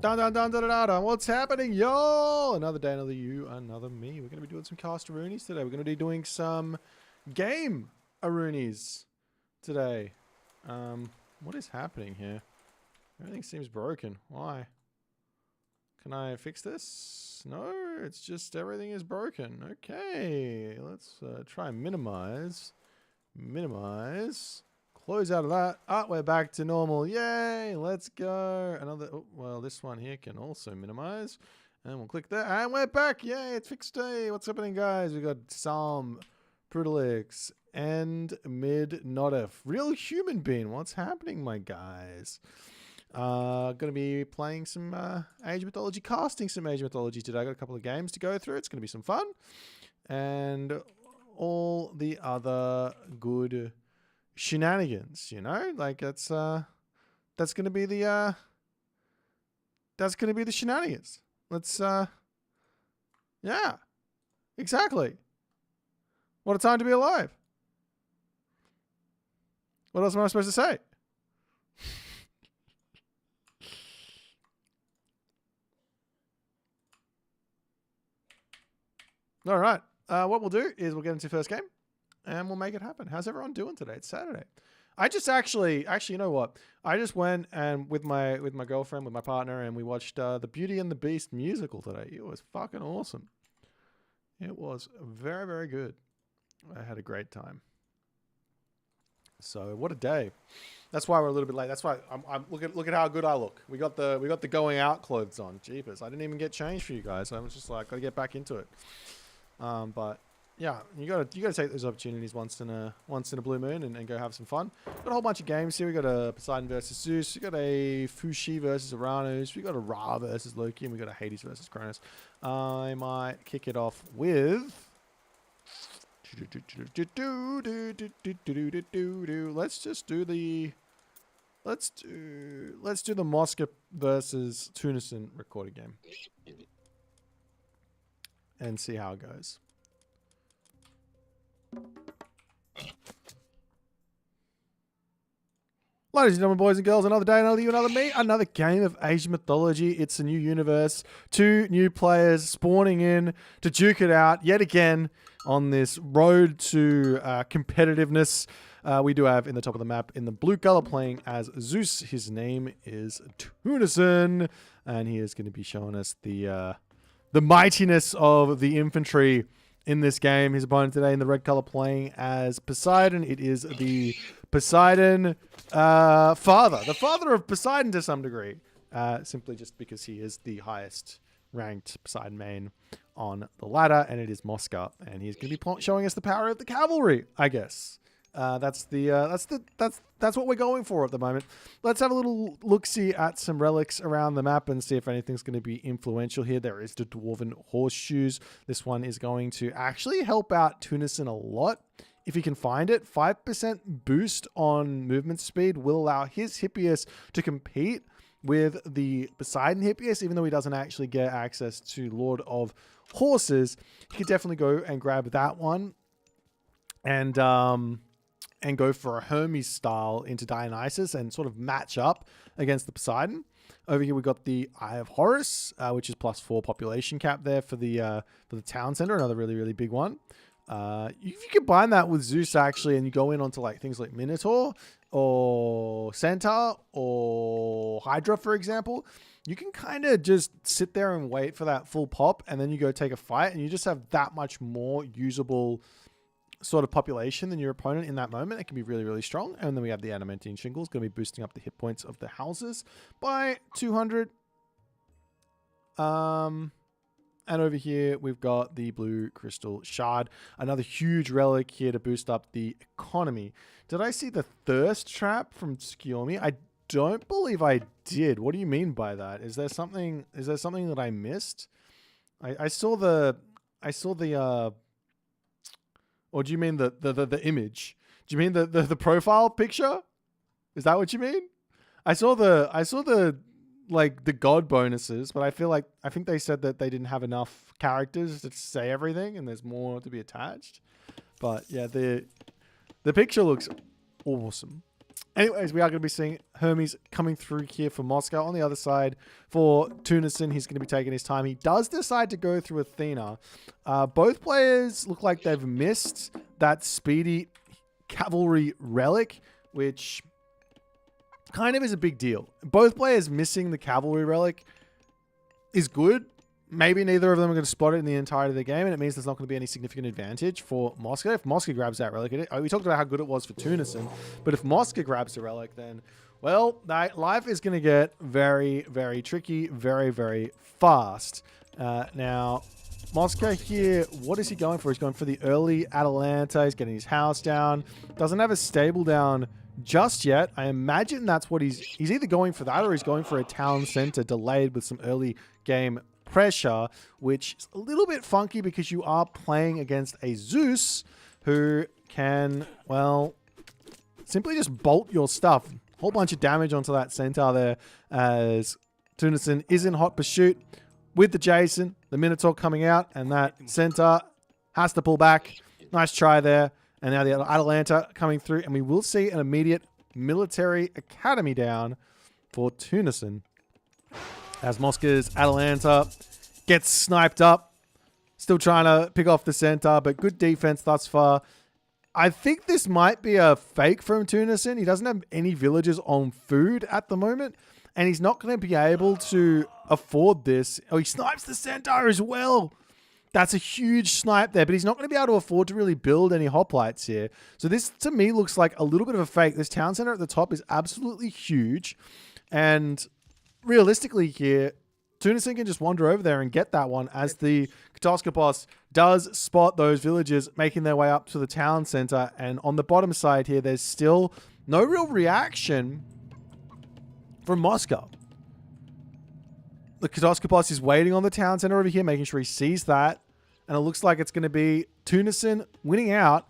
Dun dun dun dun dun dun. What's happening, y'all? Another day, another you, another me. We're going to be doing some cast-a-roonies today. We're going to be doing some game-a-roonies today. What is happening here? Everything seems broken. Why? Can I fix this? No, it's just everything is broken. Okay, let's try and minimize. Minimize. Close out of that. Ah, we're back to normal. Yay! Let's go. Another. Oh, well, this one here can also minimize. And we'll click that. And we're back. Yay! It's fixed day. What's happening, guys? We got Psalm, Prudalix, and Mid Notef. Real human being. What's happening, my guys? Gonna be playing some Age Mythology, casting some Age Mythology today. I got a couple of games to go through. It's gonna be some fun, and all the other good shenanigans. You know, like that's gonna be the shenanigans. Let's yeah, exactly. What a time to be alive. What else am I supposed to say? All right. What we'll do is we'll get into the first game and we'll make it happen. How's everyone doing today? It's Saturday. I just actually, you know what? I just went and with my girlfriend, with my partner, and we watched the Beauty and the Beast musical today. It was fucking awesome. It was very, very good. I had a great time. So what a day. That's why we're a little bit late. That's why I'm look at how good I look. We got the going out clothes on. Jeepers. I didn't even get changed for you guys. I was just like, gotta get back into it. But yeah, you gotta take those opportunities once in a blue moon and go have some fun. Got a whole bunch of games here. We got a Poseidon versus Zeus. We got a Fushi versus Uranus. We got a Ra versus Loki, and we got a Hades versus Cronus. I might kick it off with. Let's do the Moscow versus Tunison recorded game and see how it goes. Ladies and gentlemen, boys and girls, another day, another you, another me, another game of Asian mythology. It's a new universe, 2 new players spawning in to duke it out yet again on this road to competitiveness. We do have in the top of the map in the blue color playing as Zeus. His name is Tunison, and he is going to be showing us the mightiness of the infantry in this game. His opponent today in the red color playing as Poseidon. It is the Poseidon father. The father of Poseidon to some degree. Simply just because he is the highest ranked Poseidon main on the ladder. And it is Mosca. And he's going to be showing us the power of the cavalry, I guess. That's what we're going for at the moment. Let's have a little look-see at some relics around the map and see if anything's going to be influential here. There is the Dwarven Horseshoes. This one is going to actually help out Tunison a lot if he can find it. 5% boost on movement speed will allow his Hippias to compete with the Poseidon Hippias, even though he doesn't actually get access to Lord of Horses. He could definitely go and grab that one and go for a Hermes style into Dionysus and sort of match up against the Poseidon. Over here, we've got the Eye of Horus, which is +4 population cap there for the town center. Another really, really big one. If you combine that with Zeus actually, and you go in onto like things like Minotaur or Centaur or Hydra, for example, you can kind of just sit there and wait for that full pop, and then you go take a fight, and you just have that much more usable sort of population than your opponent in that moment. It can be really, really strong. And then we have the adamantine shingles, going to be boosting up the hit points of the houses by 200. And over here, we've got the blue crystal shard. Another huge relic here to boost up the economy. Did I see the thirst trap from Skiomi? I don't believe I did. What do you mean by that? Is there something that I missed? I saw the or do you mean the image? Do you mean the profile picture? Is that what you mean? I saw the like the god bonuses, but I think they said that they didn't have enough characters to say everything and there's more to be attached. But yeah, the picture looks awesome. Anyways, we are going to be seeing Hermes coming through here for Moscow. On the other side, for Tunison, he's going to be taking his time. He does decide to go through Athena. Both players look like they've missed that speedy cavalry relic, which kind of is a big deal. Both players missing the cavalry relic is good. Maybe neither of them are going to spot it in the entirety of the game, and it means there's not going to be any significant advantage for Mosca. If Mosca grabs that relic, we talked about how good it was for Tunison, but if Mosca grabs the relic, then, well, life is going to get very, very tricky, very, very fast. Now, Mosca here, what is he going for? He's going for the early Atalanta. He's getting his house down. Doesn't have a stable down just yet. I imagine that's what he's either going for that or he's going for a town center delayed with some early game pressure, which is a little bit funky because you are playing against a Zeus who can, well, simply just bolt your stuff. Whole bunch of damage onto that centaur there as Tunison is in hot pursuit with the Jason, the Minotaur coming out, and that centaur has to pull back. Nice try there. And now the Atalanta coming through, and we will see an immediate military academy down for Tunison as Mosca's Atalanta gets sniped up. Still trying to pick off the center, but good defense thus far. I think this might be a fake from Tunison. He doesn't have any villagers on food at the moment, and he's not going to be able to afford this. Oh, he snipes the centaur as well. That's a huge snipe there, but he's not going to be able to afford to really build any hoplites here. So this, to me, looks like a little bit of a fake. This town center at the top is absolutely huge, and realistically here, Tunison can just wander over there and get that one as the Katoskopos does spot those villagers making their way up to the town center. And on the bottom side here, there's still no real reaction from Moscow. The Katoskopos is waiting on the town center over here, making sure he sees that. And it looks like it's going to be Tunison winning out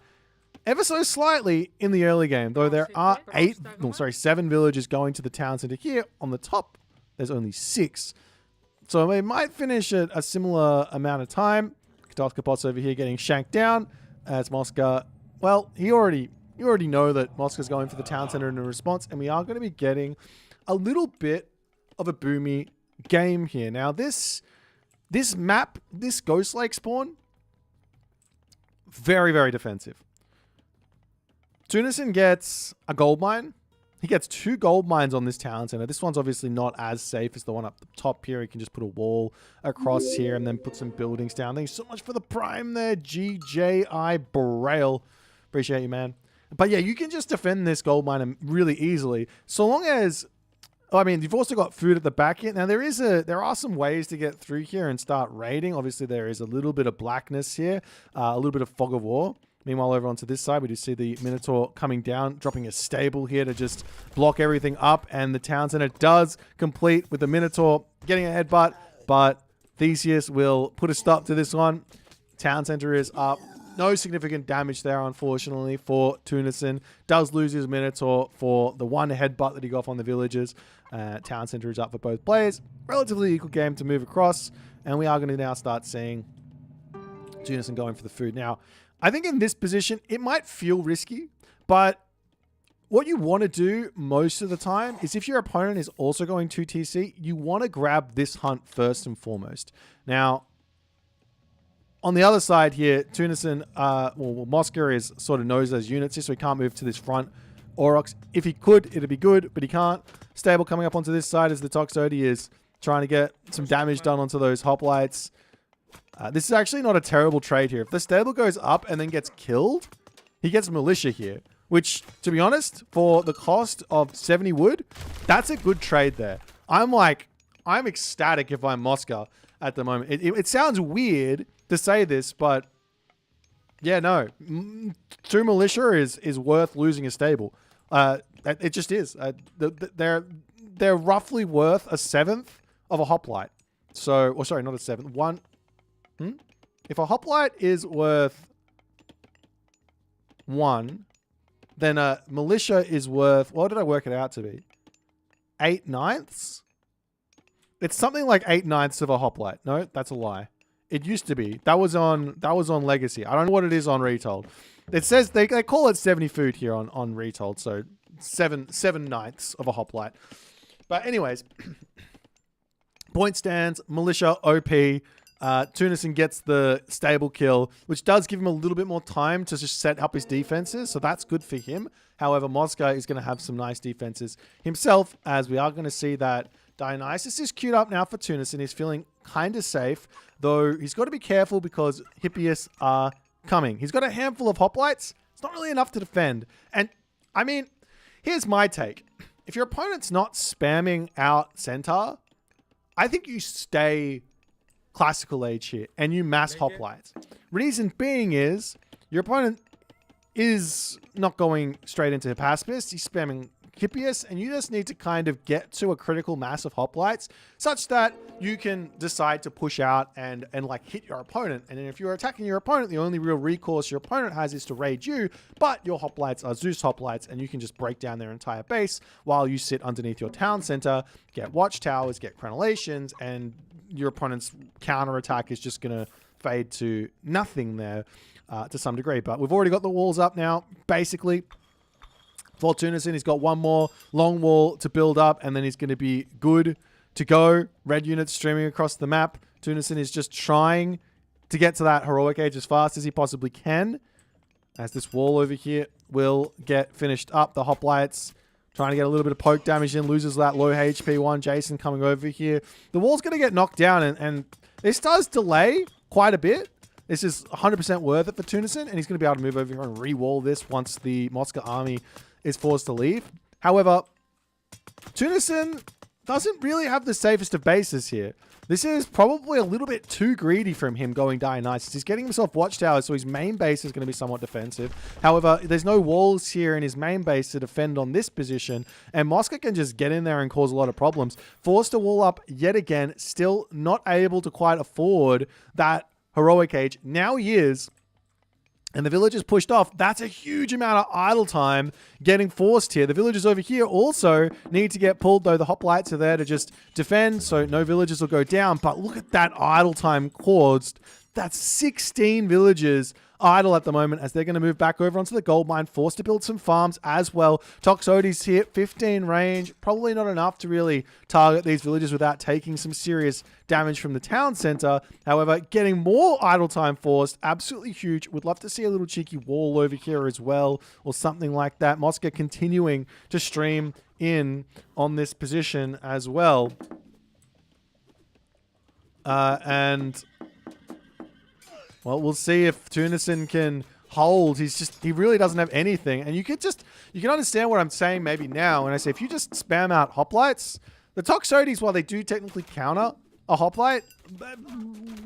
ever so slightly in the early game, though there are 7 villagers going to the town center here. On the top, there's only 6. So they might finish at a similar amount of time. Katoskopos over here getting shanked down as Mosca, well, he already you already know that Moscow's going for the town center in a response, and we are going to be getting a little bit of a boomy game here. Now, this map, this Ghost Lake spawn, very, very defensive. Tunison gets a gold mine. He gets 2 gold mines on this town center. This one's obviously not as safe as the one up the top here. He can just put a wall across here and then put some buildings down. Thanks so much for the prime there, GJI Braille. Appreciate you, man. But yeah, you can just defend this gold mine really easily. So long as, I mean, you've also got food at the back here. Now, there are some ways to get through here and start raiding. Obviously, there is a little bit of blackness here, a little bit of fog of war. Meanwhile, over onto this side, we do see the Minotaur coming down, dropping a stable here to just block everything up. And the town center does complete with the Minotaur getting a headbutt. But Theseus will put a stop to this one. Town center is up. No significant damage there, unfortunately, for Tunison. Does lose his Minotaur for the one headbutt that he got off on the villagers. Town center is up for both players. Relatively equal game to move across. And we are going to now start seeing Tunison going for the food. Now, I think in this position, it might feel risky, but what you want to do most of the time is if your opponent is also going to TC, you want to grab this hunt first and foremost. Now, on the other side here, Tunison, Moscow is sort of knows those units here, so he can't move to this front. Aurochs, if he could, it'd be good, but he can't. Stable coming up onto this side as the Toxote is trying to get some damage done onto those hoplites. This is actually not a terrible trade here. If the stable goes up and then gets killed, he gets militia here. Which, to be honest, for the cost of 70 wood, that's a good trade there. I'm ecstatic if I'm Moscow at the moment. It sounds weird to say this, but yeah, no. 2 militia is worth losing a stable. It just is. They're roughly worth a 7th of a hoplite. So, or sorry, not a 7th. One. If a hoplite is worth 1, then a militia is worth, what did I work it out to be? 8/9? It's something like 8/9 of a hoplite. No, that's a lie. It used to be. That was on Legacy. I don't know what it is on Retold. It says they call it 70 food here on Retold, so 7/9 of a hoplite. But anyways, point stands, militia, OP. Tunison gets the stable kill, which does give him a little bit more time to just set up his defenses, so that's good for him. However, Moscow is going to have some nice defenses himself, as we are going to see that Dionysus is queued up now for Tunison. He's feeling kind of safe, though he's got to be careful because Hippias are coming. He's got a handful of hoplites. It's not really enough to defend. And, I mean, here's my take. If your opponent's not spamming out Centaur, I think you stay classical age here and you mass hoplites. Reason being is your opponent is not going straight into Hypaspis. He's spamming Hippias, and you just need to kind of get to a critical mass of hoplites such that you can decide to push out and like hit your opponent. And then if you're attacking your opponent, the only real recourse your opponent has is to raid you, but your hoplites are Zeus hoplites, and you can just break down their entire base while you sit underneath your town center, get watchtowers, get crenellations, and your opponent's counterattack is just going to fade to nothing there to some degree. But we've already got the walls up now, basically. For Tunison, he's got one more long wall to build up, and then he's going to be good to go. Red units streaming across the map. Tunison is just trying to get to that heroic age as fast as he possibly can, as this wall over here will get finished up. The hoplites trying to get a little bit of poke damage in, loses that low HP one. Jason coming over here. The wall's going to get knocked down, and this does delay quite a bit. This is 100% worth it for Tunison, and he's going to be able to move over here and re-wall this once the Moscow army is forced to leave. However, Tunison doesn't really have the safest of bases here. This is probably a little bit too greedy from him going Dionysus. He's getting himself watchtowers, so his main base is going to be somewhat defensive. However, there's no walls here in his main base to defend on this position, and Moscow can just get in there and cause a lot of problems. Forced to wall up yet again, still not able to quite afford that heroic age. Now he is, and the villagers pushed off. That's a huge amount of idle time getting forced here. The villagers over here also need to get pulled, though the hoplites are there to just defend, so no villagers will go down. But look at that idle time caused. That's 16 villagers idle at the moment as they're going to move back over onto the gold mine, forced to build some farms as well. Toxotes here, 15 range, probably not enough to really target these villages without taking some serious damage from the town center. However, getting more idle time forced, absolutely huge. Would love to see a little cheeky wall over here as well, or something like that. Mosca continuing to stream in on this position as well. And well, we'll see if Tunison can hold. He really doesn't have anything. And you can understand what I'm saying maybe now when I say if you just spam out hoplites, the Toxotes, while they do technically counter a hoplite,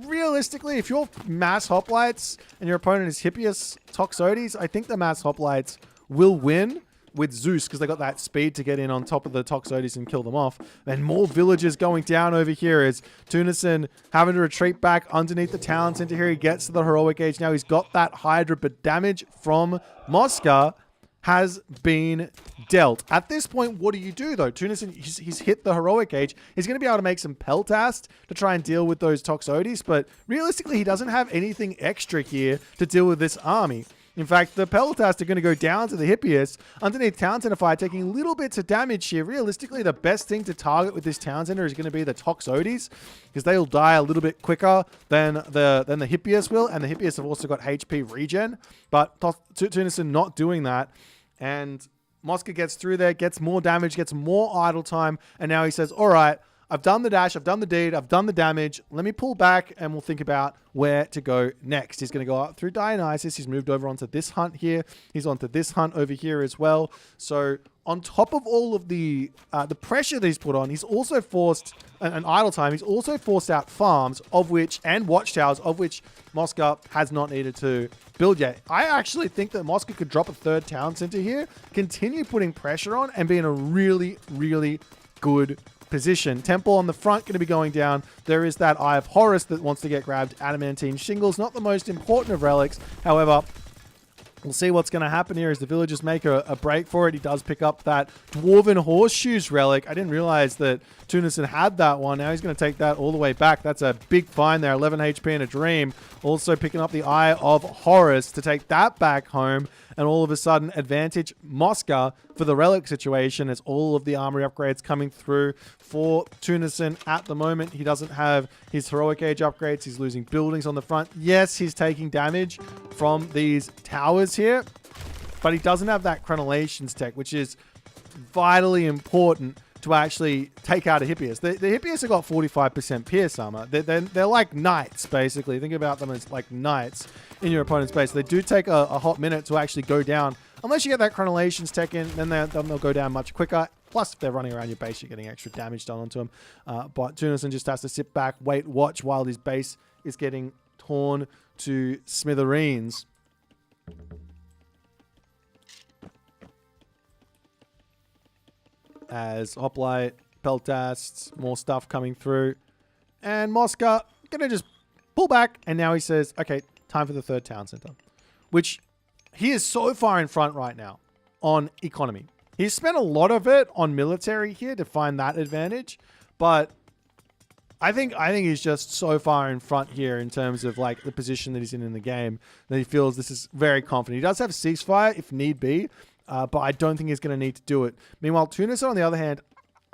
realistically, if you're mass hoplites and your opponent is Hippias Toxotes, I think the mass hoplites will win with Zeus because they got that speed to get in on top of the Toxotes and kill them off. And more villagers going down over here as Tunison having to retreat back underneath the town center here. He gets to the heroic age. Now he's got that Hydra, but damage from Mosca has been dealt. At this point, what do you do though? Tunison, he's hit the heroic age. He's going to be able to make some Peltast to try and deal with those Toxotes, but realistically, he doesn't have anything extra here to deal with this army. In fact, the Peltast are going to go down to the Hippias underneath Town Center Fire, taking little bits of damage here. Realistically, the best thing to target with this Town Center is going to be the Toxotes, because they'll die a little bit quicker than the Hippias will, and the Hippias have also got HP regen, but Tunison not doing that, and Mosca gets through there, gets more damage, gets more idle time, and now he says, all right, I've done the dash, I've done the deed, I've done the damage. Let me pull back and we'll think about where to go next. He's going to go up through Dionysus. He's moved over onto this hunt here. He's onto this hunt over here as well. So on top of all of the pressure that he's put on, he's also forced an idle time. He's also forced out farms and watchtowers of which Mosca has not needed to build yet. I actually think that Mosca could drop a third town center here, continue putting pressure on, and be in a really, really good position. Temple on the front going to be going down. There is that Eye of Horus that wants to get grabbed. Adamantine Shingles, not the most important of relics. However, we'll see what's going to happen here as the villagers make a break for it. He does pick up that Dwarven Horseshoes relic. I didn't realize that Tunison had that one. Now he's going to take that all the way back. That's a big find there. 11 HP in a dream. Also picking up the Eye of Horus to take that back home. And all of a sudden, advantage Mosca for the relic situation as all of the armory upgrades coming through for Tunison at the moment. He doesn't have his heroic age upgrades. He's losing buildings on the front. Yes, he's taking damage from these towers here, but he doesn't have that crenellations tech, which is vitally important to actually take out a Hippias. The Hippias have got 45% pierce armor. They're like knights, basically. Think about them as like knights in your opponent's base. They do take a hot minute to actually go down. Unless you get that crenellations tech in, then they'll go down much quicker. Plus, if they're running around your base, you're getting extra damage done onto them. But Tunison just has to sit back, wait, watch while his base is getting torn to smithereens. As Hoplite, Peltasts, more stuff coming through. And Mosca going to just pull back. And now he says, okay, time for the third town center. Which he is so far in front right now on economy. He's spent a lot of it on military here to find that advantage. But I think he's just so far in front here in terms of like the position that he's in the game that he feels this is very confident. He does have ceasefire if need be. But I don't think he's going to need to do it. Meanwhile, Tunison, on the other hand,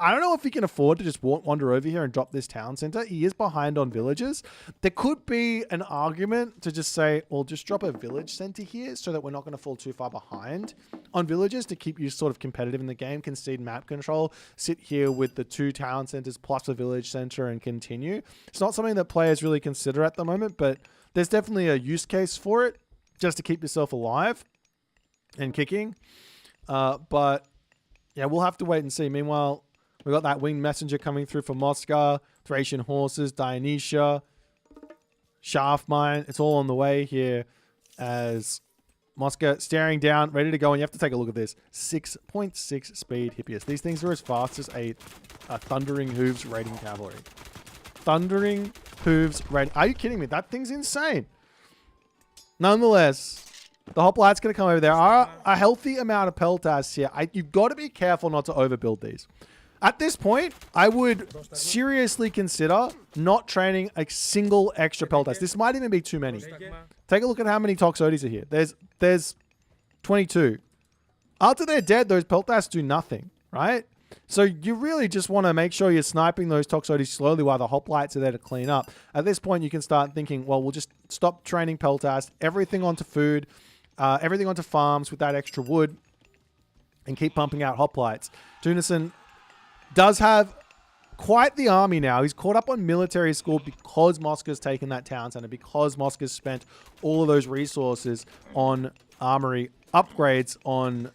I don't know if he can afford to just wander over here and drop this town center. He is behind on villages. There could be an argument to just say, well, just drop a village center here so that we're not going to fall too far behind on villages to keep you sort of competitive in the game, concede map control, sit here with the 2 town centers plus a village center and continue. It's not something that players really consider at the moment, but there's definitely a use case for it just to keep yourself alive and kicking. But yeah, we'll have to wait and see. Meanwhile, we got that winged messenger coming through for Mosca, Thracian horses, Dionysia, Shaft Mine. It's all on the way here as Mosca staring down, ready to go. And you have to take a look at this. 6.6 speed Hippias. These things are as fast as a Thundering Hooves raiding cavalry. Thundering Hooves raiding. Are you kidding me? That thing's insane. Nonetheless, the Hoplite's going to come over. There are a healthy amount of Peltasts here. You've got to be careful not to overbuild these. At this point, I would seriously consider not training a single extra Peltas. This might even be too many. Take a look at how many Toxotes are here. There's 22. After they're dead, those Peltas do nothing, right? So you really just want to make sure you're sniping those Toxotes slowly while the hoplites are there to clean up. At this point, you can start thinking, well, we'll just stop training Peltas, everything onto food, everything onto farms with that extra wood, and keep pumping out hoplites. Tunison does have quite the army now. He's caught up on military school because Moscow's taken that town center, because Moscow's spent all of those resources on armory upgrades, on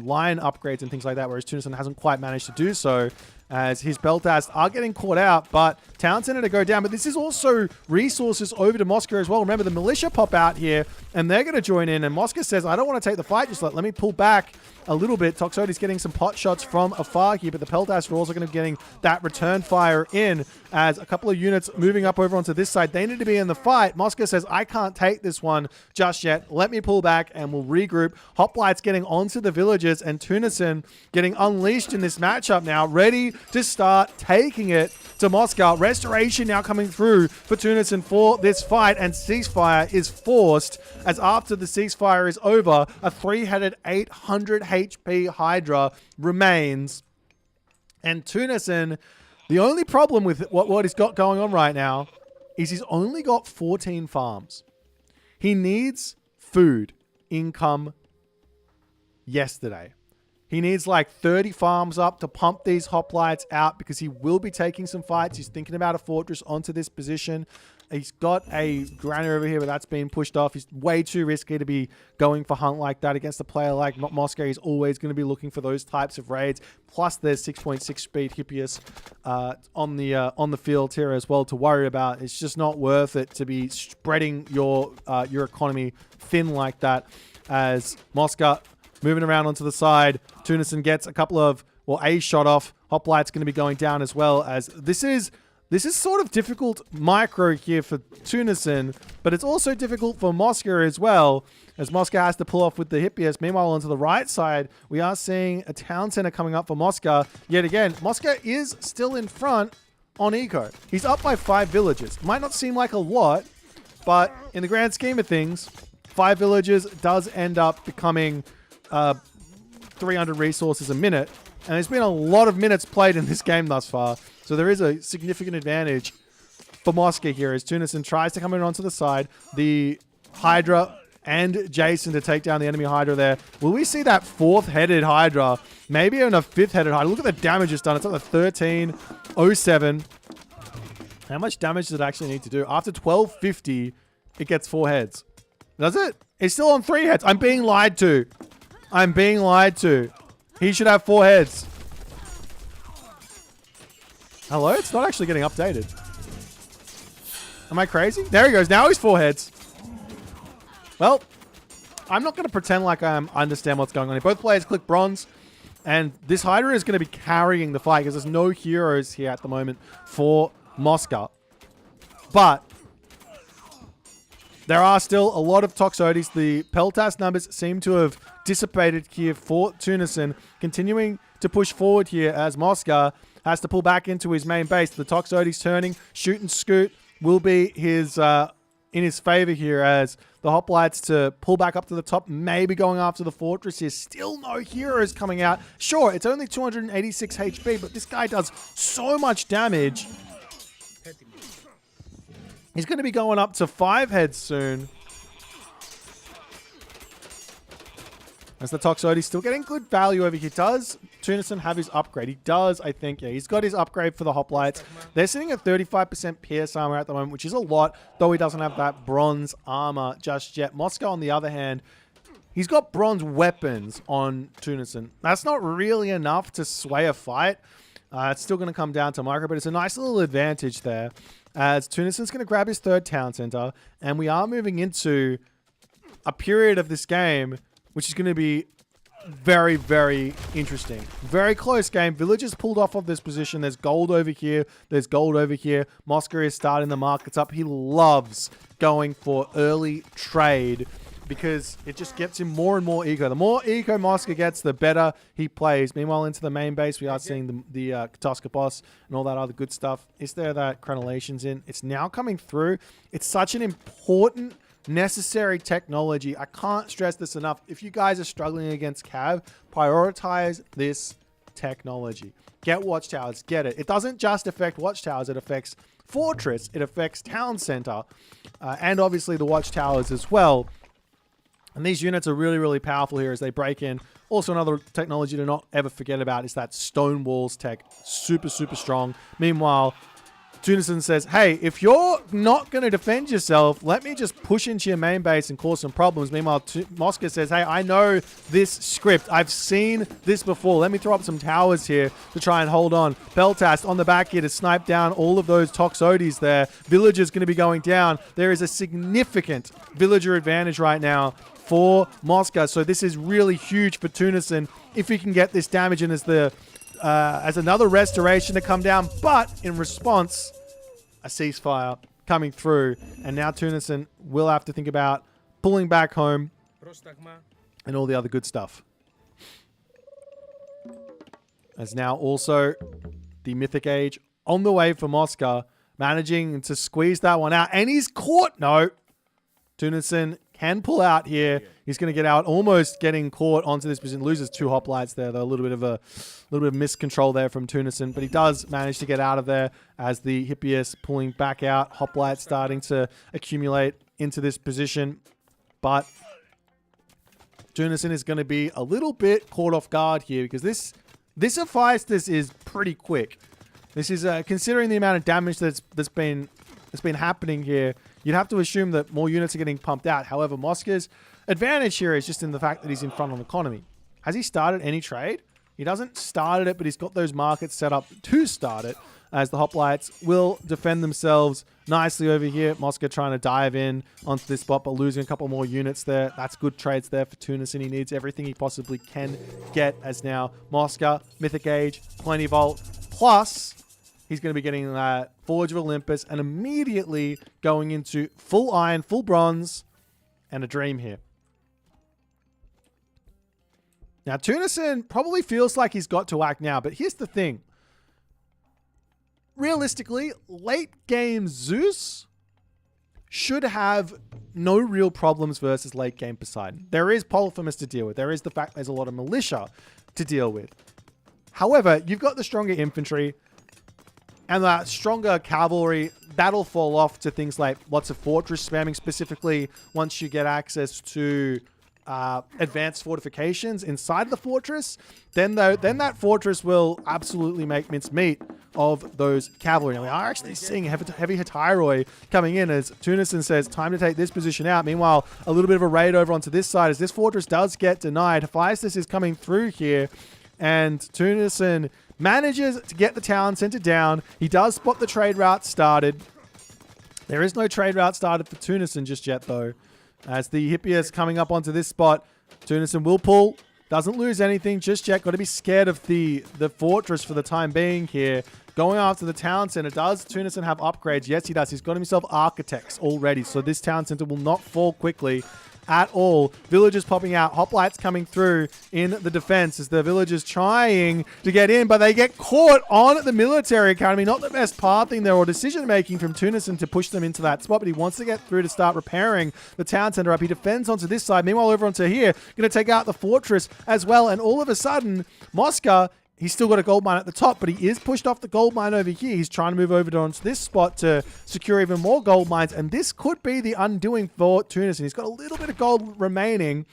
line upgrades and things like that, whereas Tunison hasn't quite managed to do so, as his Peltas are getting caught out, but town center to go down. But this is also resources over to Moscow as well. Remember, the militia pop out here, and they're going to join in, and Moscow says, I don't want to take the fight, just let me pull back a little bit. Toxotes getting some pot shots from afar here, but the Peltas are also going to be getting that return fire in, as a couple of units moving up over onto this side. They need to be in the fight. Moscow says, I can't take this one just yet. Let me pull back, and we'll regroup. Hoplites getting onto the villages, and Tunison getting unleashed in this matchup now, ready to start taking it to Moscow. Restoration now coming through for Tunison for this fight, and ceasefire is forced, as after the ceasefire is over, a 3-headed 800 HP Hydra remains. And Tunison, the only problem with what he's got going on right now is he's only got 14 farms. He needs food income yesterday. He needs like 30 farms up to pump these hoplites out, because he will be taking some fights. He's thinking about a fortress onto this position. He's got a granary over here, but that's being pushed off. He's way too risky to be going for hunt like that against a player like Moscow. He's always going to be looking for those types of raids. Plus, there's 6.6 speed Hippias on the field here as well to worry about. It's just not worth it to be spreading your economy thin like that, as Moscow moving around onto the side. Tunison gets a couple of, well, a shot off. Hoplite's going to be going down as well, as this is sort of difficult micro here for Tunison, but it's also difficult for Moscow as well, as Moscow has to pull off with the Hippias. Meanwhile, onto the right side, we are seeing a town center coming up for Moscow. Yet again, Moscow is still in front on eco. He's up by 5 villages. Might not seem like a lot, but in the grand scheme of things, 5 villages does end up becoming 300 resources a minute, and there's been a lot of minutes played in this game thus far, so there is a significant advantage for Moscow here as Tunison tries to come in onto the side. The Hydra and Jason to take down the enemy Hydra there. Will we see that 4th-headed Hydra? Maybe even a 5th-headed Hydra. Look at the damage it's done. It's up to 1307. How much damage does it actually need to do? After 1250, it gets 4 heads. Does it? It's still on 3 heads. I'm being lied to. I'm being lied to. He should have 4 heads. Hello? It's not actually getting updated. Am I crazy? There he goes. Now he's 4 heads. Well, I'm not going to pretend like I understand what's going on here. Both players click bronze, and this Hydra is going to be carrying the fight because there's no heroes here at the moment for Moscow. But there are still a lot of Toxotes. The Peltas numbers seem to have dissipated here for Tunison, continuing to push forward here as Moscow has to pull back into his main base. The Toxotes turning, shoot and scoot will be his in his favor here, as the hoplites to pull back up to the top, maybe going after the fortress here. Still no heroes coming out. Sure, it's only 286 HP, but this guy does so much damage. He's going to be going up to 5 heads soon. As the Toxotes still getting good value over here. Does Tunison have his upgrade? He does, I think. Yeah, he's got his upgrade for the hoplites. They're sitting at 35% pierce armor at the moment, which is a lot, though he doesn't have that bronze armor just yet. Moscow, on the other hand, he's got bronze weapons on Tunison. That's not really enough to sway a fight. It's still going to come down to micro, but it's a nice little advantage there, as Tunison's going to grab his 3rd town center, and we are moving into a period of this game which is going to be very, very interesting. Very close game. Villagers pulled off of this position. There's gold over here. There's gold over here. Moscow is starting the markets up. He loves going for early trade because it just gets him more and more eco. The more eco Mosca gets, the better he plays. Meanwhile, into the main base, we are seeing the Katoskopos and all that other good stuff. Is there that Crenellation's in? It's now coming through. It's such an important, necessary technology. I can't stress this enough. If you guys are struggling against Cav, prioritize this technology. Get watchtowers. Get it. It doesn't just affect watchtowers. It affects Fortress. It affects Town Center. And obviously the watchtowers as well. And these units are really, really powerful here as they break in. Also, another technology to not ever forget about is that stone walls tech. Super, super strong. Meanwhile, Tunison says, hey, if you're not going to defend yourself, let me just push into your main base and cause some problems. Meanwhile, Mosca says, hey, I know this script. I've seen this before. Let me throw up some towers here to try and hold on. Beltast on the back here to snipe down all of those Toxotes there. Villagers going to be going down. There is a significant villager advantage right now for Mosca. So this is really huge for Tunison if he can get this damage in as another restoration to come down, but in response, a ceasefire coming through, and now Tunison will have to think about pulling back home and all the other good stuff. As now also the Mythic Age on the way for Mosca, managing to squeeze that one out, and he's caught. No, Tunison can pull out here. He's going to get out, almost getting caught onto this position. Loses 2 hoplites there, though. A little bit of miscontrol there from Tunison, but he does manage to get out of there as the Hippias pulling back out. Hoplites starting to accumulate into this position, but Tunison is going to be a little bit caught off guard here because this Hephaestus is pretty quick. This is considering the amount of damage that's been happening here. You'd have to assume that more units are getting pumped out. However, Mosca's advantage here is just in the fact that he's in front on economy. Has he started any trade? He doesn't start it, but he's got those markets set up to start it, as the hoplites will defend themselves nicely over here. Mosca trying to dive in onto this spot, but losing a couple more units there. That's good trades there for Tunison. He needs everything he possibly can get, as now Mosca, Mythic Age, Plenty Vault, plus he's going to be getting that Forge of Olympus and immediately going into full iron, full bronze, and a dream here. Now, Tunison probably feels like he's got to act now, but here's the thing. Realistically, late game Zeus should have no real problems versus late game Poseidon. There is Polyphemus to deal with. There is the fact there's a lot of militia to deal with. However, you've got the stronger infantry and that stronger cavalry. That'll fall off to things like lots of fortress spamming, specifically once you get access to advanced fortifications inside the fortress. Then that fortress will absolutely make mincemeat of those cavalry. And we are actually seeing heavy Hetairoi coming in as Tunison says, time to take this position out. Meanwhile, a little bit of a raid over onto this side as this fortress does get denied. Hephaestus is coming through here, and Tunison manages to get the town center down. He does spot the trade route started. There is no trade route started for Tunison just yet, though. As the Hippias coming up onto this spot, Tunison will pull. Doesn't lose anything just yet. Got to be scared of the fortress for the time being here. Going after the town center. Does Tunison have upgrades? Yes, he does. He's got himself architects already, so this town center will not fall quickly at all. Villagers popping out. Hoplites coming through in the defense as the villagers trying to get in, but they get caught on the military academy. Not the best pathing there or decision making from Tunison to push them into that spot, but he wants to get through to start repairing the town center up. He defends onto this side. Meanwhile, over onto here, going to take out the fortress as well. And all of a sudden, Mosca, he's still got a gold mine at the top, but he is pushed off the gold mine over here. He's trying to move over onto this spot to secure even more gold mines, and this could be the undoing for Tunison. He's got a little bit of gold remaining,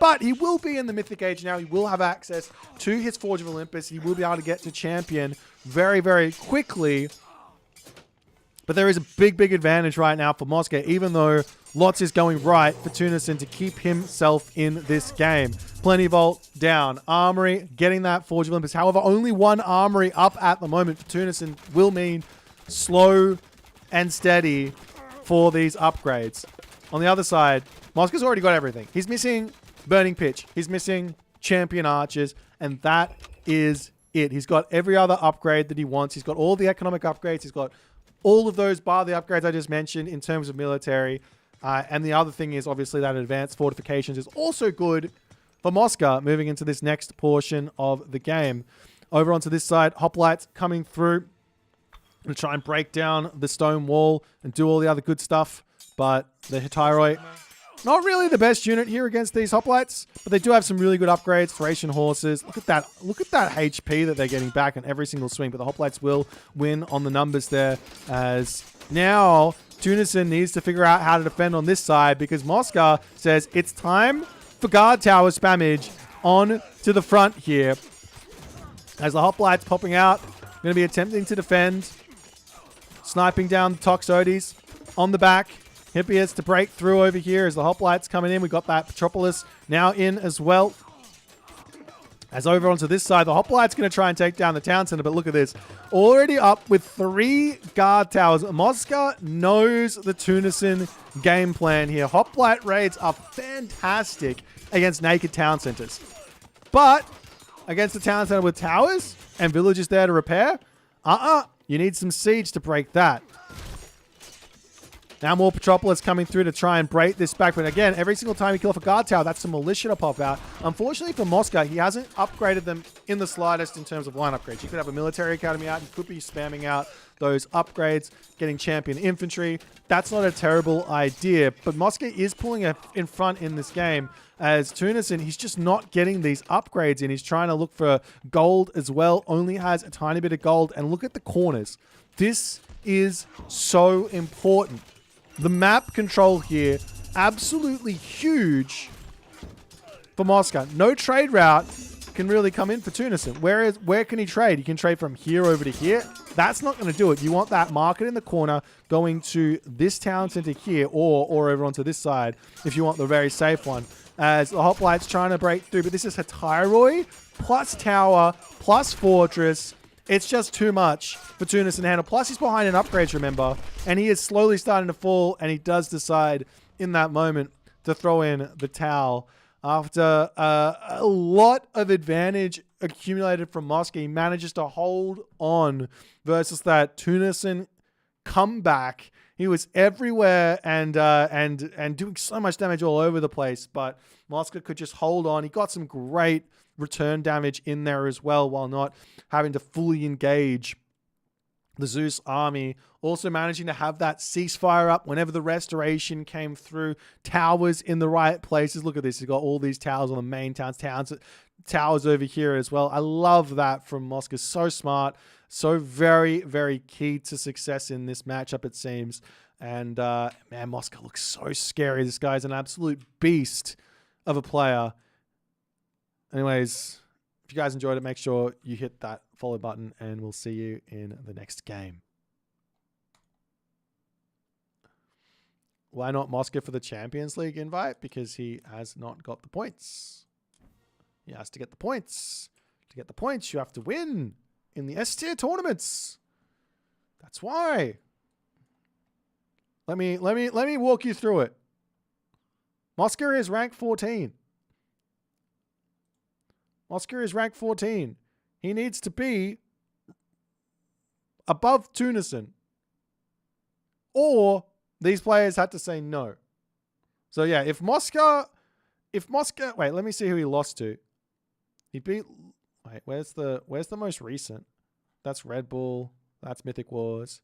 but he will be in the Mythic Age now. He will have access to his Forge of Olympus. He will be able to get to champion very, very quickly. But there is a big, big advantage right now for Mosca, even though lots is going right for Tunison to keep himself in this game. Plenty Vault down. Armory getting that Forge of Olympus. However, only one armory up at the moment for Tunison will mean slow and steady for these upgrades. On the other side, Mosca's already got everything. He's missing Burning Pitch. He's missing Champion Archers, and that is it. He's got every other upgrade that he wants. He's got all the economic upgrades. He's got all of those bar the upgrades I just mentioned in terms of military. And the other thing is obviously that advanced fortifications is also good for Moscow moving into this next portion of the game. Over onto this side, Hoplites coming through to try and break down the stone wall and do all the other good stuff. But the Hityroi, not really the best unit here against these Hoplites, but they do have some really good upgrades. Thracian horses. Look at that HP that they're getting back on every single swing. But the Hoplites will win on the numbers there, as now Tunison needs to figure out how to defend on this side, because Moscow says it's time for guard tower spammage on to the front here. As the Hoplites popping out, going to be attempting to defend. Sniping down the Toxotes on the back. Hippias to break through over here as the Hoplites coming in. We got that Petropolis now in as well. As over onto this side, the Hoplites going to try and take down the town center, but look at this. Already up with 3 guard towers. Moscow knows the Tunison game plan here. Hoplite raids are fantastic against naked town centers. But against the town center with towers and villages there to repair, you need some siege to break that. Now more Petropolis coming through to try and break this back. But again, every single time you kill off a guard tower, that's some militia to pop out. Unfortunately for Moscow, he hasn't upgraded them in the slightest in terms of line upgrades. You could have a military academy out. You could be spamming out those upgrades, getting champion infantry. That's not a terrible idea. But Moscow is pulling in front in this game. As Tunison, he's just not getting these upgrades in. He's trying to look for gold as well. Only has a tiny bit of gold. And look at the corners. This is so important. The map control here, absolutely huge for Moscow. No trade route can really come in for Tunison. Where can he trade? You can trade from here over to here. That's not going to do it. You want that market in the corner going to this town center here, or over onto this side if you want the very safe one. As the Hoplites trying to break through, but this is Hityroi plus tower plus fortress. It's just too much for Tunison to handle. Plus, he's behind in upgrades, remember. And he is slowly starting to fall. And he does decide in that moment to throw in the towel. After a lot of advantage accumulated from Moscow, he manages to hold on versus that Tunison comeback. He was everywhere and doing so much damage all over the place. But Moscow could just hold on. He got some great return damage in there as well, while not having to fully engage the Zeus army. Also managing to have that ceasefire up whenever the restoration came through. Towers in the right places. Look at this. You've got all these towers on the main towers over here as well. I love that from Moscow. So smart. So very, very key to success in this matchup, it seems. And man, Moscow looks so scary. This guy's an absolute beast of a player. Anyways, if you guys enjoyed it, make sure you hit that follow button, and we'll see you in the next game. Why not Moscow for the Champions League invite? Because he has not got the points. He has to get the points. To get the points, you have to win in the S-tier tournaments. That's why. Let me walk you through it. Moscow is ranked 14. Moscow is ranked 14. He needs to be above Tunison. Or these players had to say no. So yeah, if Moscow, wait, let me see who he lost to. He beat, wait, where's the most recent? That's Red Bull. That's Mythic Wars.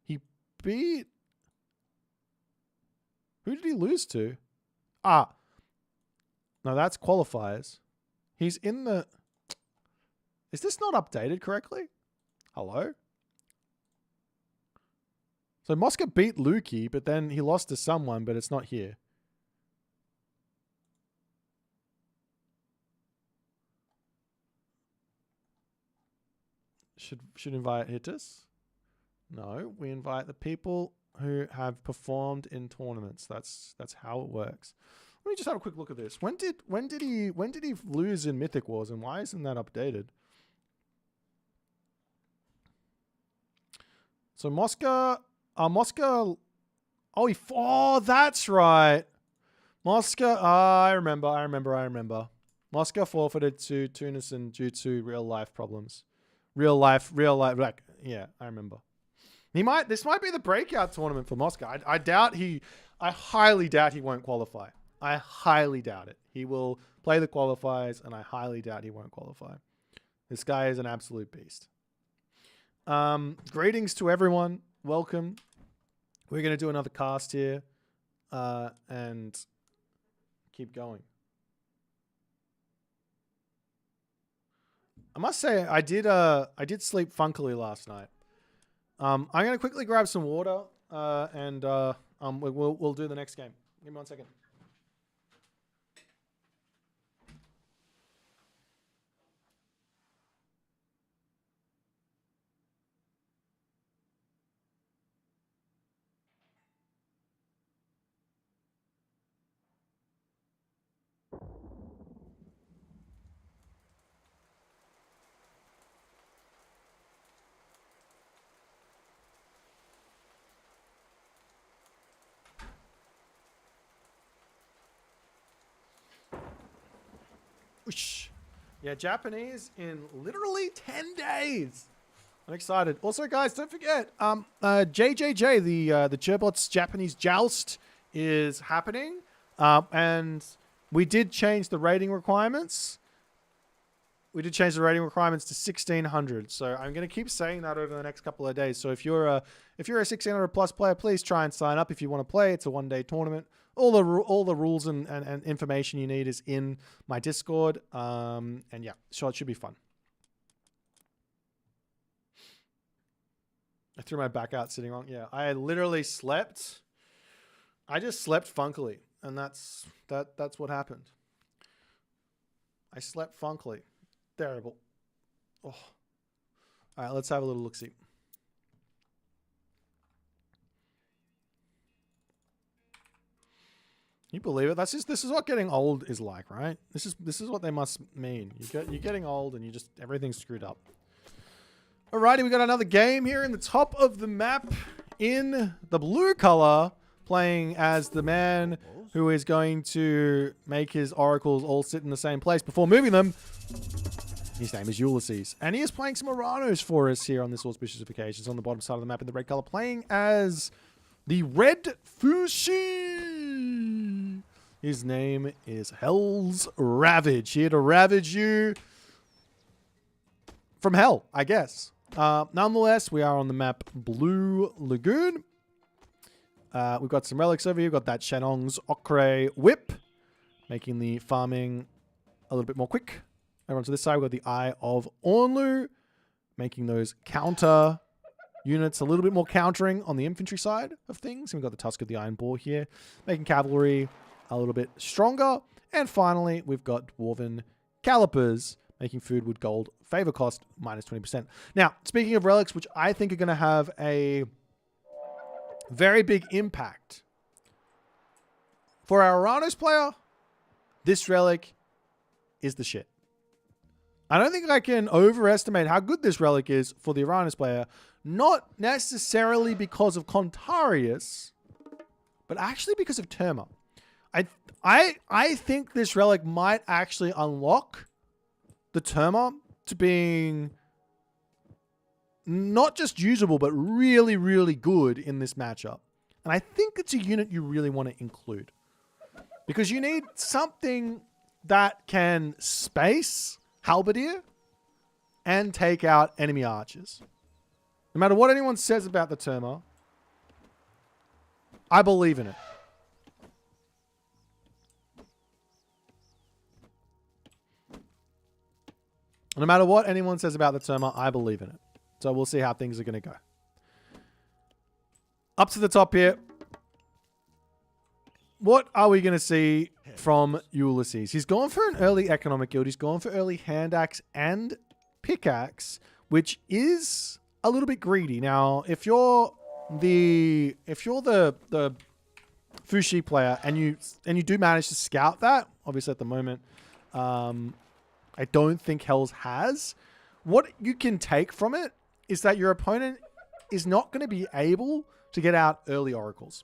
He beat, who did he lose to? No, that's qualifiers. He's in the... Is this not updated correctly? Hello? So Moscow beat Lukey, but then he lost to someone, but it's not here. Should invite hitters? No, we invite the people who have performed in tournaments. That's how it works. Let me just have a quick look at this. When did he lose in Mythic Wars, and why isn't that updated? So Moscow, oh, that's right. Moscow, I remember. Moscow forfeited to Tunison due to real life problems. Real life, like, yeah, I remember. This might be the breakout tournament for Moscow. I highly doubt he won't qualify. I highly doubt it. He will play the qualifiers, and I highly doubt he won't qualify. This guy is an absolute beast. Greetings to everyone. Welcome. We're going to do another cast here and keep going. I must say, I did sleep funkily last night. I'm going to quickly grab some water and we'll do the next game. Give me 1 second. Whoosh. Yeah, Japanese in literally 10 days. I'm excited. Also, guys, don't forget, JJJ, the Gerbot's Japanese Joust is happening. And we did change the rating requirements. We did change the rating requirements to 1600. So I'm going to keep saying that over the next couple of days. So if you're a 1600 plus player, please try and sign up if you want to play. It's a one-day tournament. All the rules and information you need is in my Discord. And yeah, so it should be fun. I threw my back out sitting wrong. Yeah, I literally slept. I just slept funkily, and that's what happened. I slept funkily. Terrible. Oh. All right, let's have a little look-see. Can you believe it? This is what getting old is like, right? This is what they must mean. You're getting old and everything's screwed up. Alrighty, we got another game here in the top of the map in the blue color, playing as the man who is going to make his oracles all sit in the same place before moving them. His name is Ulysses, and he is playing some Oranos for us here on this auspicious occasion. It's on the bottom side of the map in the red color, playing as the Red Fushi. His name is Hell's Ravage. Here to ravage you from hell, I guess. Nonetheless, we are on the map Blue Lagoon. We've got some relics over here. We've got that Shannong's Okre Whip, making the farming a little bit more quick. Over to this side, we've got the Eye of Ornlu, making those counter units a little bit more countering on the infantry side of things. And we've got the Tusk of the Iron Boar here, making cavalry a little bit stronger. And finally, we've got Dwarven Calipers, making food with gold favor cost minus 20%. Now, speaking of relics, which I think are going to have a very big impact. For our Oranos player, this relic is the shit. I don't think I can overestimate how good this relic is for the Oranos player. Not necessarily because of Contarius, but actually because of Terma. I think this relic might actually unlock the Terma to being not just usable, but really, really good in this matchup. And I think it's a unit you really want to include. Because you need something that can space Halberdier and take out enemy archers. No matter what anyone says about the Terma, I believe in it. No matter what anyone says about the Terma, I believe in it. So we'll see how things are going to go. Up to the top here. What are we going to see from Ulysses? He's gone for an early economic guild. He's gone for early hand axe and pickaxe, which is a little bit greedy. Now, if you're the Fushi player and you do manage to scout that, obviously at the moment, I don't think Hells has. What you can take from it is that your opponent is not going to be able to get out early oracles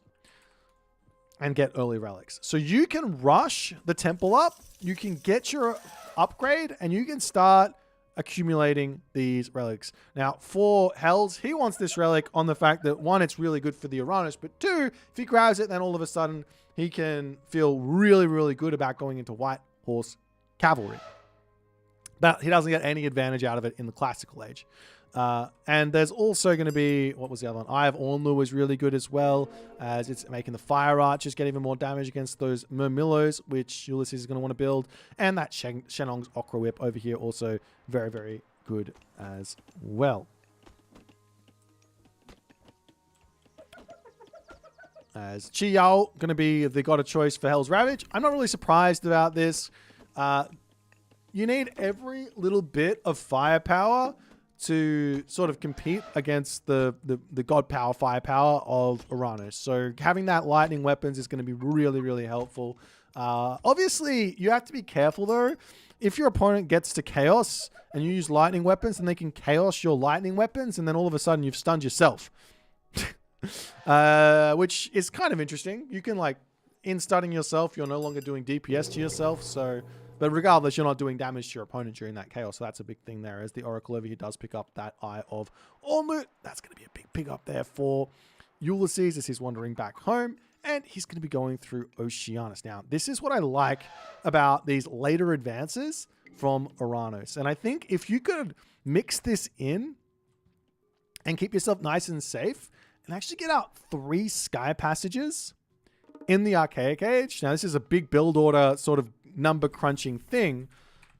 and get early relics. So you can rush the temple up, you can get your upgrade, and you can start accumulating these relics. Now, for Hells, he wants this relic on the fact that, one, it's really good for the Uranus, but two, if he grabs it, then all of a sudden he can feel really, really good about going into White Horse Cavalry. But he doesn't get any advantage out of it in the Classical Age. And there's also going to be, what was the other one? Eye of Ornlu is really good as well, as it's making the Fire Archers get even more damage against those Murmillos, which Ulysses is going to want to build. And that Shenong's Okra Whip over here also very, very good as well. As Chi Yao going to be the god of choice for Hell's Ravage. I'm not really surprised about this. You need every little bit of firepower to sort of compete against the god power, firepower of Uranus. So having that lightning weapons is going to be really, really helpful. Obviously, you have to be careful though. If your opponent gets to chaos and you use lightning weapons, then they can chaos your lightning weapons, and then all of a sudden you've stunned yourself. Which is kind of interesting. You can, like, in stunning yourself, you're no longer doing DPS to yourself, so... But regardless, you're not doing damage to your opponent during that chaos. So that's a big thing there, as the Oracle over here does pick up that Eye of Ornlu. That's going to be a big pick up there for Ulysses as he's wandering back home. And he's going to be going through Oceanus. Now, this is what I like about these later advances from Uranus. And I think if you could mix this in and keep yourself nice and safe and actually get out 3 Sky Passages in the Archaic Age. Now, this is a big build order sort of number crunching thing.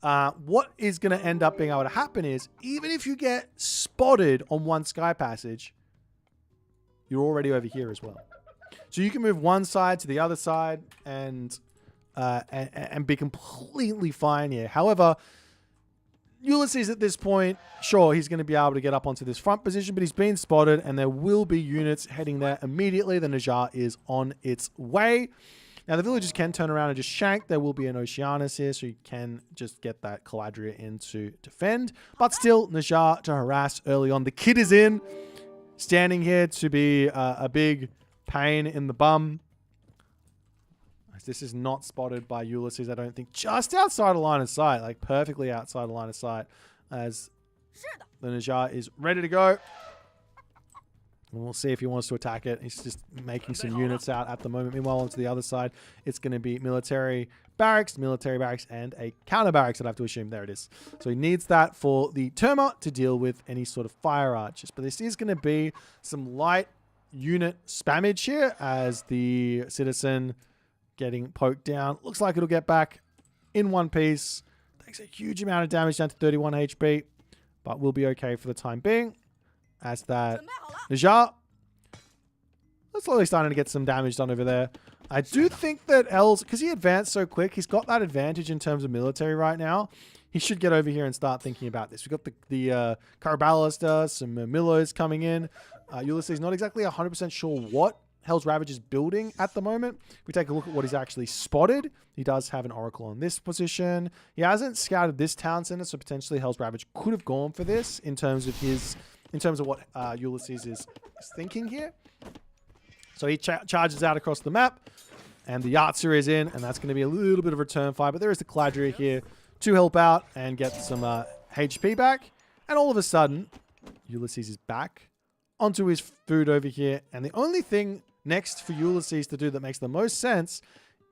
What is going to end up being able to happen is, even if you get spotted on 1 Sky Passage, you're already over here as well. So you can move one side to the other side and be completely fine here. However, Ulysses at this point, sure, he's going to be able to get up onto this front position, but he's been spotted and there will be units heading there immediately. The Najjar is on its way. Now, the villagers can turn around and just shank. There will be an Oceanus here, so you can just get that Caladria in to defend. But still, Najjar to harass early on. The kid is in, standing here to be a big pain in the bum. This is not spotted by Ulysses, I don't think. Just outside of line of sight, like perfectly outside of line of sight, as the Najjar is ready to go. And we'll see if he wants to attack it. He's just making some units out at the moment. Meanwhile, onto the other side, it's going to be military barracks, and a counter barracks, I'd have to assume. There it is. So he needs that for the Terma to deal with any sort of fire archers. But this is going to be some light unit spammage here, as the citizen getting poked down. Looks like it'll get back in one piece. Takes a huge amount of damage, down to 31 HP, but we'll be okay for the time being. As that Najjar, that's slowly starting to get some damage done over there. I do think that Els, because he advanced so quick, he's got that advantage in terms of military right now. He should get over here and start thinking about this. We've got the Caraballister, some Murmillos coming in. Ulysses not exactly 100% sure what Hell's Ravage is building at the moment. If we take a look at what he's actually spotted, he does have an Oracle on this position. He hasn't scouted this town center, so potentially Hell's Ravage could have gone for this in terms of what Ulysses is thinking here. So he charges out across the map, and the Yatsu is in, and that's going to be a little bit of a return fire, but there is the Caladria here to help out and get some HP back. And all of a sudden, Ulysses is back onto his food over here, and the only thing next for Ulysses to do that makes the most sense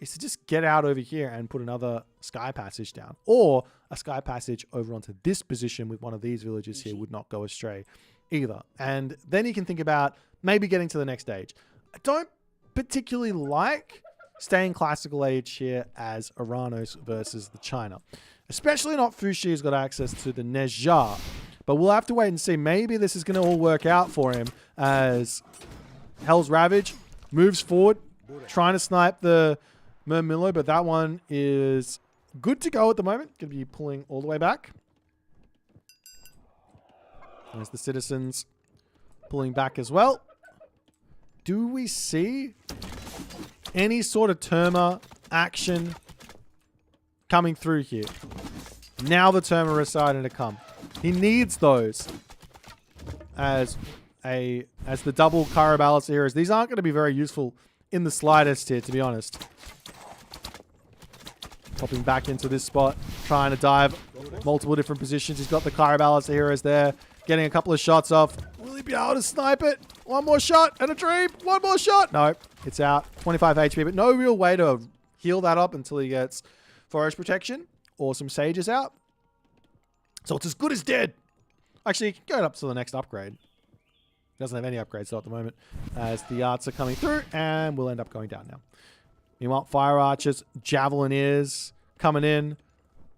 is to just get out over here and put another Sky Passage down. Or a Sky Passage over onto this position with one of these villages here would not go astray either. And then you can think about maybe getting to the next stage. I don't particularly like staying Classical Age here as Uranus versus the China. Especially not Fushi, who's got access to the Najjar. But we'll have to wait and see. Maybe this is going to all work out for him as Hell's Ravage moves forward, trying to snipe the Murmillo, but that one is good to go at the moment. Going to be pulling all the way back. There's the citizens pulling back as well. Do we see any sort of Terma action coming through here? Now the Terma is starting to come. He needs those as the double Caraballister heroes. These aren't going to be very useful in the slightest here, to be honest. Popping back into this spot, trying to dive multiple different positions. He's got the Carabalas, the heroes there, getting a couple of shots off. Will he be able to snipe it? One more shot and a dream. One more shot. No, it's out. 25 HP, but no real way to heal that up until he gets Forest Protection or some Sages out. So it's as good as dead. Actually, you can go up to the next upgrade. Doesn't have any upgrades though at the moment, as the arts are coming through, and we'll end up going down now. Meanwhile, Fire Archers, Javeliniers coming in.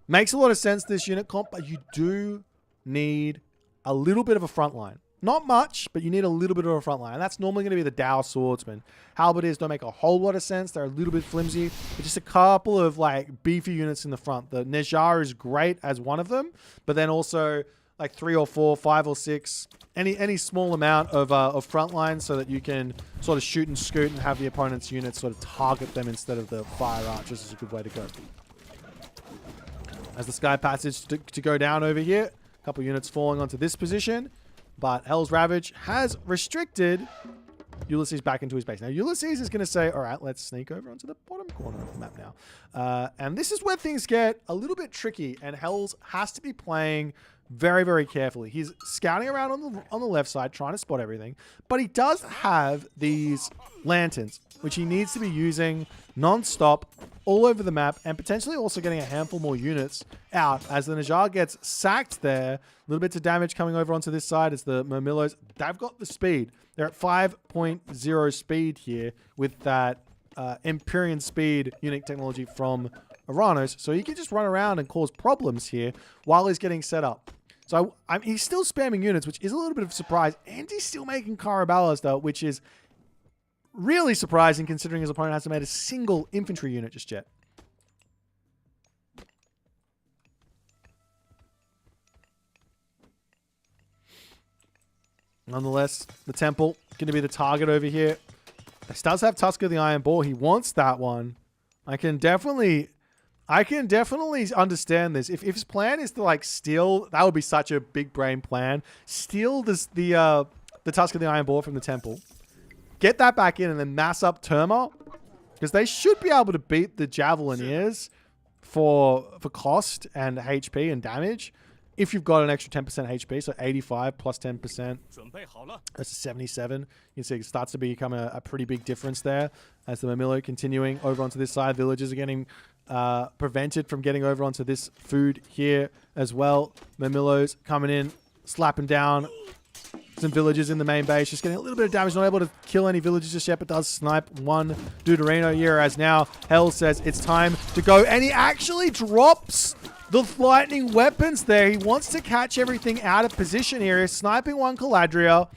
Makes a lot of sense, this unit comp, but you do need a little bit of a front line. Not much, but you need a little bit of a front line. And that's normally going to be the Dow Swordsman. Halberdiers don't make a whole lot of sense. They're a little bit flimsy, but just a couple of like beefy units in the front. The Nejar is great as one of them, but then also like 3 or 4, 5 or 6, any small amount of front line so that you can sort of shoot and scoot and have the opponent's units sort of target them instead of the Fire Archers is a good way to go. As the Sky Passage to go down over here, a couple units falling onto this position, but Hell's Ravage has restricted Ulysses back into his base. Now, Ulysses is going to say, all right, let's sneak over onto the bottom corner of the map now. And this is where things get a little bit tricky, and Hells has to be playing very, very carefully. He's scouting around on the left side, trying to spot everything, but he does have these lanterns, which he needs to be using non-stop all over the map, and potentially also getting a handful more units out as the Nejar gets sacked there. Little bits of damage coming over onto this side as the Murmillos, they've got the speed. They're at 5.0 speed here with that Empyrean speed unique technology from Aranos, so he can just run around and cause problems here while he's getting set up. So he's still spamming units, which is a little bit of a surprise, and he's still making Carabalas though, which is really surprising considering his opponent hasn't made a single infantry unit just yet. Nonetheless, the Temple going to be the target over here. This does have Tusk of the Iron Boar. He wants that one. I can definitely understand this. If his plan is to like steal, that would be such a big brain plan. Steal the Tusk of the Iron Boar from the Temple. Get that back in and then mass up Terma. Because they should be able to beat the Javelineers for cost and HP and damage. If you've got an extra 10% HP, so 85 plus 10%, that's a 77. You can see it starts to become a pretty big difference there as the Murmillo continuing over onto this side. Villagers are getting prevented from getting over onto this food here as well. Murmillos coming in, slapping down some villagers in the main base, just getting a little bit of damage. Not able to kill any villagers just yet, but does snipe one Deuterino here as now Hell says it's time to go, and he actually drops the lightning weapons there. He wants to catch everything out of position here. He's sniping one Caladria.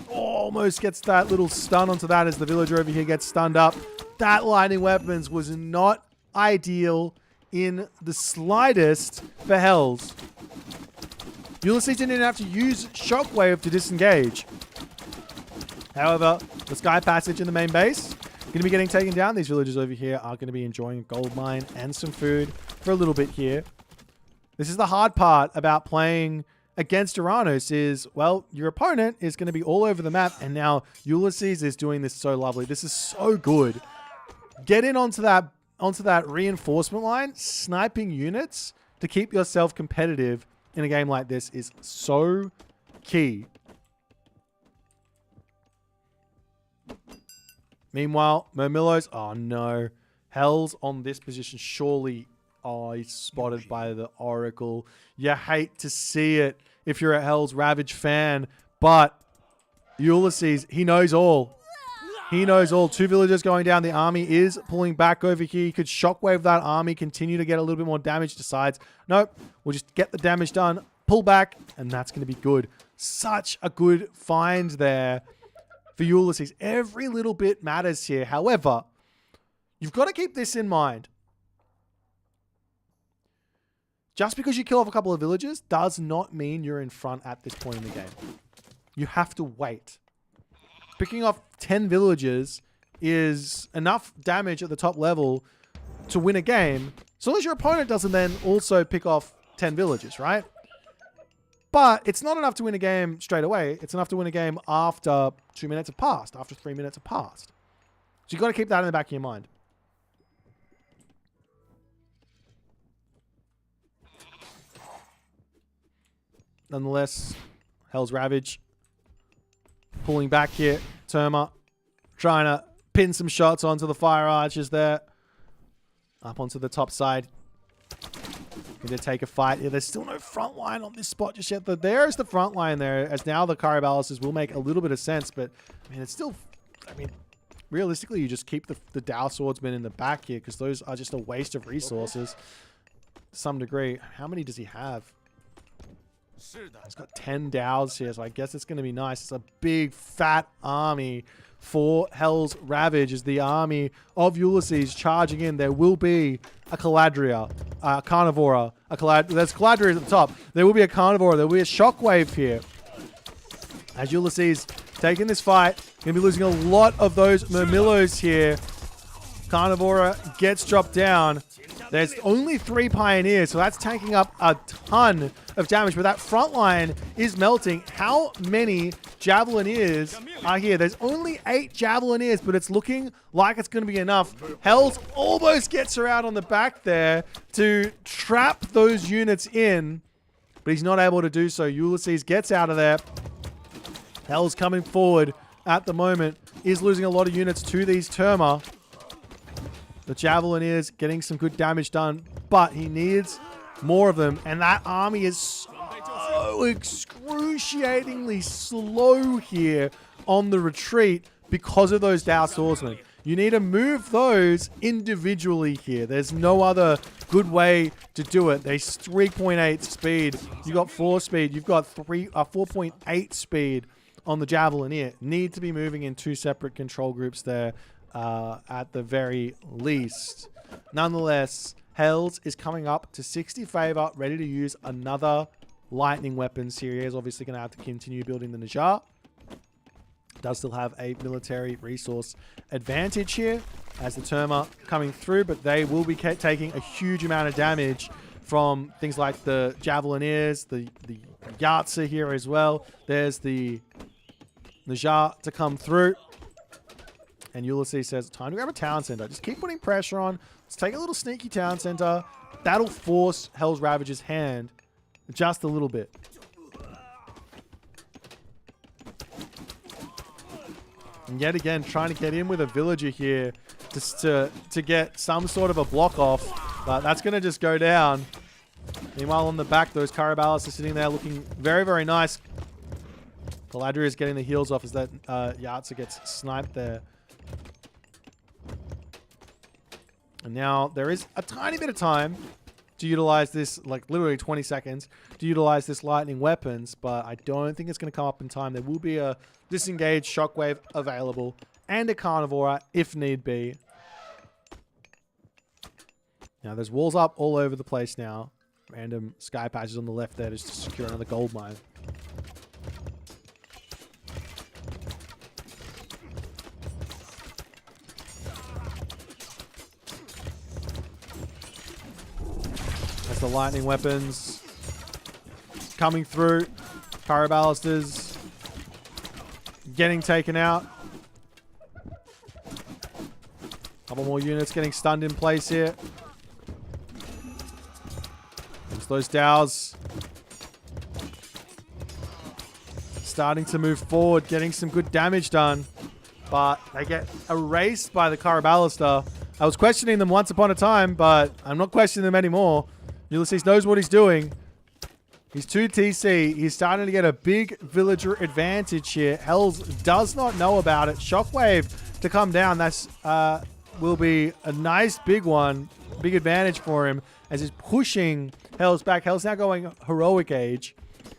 Almost gets that little stun onto that as the villager over here gets stunned up. That lightning weapons was not ideal in the slightest for Hells. Ulysses didn't even have to use Shockwave to disengage. However, the Sky Passage in the main base going to be getting taken down. These villagers over here are going to be enjoying a gold mine and some food for a little bit here. This is the hard part about playing against Aranos is, well, your opponent is going to be all over the map, and now Ulysses is doing this so lovely. This is so good. Get in onto that reinforcement line. Sniping units to keep yourself competitive in a game like this is so key. Meanwhile, Murmillos, oh no. Hell's on this position. Surely, oh, he's spotted by the Oracle. You hate to see it if you're a Hell's Ravage fan, but Ulysses, he knows all. He knows all. 2 villagers going down. The army is pulling back over here. You could shockwave that army, continue to get a little bit more damage. Decides, nope, we'll just get the damage done, pull back, and that's going to be good. Such a good find there for Ulysses. Every little bit matters here. However, you've got to keep this in mind. Just because you kill off a couple of villagers does not mean you're in front at this point in the game. You have to wait. Picking off 10 villagers is enough damage at the top level to win a game, as long as your opponent doesn't then also pick off 10 villagers, right? But it's not enough to win a game straight away. It's enough to win a game after 2 minutes have passed, after 3 minutes have passed. So you've got to keep that in the back of your mind. nonetheless, Hell's Ravage pulling back here. Terma trying to pin some shots onto the fire archers there. Up onto the top side. Going to take a fight here. There's still no front line on this spot just yet. There's the front line there, as now the Carabalisters will make a little bit of sense, but I mean, it's still, I mean, realistically, you just keep the Dow Swordsmen in the back here because those are just a waste of resources to some degree. How many does he have? He's got 10 Dows here, so I guess it's going to be nice. It's a big, fat army for Hell's Ravage as the army of Ulysses charging in. There will be a Caladria, a Carnivora, there's Caladria at the top. There will be a Carnivora. There will be a Shockwave here. As Ulysses taking this fight, going to be losing a lot of those Murmillos here. Carnivora gets dropped down. There's only 3 Pioneers, so that's taking up a ton of damage, but that front line is melting. How many Javelineers are here? There's only 8 Javelineers, but it's looking like it's going to be enough. Hells almost gets her out on the back there to trap those units in, but he's not able to do so. Ulysses gets out of there. Hell's coming forward at the moment, is losing a lot of units to these Terma. The Javelineers getting some good damage done, but he needs more of them. And that army is so excruciatingly slow here on the retreat because of those Dow Swordsmen. You need to move those individually here. There's no other good way to do it. There's 3.8 speed. You've got 4 speed. You've got 4.8 speed on the Javelineer. Need to be moving in 2 separate control groups there. At the very least. Nonetheless, Hells is coming up to 60 favor, ready to use another lightning weapons here. He is obviously going to have to continue building the Najjar. Does still have a military resource advantage here as the Terma coming through, but they will be taking a huge amount of damage from things like the Javelineers, the Yatsa here as well. There's the Najjar to come through. And Ulysses says, time to grab a town center. Just keep putting pressure on. Let's take a little sneaky town center. That'll force Hell's Ravage's hand just a little bit. And yet again, trying to get in with a villager here just to get some sort of a block off. But that's going to just go down. Meanwhile, on the back, those Caraballists are sitting there looking very, very nice. Caladria is getting the heals off as that Yatsa gets sniped there. And now there is a tiny bit of time to utilize this, like literally 20 seconds, to utilize this lightning weapons, but I don't think it's going to come up in time. There will be a disengaged shockwave available and a Carnivora if need be. Now there's walls up all over the place now. Random sky patches on the left there just to secure another gold mine. The lightning weapons coming through. Carabalisters getting taken out. Couple more units getting stunned in place here. There's those Dows starting to move forward, getting some good damage done, but they get erased by the Caraballister. I was questioning them once upon a time, but I'm not questioning them anymore. Ulysses knows what he's doing. He's 2 TC. He's starting to get a big villager advantage here. Hells does not know about it. Shockwave to come down. That's will be a nice big one. Big advantage for him as he's pushing Hells back. Hells now going Heroic Age.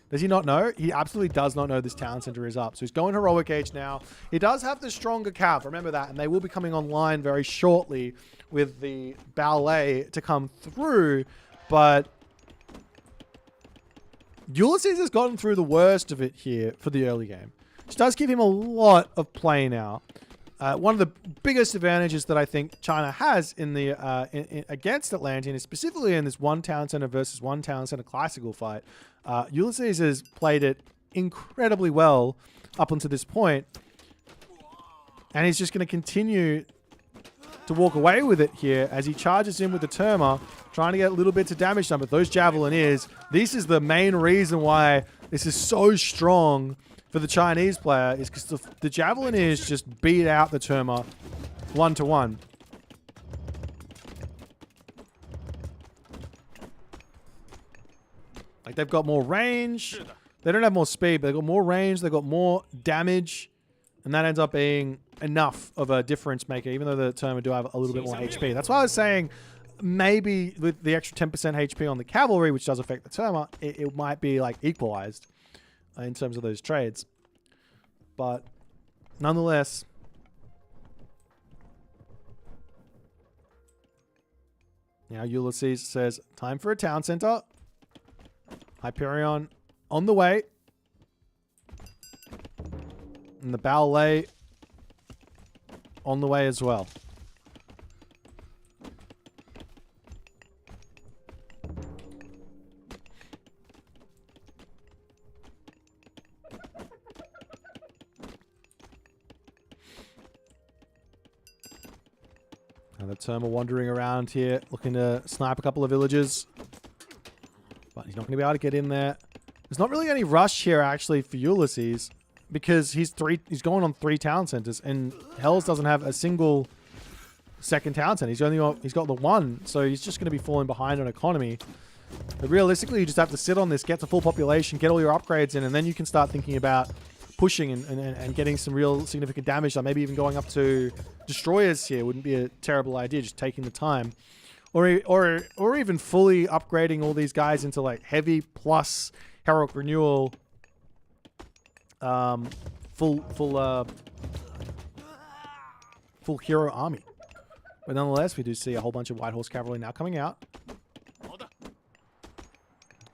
Does he not know? He absolutely does not know this town center is up. So he's going Heroic Age now. He does have the stronger cav. Remember that. And they will be coming online very shortly with the ballet to come through. But Ulysses has gotten through the worst of it here for the early game, which does give him a lot of play now. One of the biggest advantages that I think China has in the against Atlantean is specifically in this one town center versus one town center classical fight. Ulysses has played it incredibly well up until this point, and he's just going to continue to walk away with it here as he charges in with the Terma. trying to get little bits of damage done. But those Javeliniers, this is the main reason why this is so strong for the Chinese player, is because the Javeliniers just beat out the Terma 1-to-1. Like, they've got more range. They don't have more speed, but they've got more range. They've got more damage. And that ends up being enough of a difference maker, even though the Terma do have a little bit more HP. That's why I was saying maybe with the extra 10% HP on the cavalry, which does affect the Terma, it might be like equalized in terms of those trades. But nonetheless, now Ulysses says, time for a town center. Hyperion on the way. And the ballet on the way as well. Now the Terma wandering around here, looking to snipe a couple of villages. But he's not going to be able to get in there. There's not really any rush here, actually, for Ulysses, because he's going on 3 town centers, and Hells doesn't have a single second town center. He's got the 1, so he's just going to be falling behind on economy. But realistically, you just have to sit on this, get to full population, get all your upgrades in, and then you can start thinking about pushing and getting some real significant damage. Like maybe even going up to destroyers here wouldn't be a terrible idea, just taking the time. Or even fully upgrading all these guys into like heavy plus heroic renewal, full hero army. But nonetheless, we do see a whole bunch of White Horse Cavalry now coming out.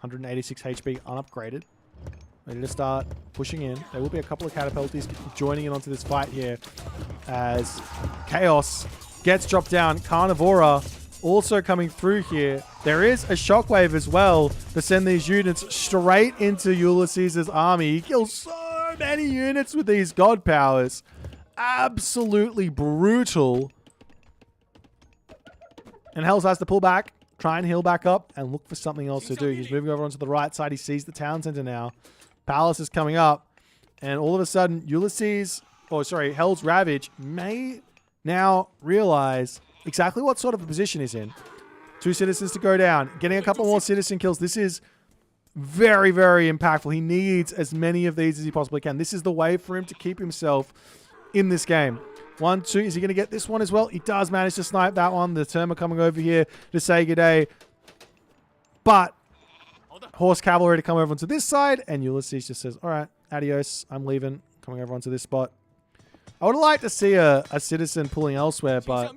186 HP unupgraded. Ready to start pushing in. There will be a couple of catapulties joining in onto this fight here as Chaos gets dropped down. Carnivora also coming through here. There is a shockwave as well to send these units straight into Ulysses' army. He kills so many units with these god powers. Absolutely brutal. And Hells has to pull back, try and heal back up, and look for something else to do. He's moving over onto the right side. He sees the town center now. Palace is coming up. And all of a sudden, Hell's Ravage may now realize exactly what sort of a position he's in. 2 citizens to go down. Getting a couple more citizen kills. This is very, very impactful. He needs as many of these as he possibly can. This is the way for him to keep himself in this game. 1, 2. Is he going to get this one as well? He does manage to snipe that one. The Terma coming over here to say good day. But Horse Cavalry to come over onto this side. And Ulysses just says, all right, adios. I'm leaving. Coming over onto this spot. I would like to see a citizen pulling elsewhere, but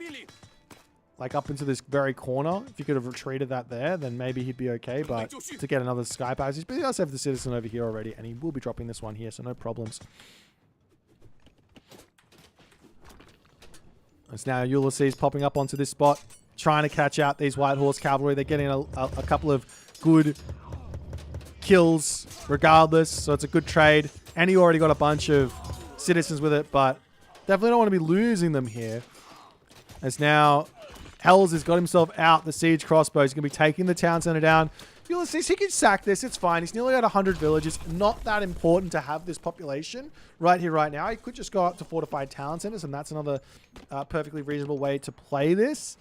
like up into this very corner, if you could have retreated that there, then maybe he'd be okay. But to get another sky passage, but he does have the citizen over here already, and he will be dropping this one here, so no problems. It's now Ulysses popping up onto this spot, trying to catch out these White Horse Cavalry. They're getting a couple of good kills regardless, so it's a good trade. And he already got a bunch of citizens with it, but definitely don't want to be losing them here. As now Hells has got himself out the siege crossbow. He's going to be taking the town center down. Ulysses, he can sack this. It's fine. He's nearly at 100 villages. Not that important to have this population right here, right now. He could just go up to fortified town centers, and that's another perfectly reasonable way to play this.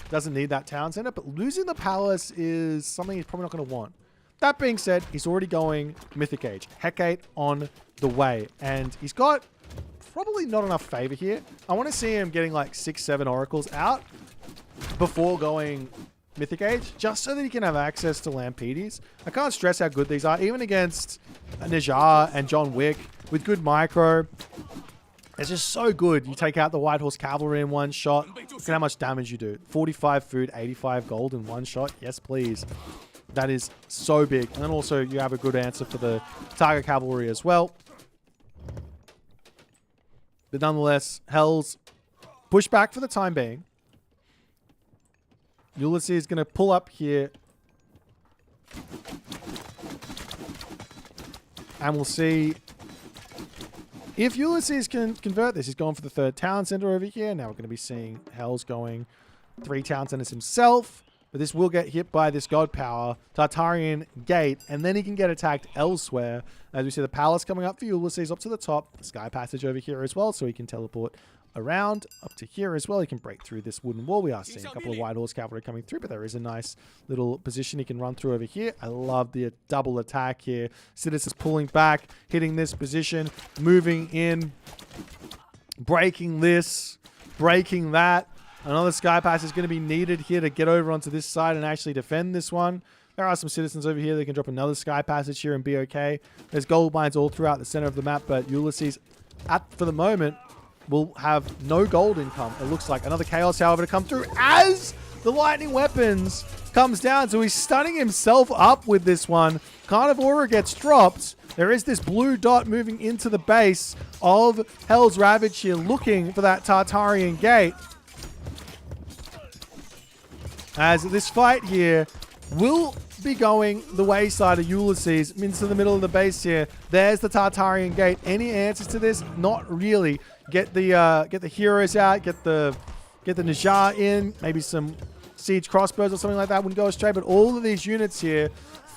Doesn't need that town center, but losing the palace is something he's probably not going to want. That being said, he's already going Mythic Age. Hecate on the way, and he's got probably not enough favor here. I want to see him getting like 6, 7 oracles out before going Mythic Age, just so that he can have access to Lampedes. I can't stress how good these are, even against Najar and John Wick with good micro. It's just so good. You take out the White Horse Cavalry in one shot. Look at how much damage you do. 45 food, 85 gold in one shot. Yes, please. That is so big. And then also you have a good answer for the Tiger Cavalry as well. But nonetheless, Hells push back for the time being. Ulysses is going to pull up here. And we'll see if Ulysses can convert this. He's going for the 3rd town center over here. Now we're going to be seeing Hells going 3 town centers himself. But this will get hit by this God Power, Tartarian Gate, and then he can get attacked elsewhere. As we see the Palace coming up for Ulysses up to the top. The Sky Passage over here as well, so he can teleport around up to here as well. He can break through this wooden wall. We are seeing a couple of White Horse Cavalry coming through, but there is a nice little position he can run through over here. I love the double attack here. Citizens pulling back, hitting this position, moving in, breaking this, breaking that. Another Sky Pass is going to be needed here to get over onto this side and actually defend this one. There are some citizens over here that can drop another Sky Passage here and be okay. There's gold mines all throughout the center of the map, but Ulysses, for the moment, will have no gold income. It looks like another Chaos, however, to come through as the lightning weapons comes down. So he's stunning himself up with this one. Carnival Aura gets dropped. There is this blue dot moving into the base of Hell's Ravage here, looking for that Tartarian Gate. As this fight here will be going the wayside of Ulysses into the middle of the base here. There's the Tartarian Gate. Any answers to this? Not really. Get the heroes out. Get the Najjar in. Maybe some siege crossbows or something like that wouldn't go astray. But all of these units here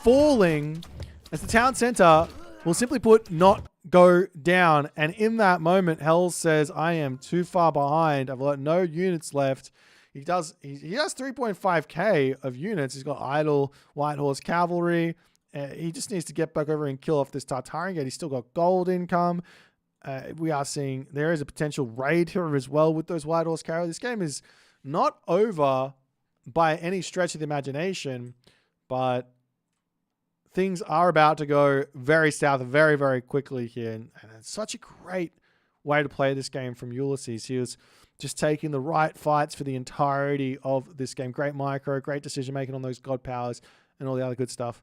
falling as the town center will simply put not go down. And in that moment, Hell says, I am too far behind. I've got no units left. He has 3.5k of units. He's got idle White Horse Cavalry. He just needs to get back over and kill off this Tartarian Gate. He's still got gold income. We are seeing there is a potential raid here as well with those White Horse Cavalry. This game is not over by any stretch of the imagination, but things are about to go very south very, very quickly here. And it's such a great way to play this game from Ulysses. He was just taking the right fights for the entirety of this game. Great micro, great decision making on those God Powers and all the other good stuff.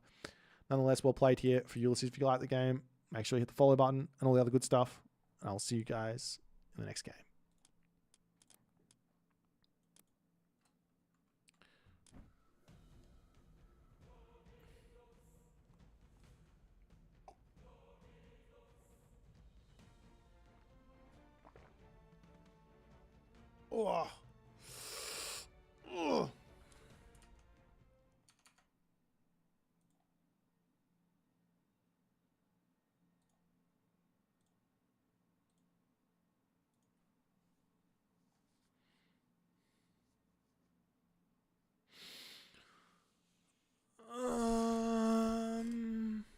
Nonetheless, well played here for Ulysses. If you like the game, make sure you hit the follow button and all the other good stuff. And I'll see you guys in the next game. Oh. Oh.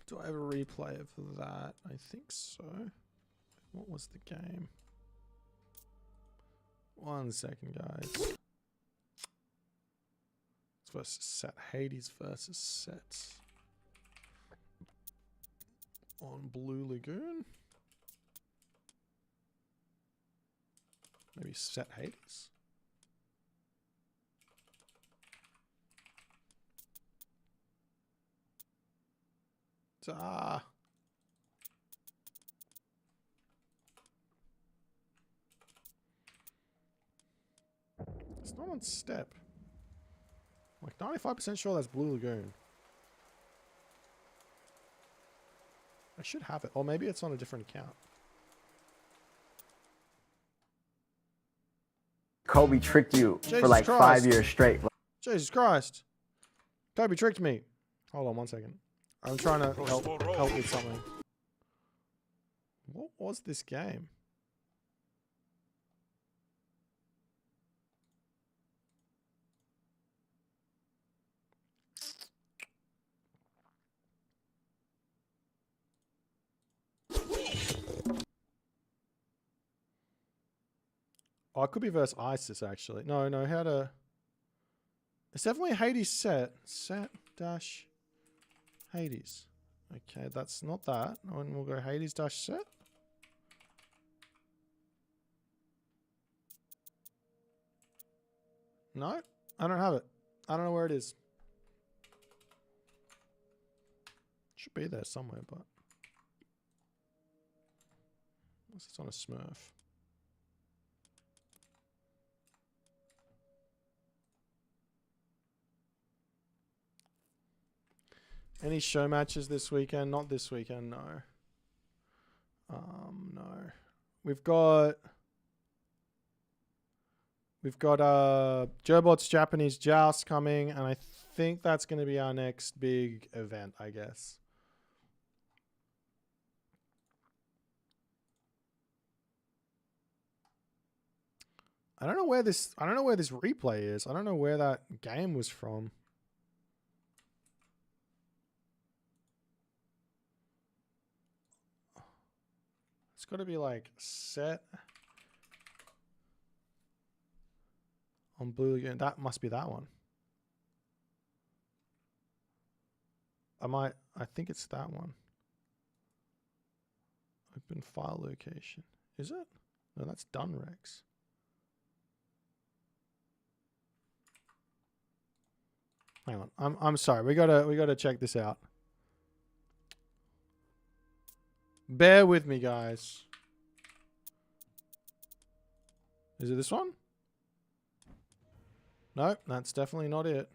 Do I have a replay of that? I think so. What was the game? 1 second, guys. It's versus Set. Hades versus Set. On Blue Lagoon. Maybe Set Hades. Ah. It's not on Step. I'm like 95% sure that's Blue Lagoon. I should have it. Or maybe it's on a different account. Kobe tricked you Jesus for like Christ. 5 years straight. Jesus Christ. Kobe tricked me. Hold on 1 second. I'm trying to help with something. What was this game? Oh, it could be versus ISIS, actually. No, how to... It's definitely Hades Set. Set dash Hades. Okay, that's not that. And we'll go Hades dash Set. No, I don't have it. I don't know where it is. Should be there somewhere, but... Unless it's on a Smurf. Any show matches this weekend? Not this weekend, no. No. We've got We've got Gerbot's Japanese Joust coming, and I think that's going to be our next big event, I guess. I don't know where this replay is. I don't know where that game was from. It's got to be like set on Blue Lagoon. That must be that one. I think it's that one. Open file location. Is it? No, that's Dunrex. Hang on. I'm sorry. We gotta check this out. Bear with me, guys. Is it this one? Nope, that's definitely not it.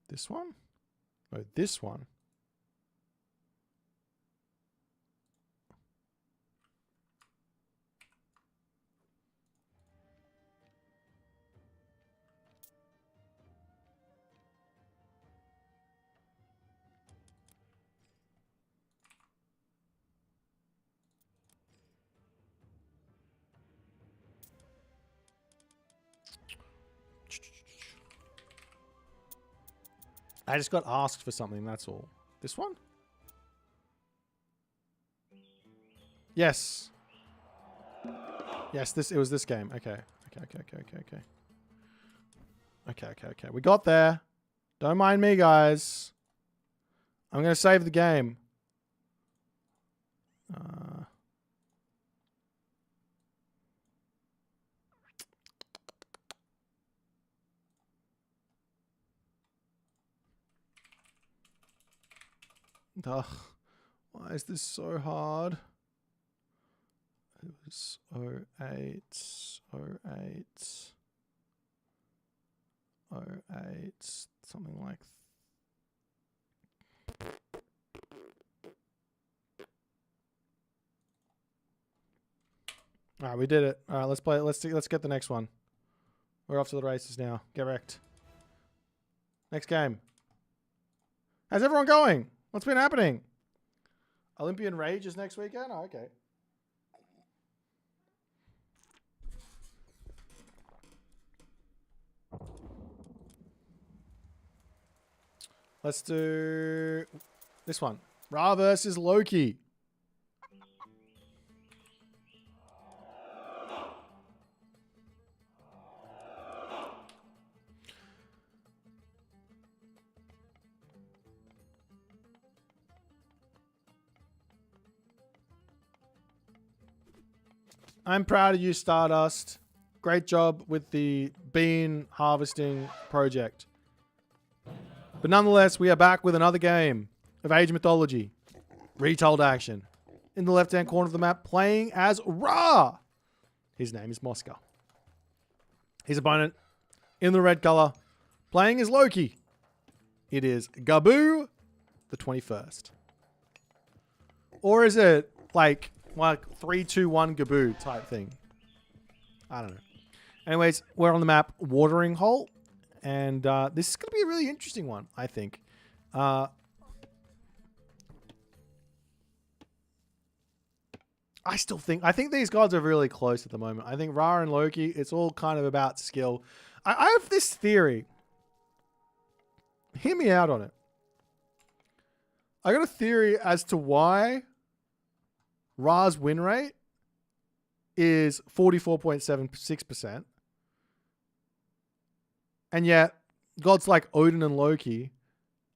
This one? Oh, this one. I just got asked for something, that's all. This one? Yes. Yes, it was this game. Okay. Okay. We got there. Don't mind me, guys. I'm going to save the game. Ugh. Why is this so hard? It was 08, something like. All right, we did it. All right, let's play. Let's get the next one. We're off to the races now. Get wrecked. Next game. How's everyone going? What's been happening? Olympian Rage is next weekend? Oh, okay. Let's do this one. Ra versus Loki. I'm proud of you, Stardust. Great job with the bean harvesting project. But nonetheless, we are back with another game of Age Mythology. Retold action. In the left-hand corner of the map, playing as Ra. His name is Mosca. His opponent, in the red color, playing as Loki. It is Gabu the 21st. Or is it like 3-2-1 Gabu type thing? I don't know. Anyways, we're on the map Watering Hole. And this is going to be a really interesting one, I think. I think these gods are really close at the moment. I think Ra and Loki, it's all kind of about skill. I have this theory. Hear me out on it. I got a theory as to why Ra's win rate is 44.76%. And yet, gods like Odin and Loki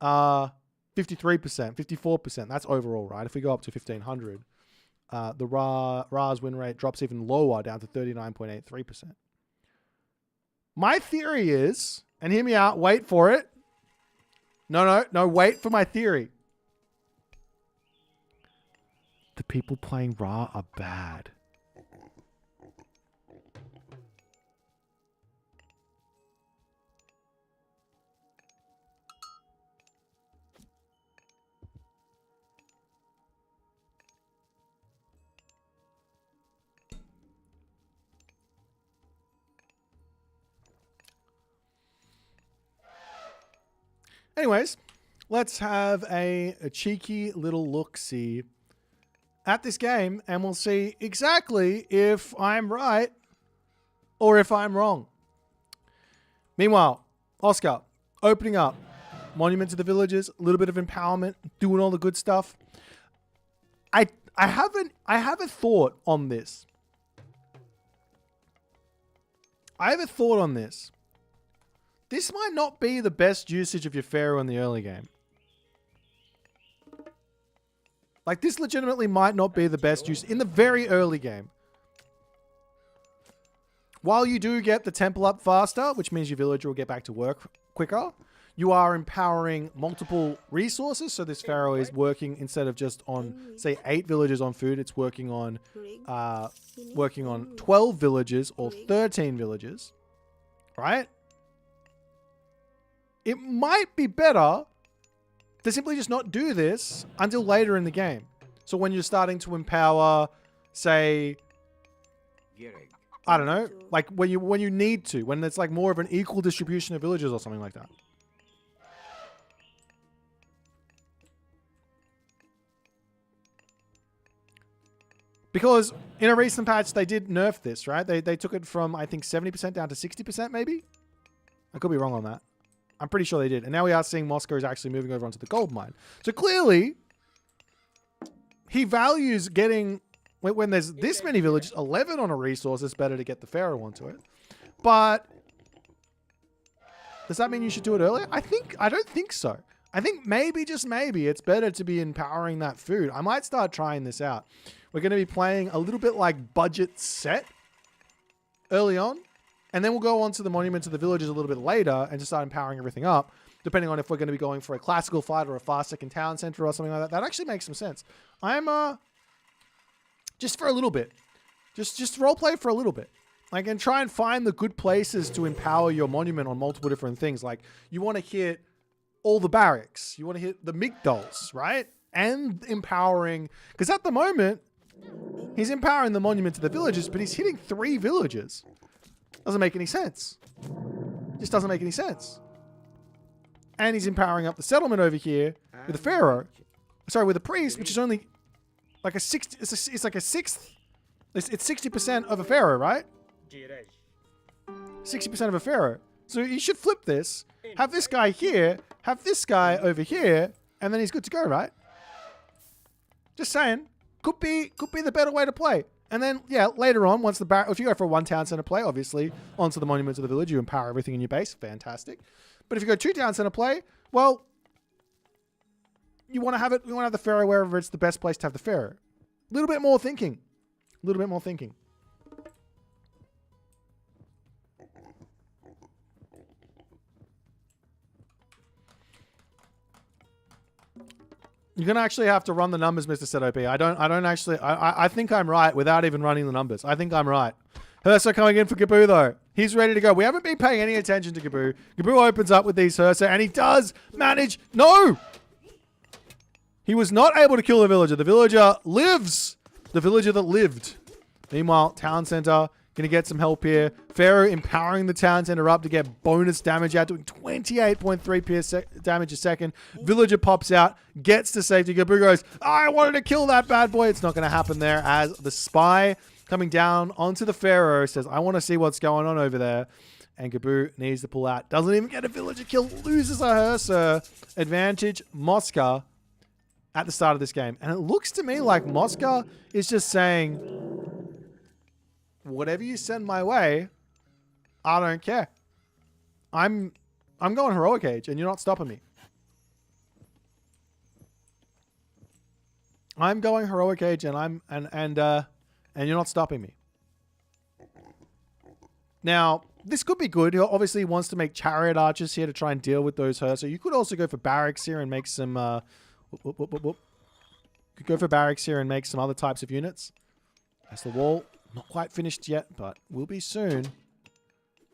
are 53%, 54%. That's overall, right? If we go up to 1500, the Ra's win rate drops even lower, down to 39.83%. My theory is, and hear me out, wait for it. No, wait for my theory. The people playing Ra are bad. Anyways, let's have a cheeky little look-see at this game, and we'll see exactly if I'm right or if I'm wrong. Meanwhile, Oscar, opening up. Monument to the Villagers, a little bit of empowerment, doing all the good stuff. I have a thought on this. I have a thought on this. This might not be the best usage of your Pharaoh in the early game. Like, this legitimately might not be the best use in the very early game. While you do get the temple up faster, which means your villager will get back to work quicker, you are empowering multiple resources. So this Pharaoh is working, instead of just on, say, 8 villagers on food, it's working on 12 villagers or 13 villagers, right? It might be better to simply just not do this until later in the game. So when you're starting to empower, say, I don't know, like when you need to, when it's like more of an equal distribution of villages or something like that. Because in a recent patch, they did nerf this, right? They took it from, I think, 70% down to 60% maybe? I could be wrong on that. I'm pretty sure they did. And now we are seeing Moscow is actually moving over onto the gold mine. So clearly, he values getting, when there's this many villages, 11 on a resource, it's better to get the Pharaoh onto it. But does that mean you should do it earlier? I don't think so. I think maybe, just maybe, it's better to be empowering that food. I might start trying this out. We're going to be playing a little bit like budget set early on. And then we'll go on to the Monument to the Villagers a little bit later and just start empowering everything up, depending on if we're going to be going for a classical fight or a fast second town center or something like that. That actually makes some sense. I'm, just for a little bit. Just roleplay for a little bit. Like, and try and find the good places to empower your monument on multiple different things. Like, you want to hit all the barracks. You want to hit the migdols, right? And empowering, because at the moment, he's empowering the Monument to the Villagers, but he's hitting 3 villages. Doesn't make any sense. Just doesn't make any sense. And he's empowering up the settlement over here with a Pharaoh. Sorry, with a priest, which is only like a 60. It's like a sixth. It's 60% of a Pharaoh, right? 60% of a Pharaoh. So you should flip this. Have this guy here. Have this guy over here, and then he's good to go, right? Just saying. Could be the better way to play. And then, yeah, later on, once if you go for a 1 town center play, obviously, onto the Monuments of the Village, you empower everything in your base. Fantastic. But if you go 2 town center play, well, you want to have the Pharaoh wherever it's the best place to have the Pharaoh. A little bit more thinking. A little bit more thinking. You're going to actually have to run the numbers, Mr. ZOP. I think I'm right without even running the numbers. I think I'm right. Hursa coming in for Gaboo, though. He's ready to go. We haven't been paying any attention to Gaboo. Gaboo opens up with these Hursa, and he does manage. No! He was not able to kill the villager. The villager lives. The villager that lived. Meanwhile, town center going to get some help here. Pharaoh empowering the town center up to get bonus damage out, doing 28.3 damage a second. Villager pops out, gets to safety. Gaboo goes, I wanted to kill that bad boy. It's not going to happen there, as the spy coming down onto the Pharaoh says, I want to see what's going on over there. And Gaboo needs to pull out. Doesn't even get a villager kill. Loses a Hursa. Advantage Mosca at the start of this game. And it looks to me like Mosca is just saying, whatever you send my way, I don't care. I'm going heroic age, and you're not stopping me. I'm going heroic age, and you're not stopping me. Now, this could be good. He obviously wants to make chariot archers here to try and deal with those Hursa. So you could also go for barracks here and make some. Could go for barracks here and make some other types of units. That's the wall. Not quite finished yet, but will be soon.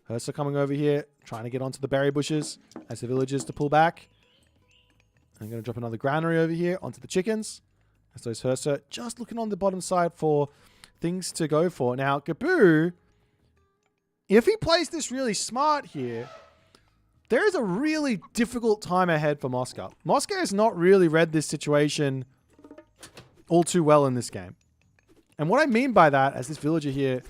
Hursa coming over here, trying to get onto the berry bushes as the villagers to pull back. I'm going to drop another granary over here onto the chickens. As those Hursa just looking on the bottom side for things to go for. Now, Gaboo, if he plays this really smart here, there is a really difficult time ahead for Moscow. Moscow has not really read this situation all too well in this game. And what I mean by that, as this villager here,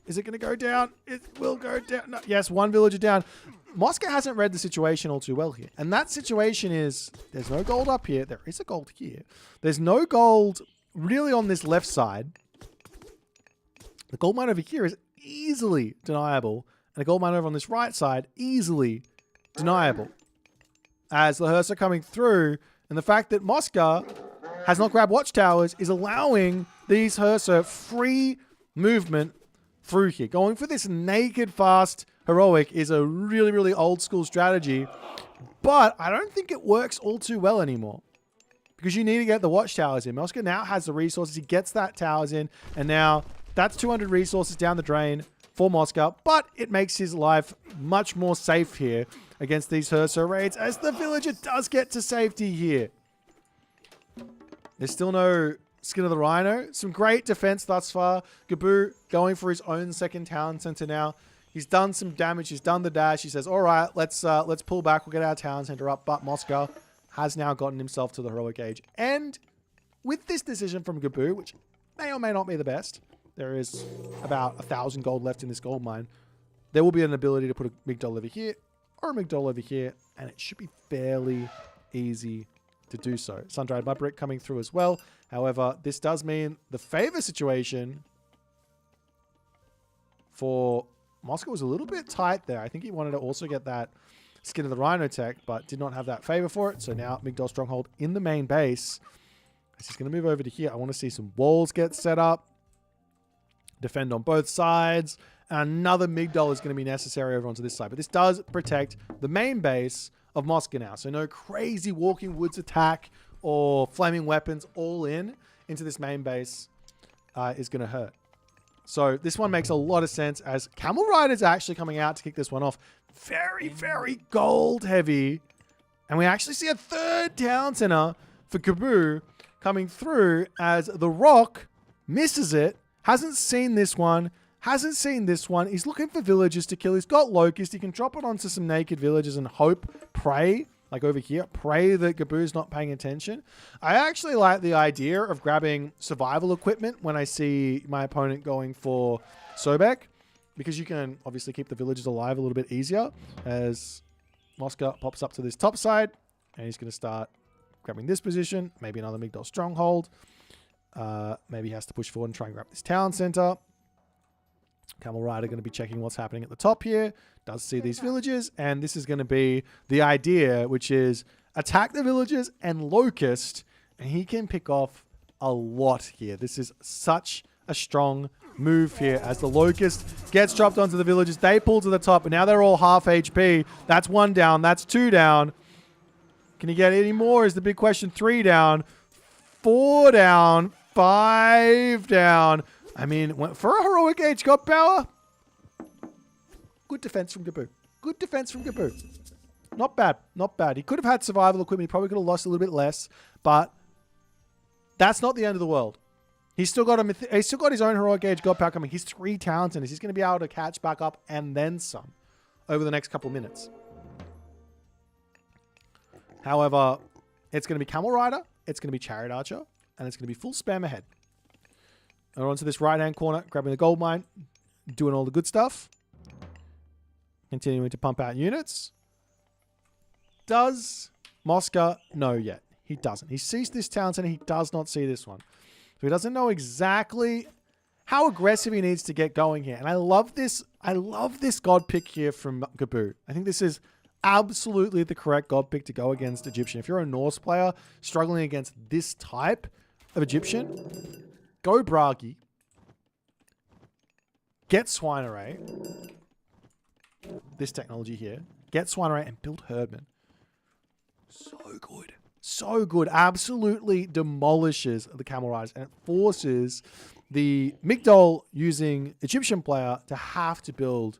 is it going to go down? It will go down. No, yes, one villager down. Moscow hasn't read the situation all too well here. And that situation is, there's no gold up here. There is a gold here. There's no gold really on this left side. The gold mine over here is easily deniable. And the gold mine over on this right side, easily deniable. As the Hearse are coming through, and the fact that Moscow has not grabbed watchtowers is allowing these Hearse free movement through here. Going for this naked fast heroic is a really, really old school strategy, but I don't think it works all too well anymore because you need to get the watchtowers in. Moscow now has the resources. He gets that towers in, and now that's 200 resources down the drain for Moscow, but it makes his life much more safe here against these Hearse raids as the villager does get to safety here. There's still no Skin of the Rhino. Some great defense thus far. Gaboo going for his own second town center now. He's done some damage. He's done the dash. He says, all right, let's pull back. We'll get our town center up. But Moscow has now gotten himself to the heroic age. And with this decision from Gaboo, which may or may not be the best, there is about 1,000 gold left in this gold mine. There will be an ability to put a Migdol over here or a Migdol over here. And it should be fairly easy to do so. Sun-Dried Mud Brick coming through as well. However, this does mean the favor situation for Moscow was a little bit tight there. I think he wanted to also get that Skin of the Rhino tech, but did not have that favor for it. So now Migdol Stronghold in the main base. He's going to move over to here. I want to see some walls get set up. Defend on both sides. And another Migdol is going to be necessary over onto this side. But this does protect the main base of Moscow now. So no crazy Walking Woods attack or flaming weapons all into this main base is going to hurt. So this one makes a lot of sense as Camel Rider's actually coming out to kick this one off. Very, very gold heavy. And we actually see a third town center for Gaboo coming through as the Rock misses it. Hasn't seen this one. Hasn't seen this one. He's looking for villagers to kill. He's got Locust. He can drop it onto some naked villagers and hope, pray, like over here, pray that Gaboo's not paying attention. I actually like the idea of grabbing survival equipment when I see my opponent going for Sobek, because you can obviously keep the villagers alive a little bit easier as Moscow pops up to this top side and he's going to start grabbing this position, maybe another Migdol Stronghold. Maybe he has to push forward and try and grab this town center. Camel Rider going to be checking what's happening at the top here. Does see these villages. And this is going to be the idea, which is attack the villagers and Locust. And he can pick off a lot here. This is such a strong move here as the Locust gets dropped onto the villagers. They pull to the top. And now they're all half HP. That's 1 down. That's 2 down. Can he get any more is the big question. 3 down. 4 down. 5 down. I mean, for a heroic age god power, good defense from Gaboo. Good defense from Gaboo. Not bad. Not bad. He could have had survival equipment. He probably could have lost a little bit less, but that's not the end of the world. He's still got his own heroic age god power coming. He's 3 town centers. He's going to be able to catch back up and then some over the next couple of minutes. However, it's going to be Camel Rider, it's going to be Chariot Archer, and it's going to be full spam ahead. And onto this right-hand corner, grabbing the gold mine, doing all the good stuff. Continuing to pump out units. Does Moscow know yet? He doesn't. He sees this town center. He does not see this one. So he doesn't know exactly how aggressive he needs to get going here. And I love this. I love this god pick here from Gaboo. I think this is absolutely the correct god pick to go against Egyptian. If you're a Norse player struggling against this type of Egyptian, go Bragi, get Swine Array, this technology here, get Swine Array and build Herdman. So good. So good. Absolutely demolishes the Camel Riders and it forces the Migdol using Egyptian player to have to build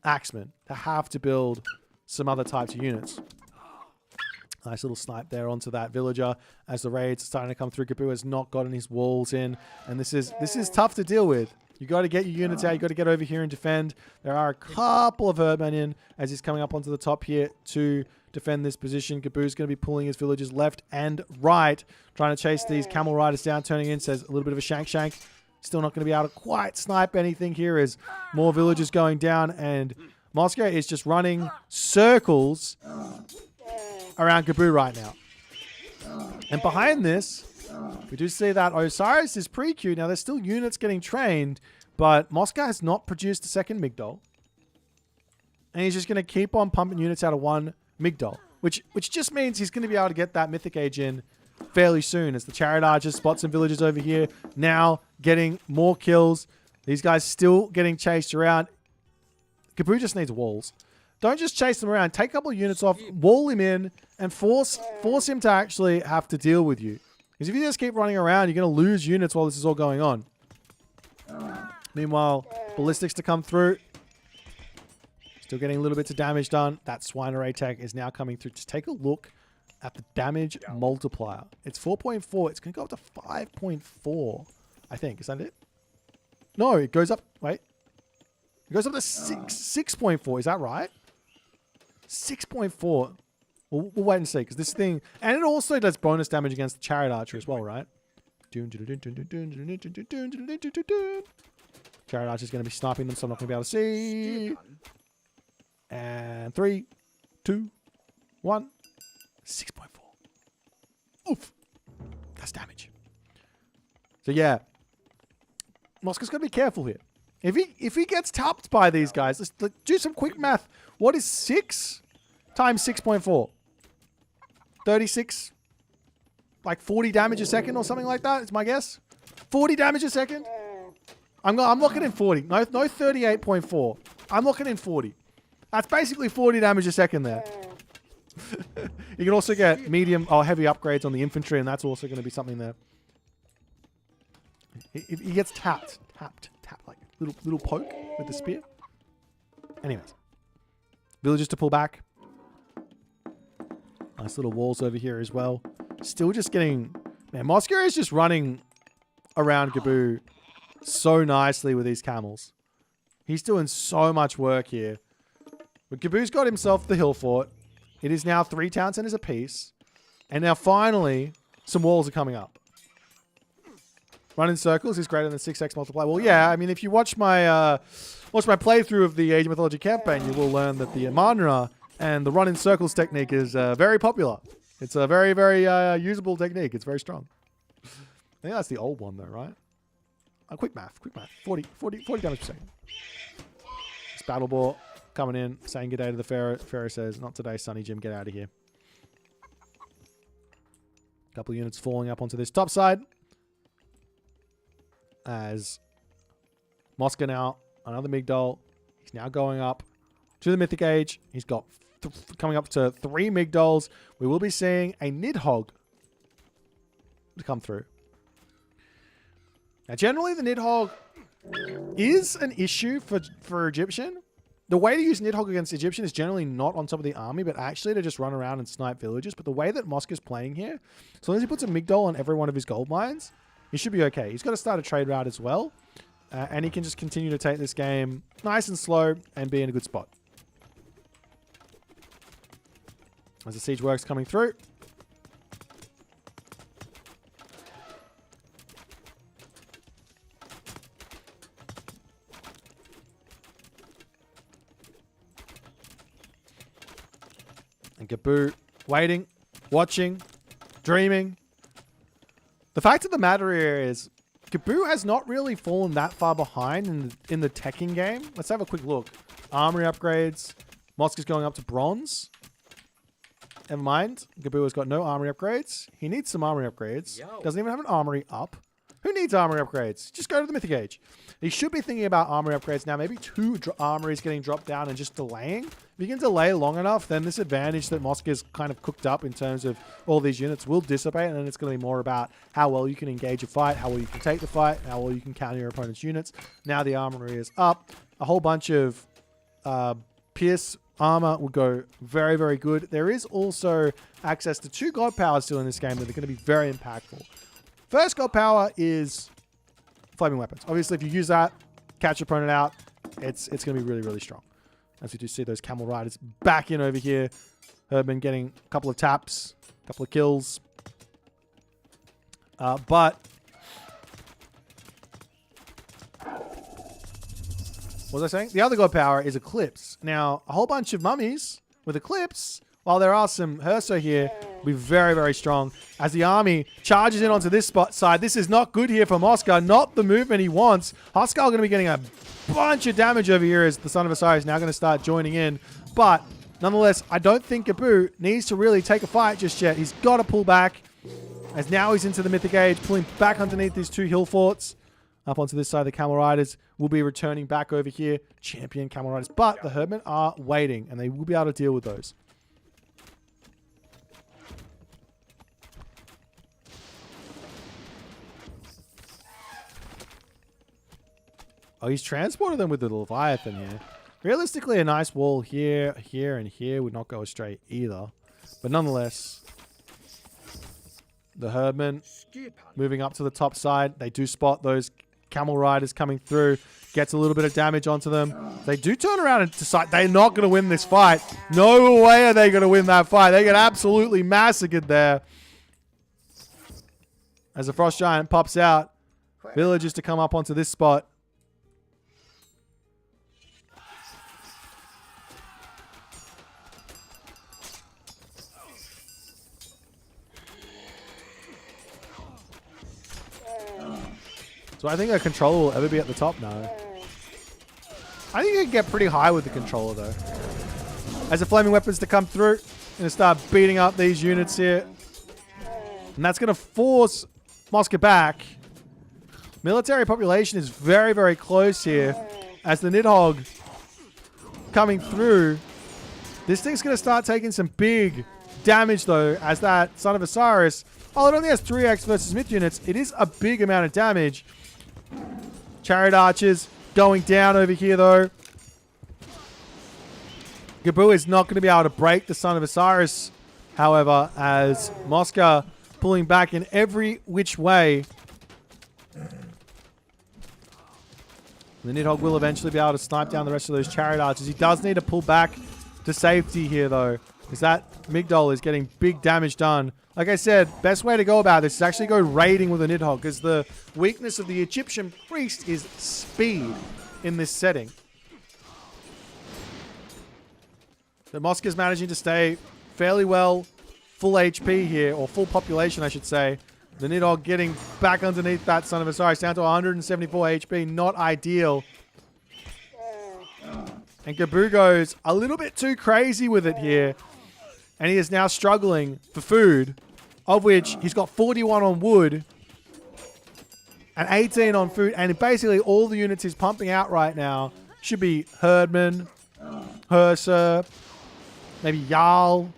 Axemen, to have to build some other types of units. Nice little snipe there onto that villager as the raids are starting to come through. Gaboo has not gotten his walls in, and this is tough to deal with. You got to get your units out. You got to get over here and defend. There are a couple of Herdmen in as he's coming up onto the top here to defend this position. Gaboo's going to be pulling his villagers left and right, trying to chase these camel riders down, turning in. Says a little bit of a shank. Still not going to be able to quite snipe anything here as more villagers going down, and Moscow is just running circles around Gaboo right now. And behind this, we do see that Osiris is pre-queued. Now, there's still units getting trained, but Moscow has not produced a second Migdol. And he's just going to keep on pumping units out of one Migdol, which just means he's going to be able to get that Mythic Age in fairly soon as the Chariot Archers spot some villagers over here. Now getting more kills. These guys still getting chased around. Gaboo just needs walls. Don't just chase them around. Take a couple of units off, wall him in, and force him to actually have to deal with you. Because if you just keep running around, you're going to lose units while this is all going on. Meanwhile, ballistics to come through. Still getting a little bits of damage done. That Swine Array tech is now coming through. Just take a look at the damage multiplier. It's 4.4. It's going to go up to 5.4, I think. Is that it? No, it goes up. Wait. It goes up to 6.4. Is that right? 6.4. We'll wait and see, because this thing... And it also does bonus damage against the Chariot Archer as well, right? Chariot Archer is going to be sniping them, so I'm not going to be able to see. And 3, 2, 1. 6.4. Oof. That's damage. So yeah. Moscow's got to be careful here. If he gets tapped by these guys, let's do some quick math. What is 6 times 6.4? 36? Like 40 damage a second or something like that, is my guess. 40 damage a second? I'm looking in 40. No 38.4. I'm looking in 40. That's basically 40 damage a second there. You can also get medium or heavy upgrades on the infantry, and that's also going to be something there. He gets tapped, like little poke with the spear. Anyways, villagers to pull back. Nice little walls over here as well. Still just getting... Man, Moscow is just running around Gaboo so nicely with these camels. He's doing so much work here. But Gaboo's got himself the hill fort. It is now 3 town centers apiece. And now finally, some walls are coming up. Run in circles is greater than 6x multiplier. Well, yeah, I mean, if you watch my playthrough of the Age of Mythology campaign, you will learn that the Manra and the run in circles technique is very popular. It's a very, very usable technique. It's very strong. I think that's the old one, though, right? Quick math. 40 damage per second. This battle ball coming in, saying good day to the Pharaoh. Pharaoh says, not today, Sonny Jim, get out of here. A couple of units falling up onto this top side. As Moscow now, another Migdol. He's now going up to the Mythic Age. He's got coming up to 3 Migdols. We will be seeing a Nidhogg to come through. Now, generally, the Nidhogg is an issue for Egyptian. The way to use Nidhogg against Egyptian is generally not on top of the army, but actually to just run around and snipe villagers. But the way that Moscow's playing here, as long as he puts a Migdol on every one of his gold mines, he should be okay. He's got to start a trade route as well. And he can just continue to take this game nice and slow and be in a good spot. As the siege works coming through. And Gaboo waiting, watching, dreaming. The fact of the matter here is Gaboo has not really fallen that far behind in the teching game. Let's have a quick look. Armory upgrades. Moscow's going up to bronze. Never mind. Gaboo has got no armory upgrades. He needs some armory upgrades. Doesn't even have an armory up. Who needs armory upgrades? Just go to the Mythic Age. He should be thinking about armory upgrades now. Maybe 2 armories getting dropped down and just delaying. If you can delay long enough, then this advantage that Moscow's kind of cooked up in terms of all these units will dissipate, and then it's going to be more about how well you can engage a fight, how well you can take the fight, how well you can counter your opponent's units. Now the armory is up. A whole bunch of Pierce armor will go very, very good. There is also access to 2 god powers still in this game that are going to be very impactful. First god power is flaming weapons. Obviously, if you use that, catch your opponent out, it's going to be really, really strong. As we do see those camel riders back in over here. Herdman getting a couple of taps, a couple of kills. But what was I saying? The other god power is Eclipse. Now, a whole bunch of mummies with Eclipse, while there are some Herso here, will be very, very strong. As the army charges in onto this side, this is not good here for Mosca. Not the movement he wants. Huskar going to be getting a bunch of damage over here as the Son of Osiris is now going to start joining in. But nonetheless, I don't think Gabu needs to really take a fight just yet. He's got to pull back. As now he's into the Mythic Age, pulling back underneath these two hill forts. Up onto this side, the Camel Riders will be returning back over here. Champion Camel Riders. But the Herdmen are waiting, and they will be able to deal with those. Oh, he's transported them with the Leviathan here. Realistically, a nice wall here, here, and here would not go astray either. But nonetheless, the Herdmen moving up to the top side. They do spot those Camel Riders coming through. Gets a little bit of damage onto them. They do turn around and decide they're not going to win this fight. No way are they going to win that fight. They get absolutely massacred there. As the Frost Giant pops out, villagers to come up onto this spot. So I think a controller will ever be at the top now. I think you can get pretty high with the controller though. As the flaming weapons to come through, going to start beating up these units here. And that's going to force Mosca back. Military population is very, very close here. As the Nidhogg coming through. This thing's going to start taking some big damage though, as that Son of Osiris, while it only has 3x versus Myth units, it is a big amount of damage. Chariot Archers going down over here though. Gabu is not going to be able to break the Son of Osiris, however, as Mosca pulling back in every which way. The Nidhogg will eventually be able to snipe down the rest of those Chariot Archers. He does need to pull back to safety here though, because that Migdol is getting big damage done. Like I said, best way to go about this is actually go raiding with a Nidhogg, because the weakness of the Egyptian priest is speed in this setting. So Mosca's managing to stay fairly well full HP here, or full population I should say. The Nidhogg getting back underneath that Son of Osiris down to 174 HP, not ideal. And Gabu goes a little bit too crazy with it here. And he is now struggling for food, of which he's got 41 on wood and 18 on food. And basically all the units he's pumping out right now should be Herdman, Hersa, maybe Jarl,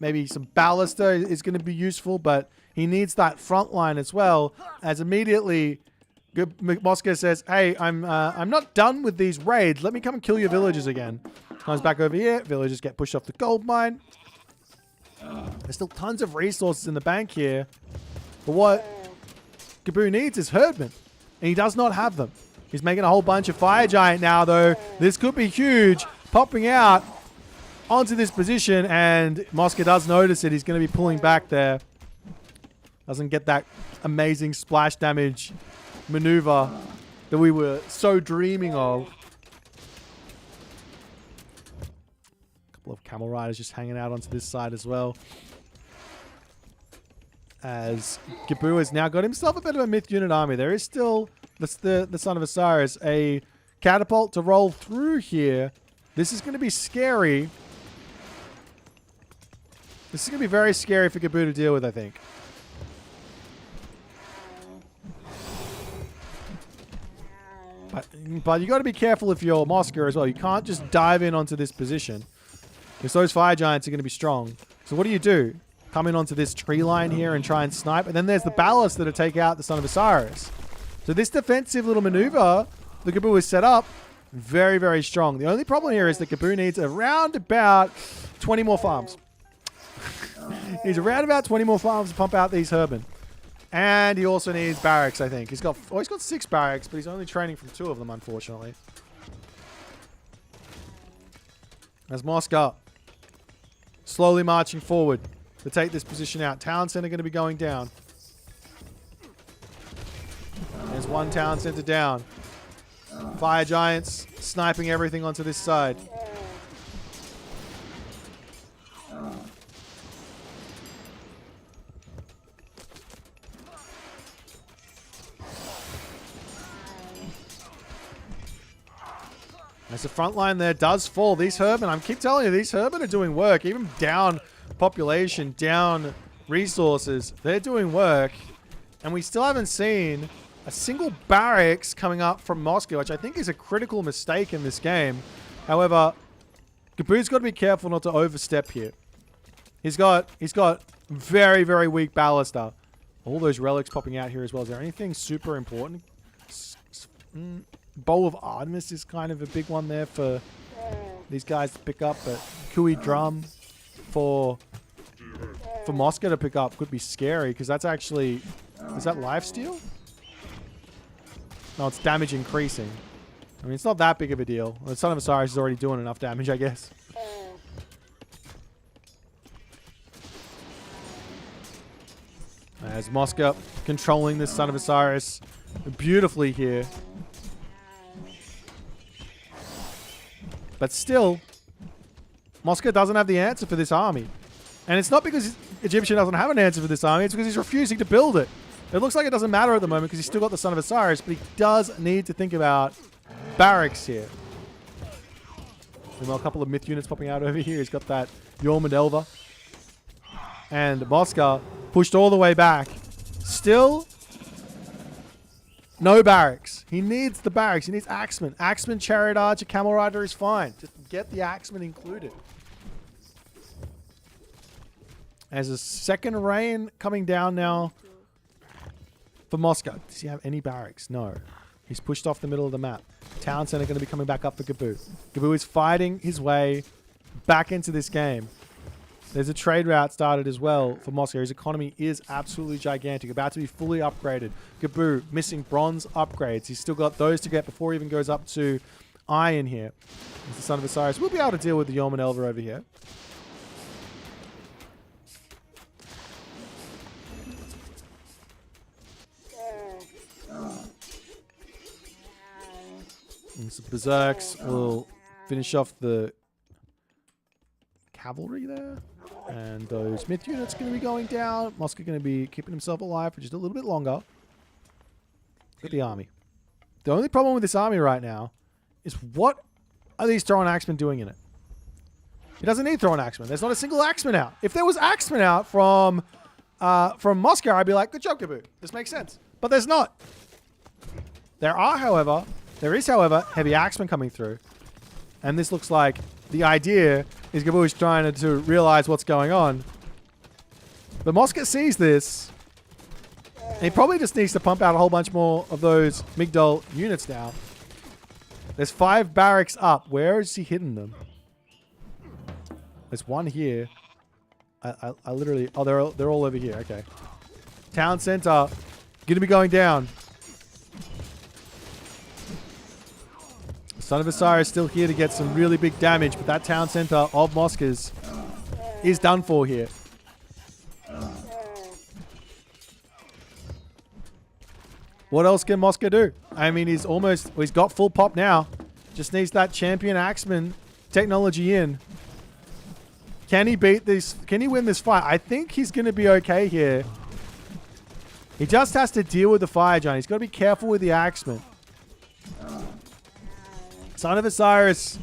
maybe some Ballista is going to be useful, but he needs that front line as well, as immediately Mosca says, hey, I'm not done with these raids. Let me come and kill your villagers again. Comes back over here. Villagers get pushed off the gold mine. There's still tons of resources in the bank here. But what Gabu needs is Herdman. And he does not have them. He's making a whole bunch of Fire Giant now, though. This could be huge. Popping out onto this position. And Mosca does notice it. He's going to be pulling back there. Doesn't get that amazing splash damage maneuver that we were so dreaming of. Of Camel Riders just hanging out onto this side as well. As Gabu has now got himself a bit of a Myth unit army. There is still the Son of Osiris, a catapult to roll through here. This is going to be scary. This is going to be very scary for Gabu to deal with, I think. But you got to be careful if you're Mosca as well. You can't just dive in onto this position, because those Fire Giants are going to be strong. So what do? Come in onto this tree line here and try and snipe. And then there's the Ballast that'll take out the Son of Osiris. So this defensive little maneuver the Gabu has set up, very, very strong. The only problem here is that Gabu needs around about 20 more farms. He's around about 20 more farms to pump out these Herdmen. And he also needs barracks, I think. He's got 6 barracks, but he's only training from 2 of them, unfortunately. As Moscow slowly marching forward to take this position out. Town center going to be going down. There's one town center down. Fire giants sniping everything onto this side. As the front line there does fall, these Herban, I keep telling you, these Herban are doing work. Even down population, down resources, they're doing work. And we still haven't seen a single barracks coming up from Moscow, which I think is a critical mistake in this game. However, Gabu's got to be careful not to overstep here. He's got very, very weak ballista. All those relics popping out here as well. Is there anything super important? Bowl of Artemis is kind of a big one there for these guys to pick up, but Kui Drum for Moscow to pick up could be scary because that's actually... Is that lifesteal? No, it's damage increasing. I mean, it's not that big of a deal. The Son of Osiris is already doing enough damage, I guess. As Moscow controlling this Son of Osiris beautifully here. But still, Moscow doesn't have the answer for this army. And it's not because Egyptian doesn't have an answer for this army, it's because he's refusing to build it. It looks like it doesn't matter at the moment because he's still got the Son of Osiris, but he does need to think about barracks here. A couple of myth units popping out over here. He's got that Yormund Elva. And Moscow pushed all the way back. Still, no barracks. He needs the barracks. He needs Axeman. Axeman, Chariot Archer, Camel Rider is fine. Just get the Axeman included. As a second rain coming down now for Moscow. Does he have any barracks? No. He's pushed off the middle of the map. Town center going to be coming back up for Gabu. Gabu is fighting his way back into this game. There's a trade route started as well for Moscow. His economy is absolutely gigantic, about to be fully upgraded. Gabu missing bronze upgrades. He's still got those to get before he even goes up to iron here. As the Son of Osiris will be able to deal with the Yormund Elva over here. And some Berserks will finish off the cavalry there. And those myth units are going to be going down. Moscow going to be keeping himself alive for just a little bit longer. Look at the army. The only problem with this army right now is what are these Throwing Axemen doing in it? He doesn't need Throwing Axemen. There's not a single Axeman out. If there was Axemen out from Moscow, I'd be like, good job, Gabu. This makes sense. But there's not. There is, however, heavy Axemen coming through. And this looks like the idea is Gabu is trying to realize what's going on. But Moscow sees this. And he probably just needs to pump out a whole bunch more of those Migdol units now. There's 5 barracks up. Where is he hidden them? There's one here. I literally... Oh, they're all over here. Okay. Town center. Going to be going down. Son of Osiris still here to get some really big damage, but that town center of Moscow's is done for here. What else can Moscow do? I mean, he's got full pop now. Just needs that champion Axeman technology in. Can he beat this? Can he win this fight? I think he's going to be okay here. He just has to deal with the Fire Giant. He's got to be careful with the Axeman. Son of Osiris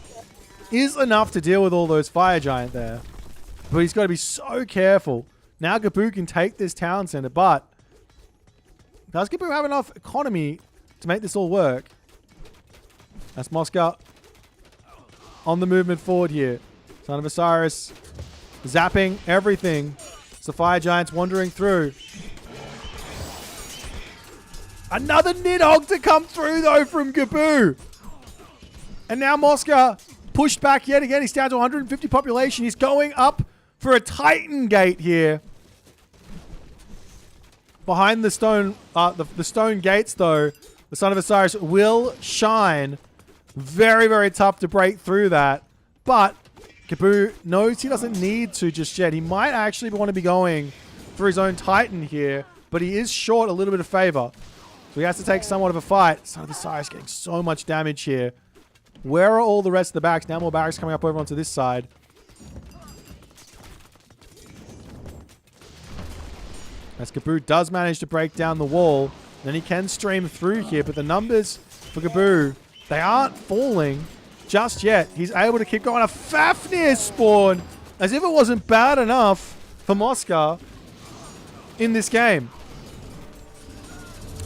is enough to deal with all those Fire Giant there. But he's got to be so careful. Now Gabu can take this town center, but does Gabu have enough economy to make this all work? That's Moscow on the movement forward here. Son of Osiris zapping everything. It's the Fire Giants wandering through. Another Nidhogg to come through though from Gabu. And now Moscow pushed back yet again. He's down to 150 population. He's going up for a Titan Gate here. behind the stone, the stone gates, though, the Son of Osiris will shine. Very, very tough to break through that. But Kaboo knows he doesn't need to just yet. He might actually want to be going for his own Titan here, but he is short a little bit of favor. So he has to take somewhat of a fight. Son of Osiris getting so much damage here. Where are all the rest of the barracks? Now more barracks coming up over onto this side. As Kaboo does manage to break down the wall, then he can stream through here, but the numbers for Kaboo, they aren't falling just yet. He's able to keep going. A Fafnir spawn, as if it wasn't bad enough for Mosca in this game.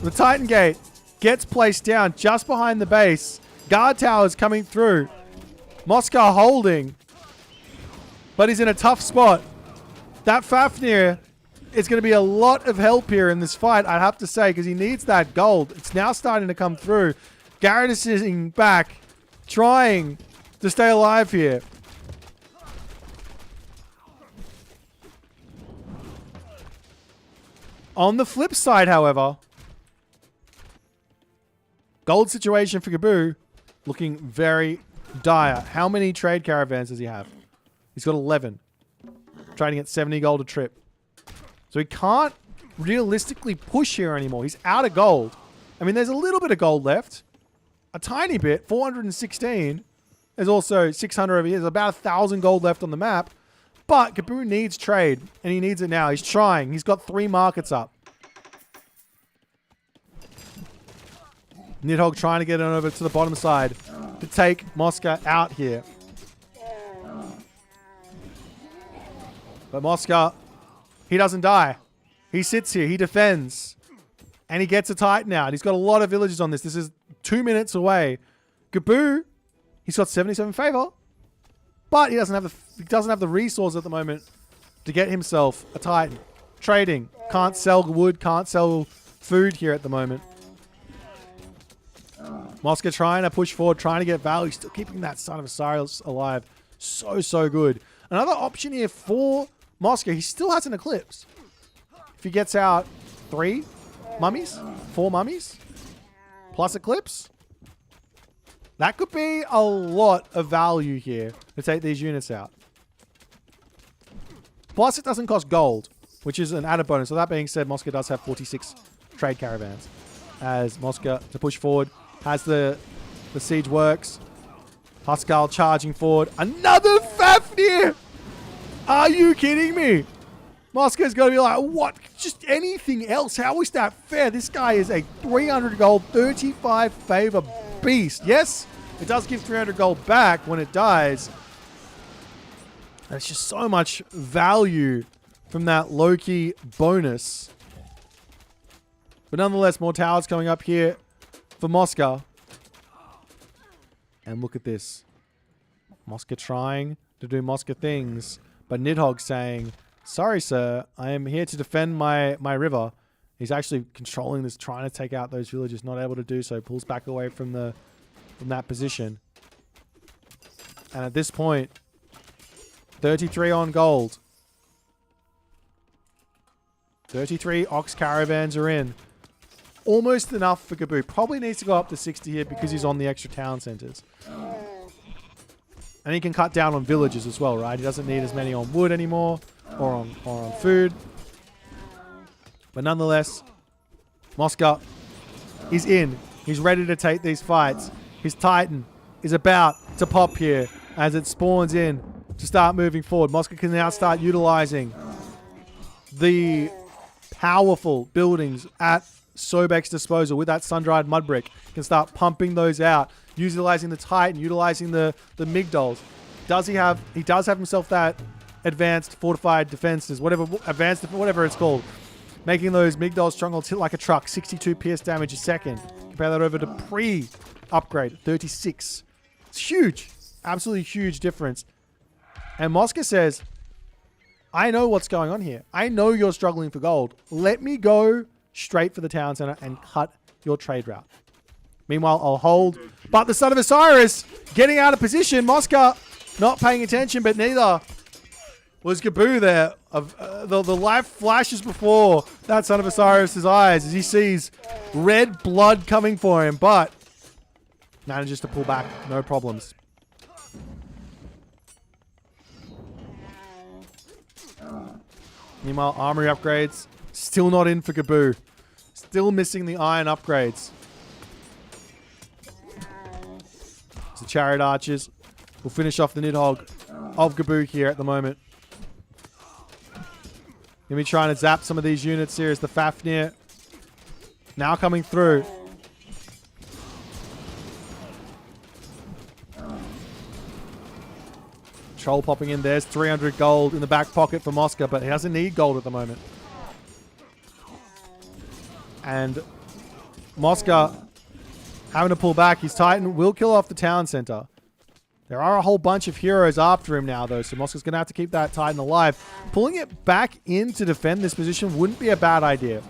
The Titan Gate gets placed down just behind the base. Guard towers coming through. Mosca holding, but he's in a tough spot. That Fafnir is going to be a lot of help here in this fight, I'd have to say, because he needs that gold. It's now starting to come through. Garrett is sitting back, trying to stay alive here. On the flip side, however, gold situation for Kaboo looking very dire. How many trade caravans does he have? He's got 11. Trading at 70 gold a trip. So he can't realistically push here anymore. He's out of gold. I mean, there's a little bit of gold left. A tiny bit. 416. There's also 600 over here. There's about 1,000 gold left on the map. But Kaboo needs trade. And he needs it now. He's trying. He's got 3 markets up. Nidhogg trying to get it over to the bottom side to take Mosca out here. But Mosca, he doesn't die. He sits here. He defends. And he gets a Titan out. He's got a lot of villages on this. This is 2 minutes away. Kaboo, he's got 77 favor. But he doesn't have the resource at the moment to get himself a Titan. Trading. Can't sell wood. Can't sell food here at the moment. Mosca trying to push forward. Trying to get value. Still keeping that Son of Osiris alive. So good. Another option here for Mosca. He still has an Eclipse. If he gets out 3 mummies, 4 mummies, plus Eclipse, that could be a lot of value here to take these units out. Plus, it doesn't cost gold, which is an added bonus. So that being said, Mosca does have 46 trade caravans. As Mosca to push forward, has the siege works. Pascal charging forward. Another Fafnir! Are you kidding me? Mosca's got to be like, what? Just anything else? How is that fair? This guy is a 300 gold, 35 favor beast. Yes, it does give 300 gold back when it dies. There's just so much value from that low-key bonus. But nonetheless, more towers coming up here for Mosca. And look at this. Mosca trying to do Mosca things. But Nidhogg saying, sorry, sir, I am here to defend my river. He's actually controlling this, trying to take out those villages, not able to do so. Pulls back away from that position. And at this point, 33 on gold. 33 ox caravans are in. Almost enough for Kaboo. Probably needs to go up to 60 here because he's on the extra town centers. And he can cut down on villages as well, right? He doesn't need as many on wood anymore or on food. But nonetheless, Mosca is in. He's ready to take these fights. His Titan is about to pop here as it spawns in to start moving forward. Mosca can now start utilizing the powerful buildings at Sobek's disposal with that sun-dried mud brick. Can start pumping those out, utilizing the Titan, utilizing the Migdols. He does have himself that advanced fortified defenses, whatever it's called. Making those Migdols strongholds hit like a truck, 62 pierce damage a second. Compare that over to pre-upgrade, 36. It's huge. Absolutely huge difference. And Mosca says, I know what's going on here. I know you're struggling for gold. Let me go straight for the town center and cut your trade route. Meanwhile, I'll hold. But the Son of Osiris getting out of position. Mosca not paying attention, but neither Was Gaboo there? The life flashes before that son of Osiris' eyes as he sees red blood coming for him, but manages to pull back. No problems. Meanwhile, armory upgrades. Still not in for Gaboo. Still missing the iron upgrades. So Chariot Archers will finish off the Nidhogg of Gaboo here at the moment. Gonna be trying to zap some of these units here as the Fafnir now coming through. Troll popping in. There's 300 gold in the back pocket for Mosca, but he doesn't need gold at the moment. And Mosca having to pull back. His Titan will kill off the town center. There are a whole bunch of heroes after him now, though, so Mosca's going to have to keep that Titan alive. Pulling it back in to defend this position wouldn't be a bad idea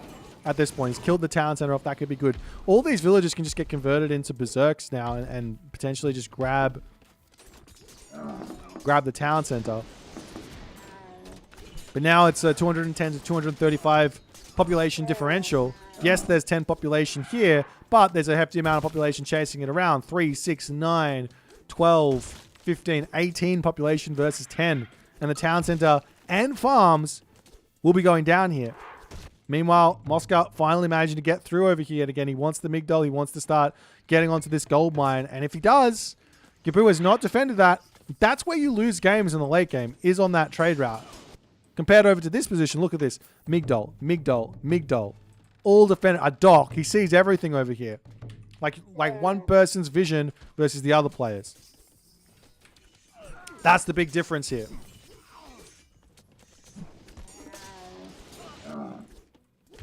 at this point. He's killed the town center off. That could be good. All these villagers can just get converted into berserks now and potentially just grab the town center. But now it's a 210 to 235 population differential. Yes, there's 10 population here, but there's a hefty amount of population chasing it around. 3, 6, 9, 12, 15, 18 population versus 10. And the town center and farms will be going down here. Meanwhile, Mosca finally managing to get through over here. And again, he wants the Migdol. He wants to start getting onto this gold mine. And if he does, Gaboo has not defended that. That's where you lose games in the late game, is on that trade route. Compared over to this position, look at this. Migdol, Migdol, Migdol. All defended. A dock. He sees everything over here. Like one person's vision versus the other players. That's the big difference here.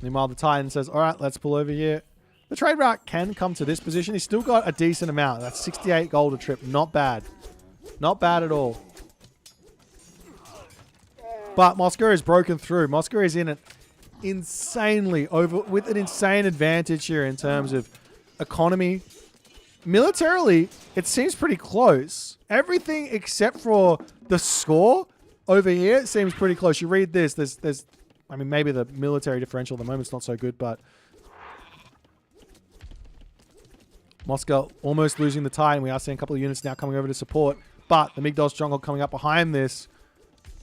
Meanwhile, the Titan says, all right, let's pull over here. The trade route can come to this position. He's still got a decent amount. That's 68 gold a trip. Not bad. Not bad at all. But Mosca is broken through. Mosca is in it insanely with an insane advantage here in terms of economy. Militarily, it seems pretty close. Everything except for the score over here seems pretty close. You read this, there's I mean, maybe the military differential at the moment's not so good, but Mosca almost losing the Titan. We are seeing a couple of units now coming over to support, but the Migdol Stronghold coming up behind this.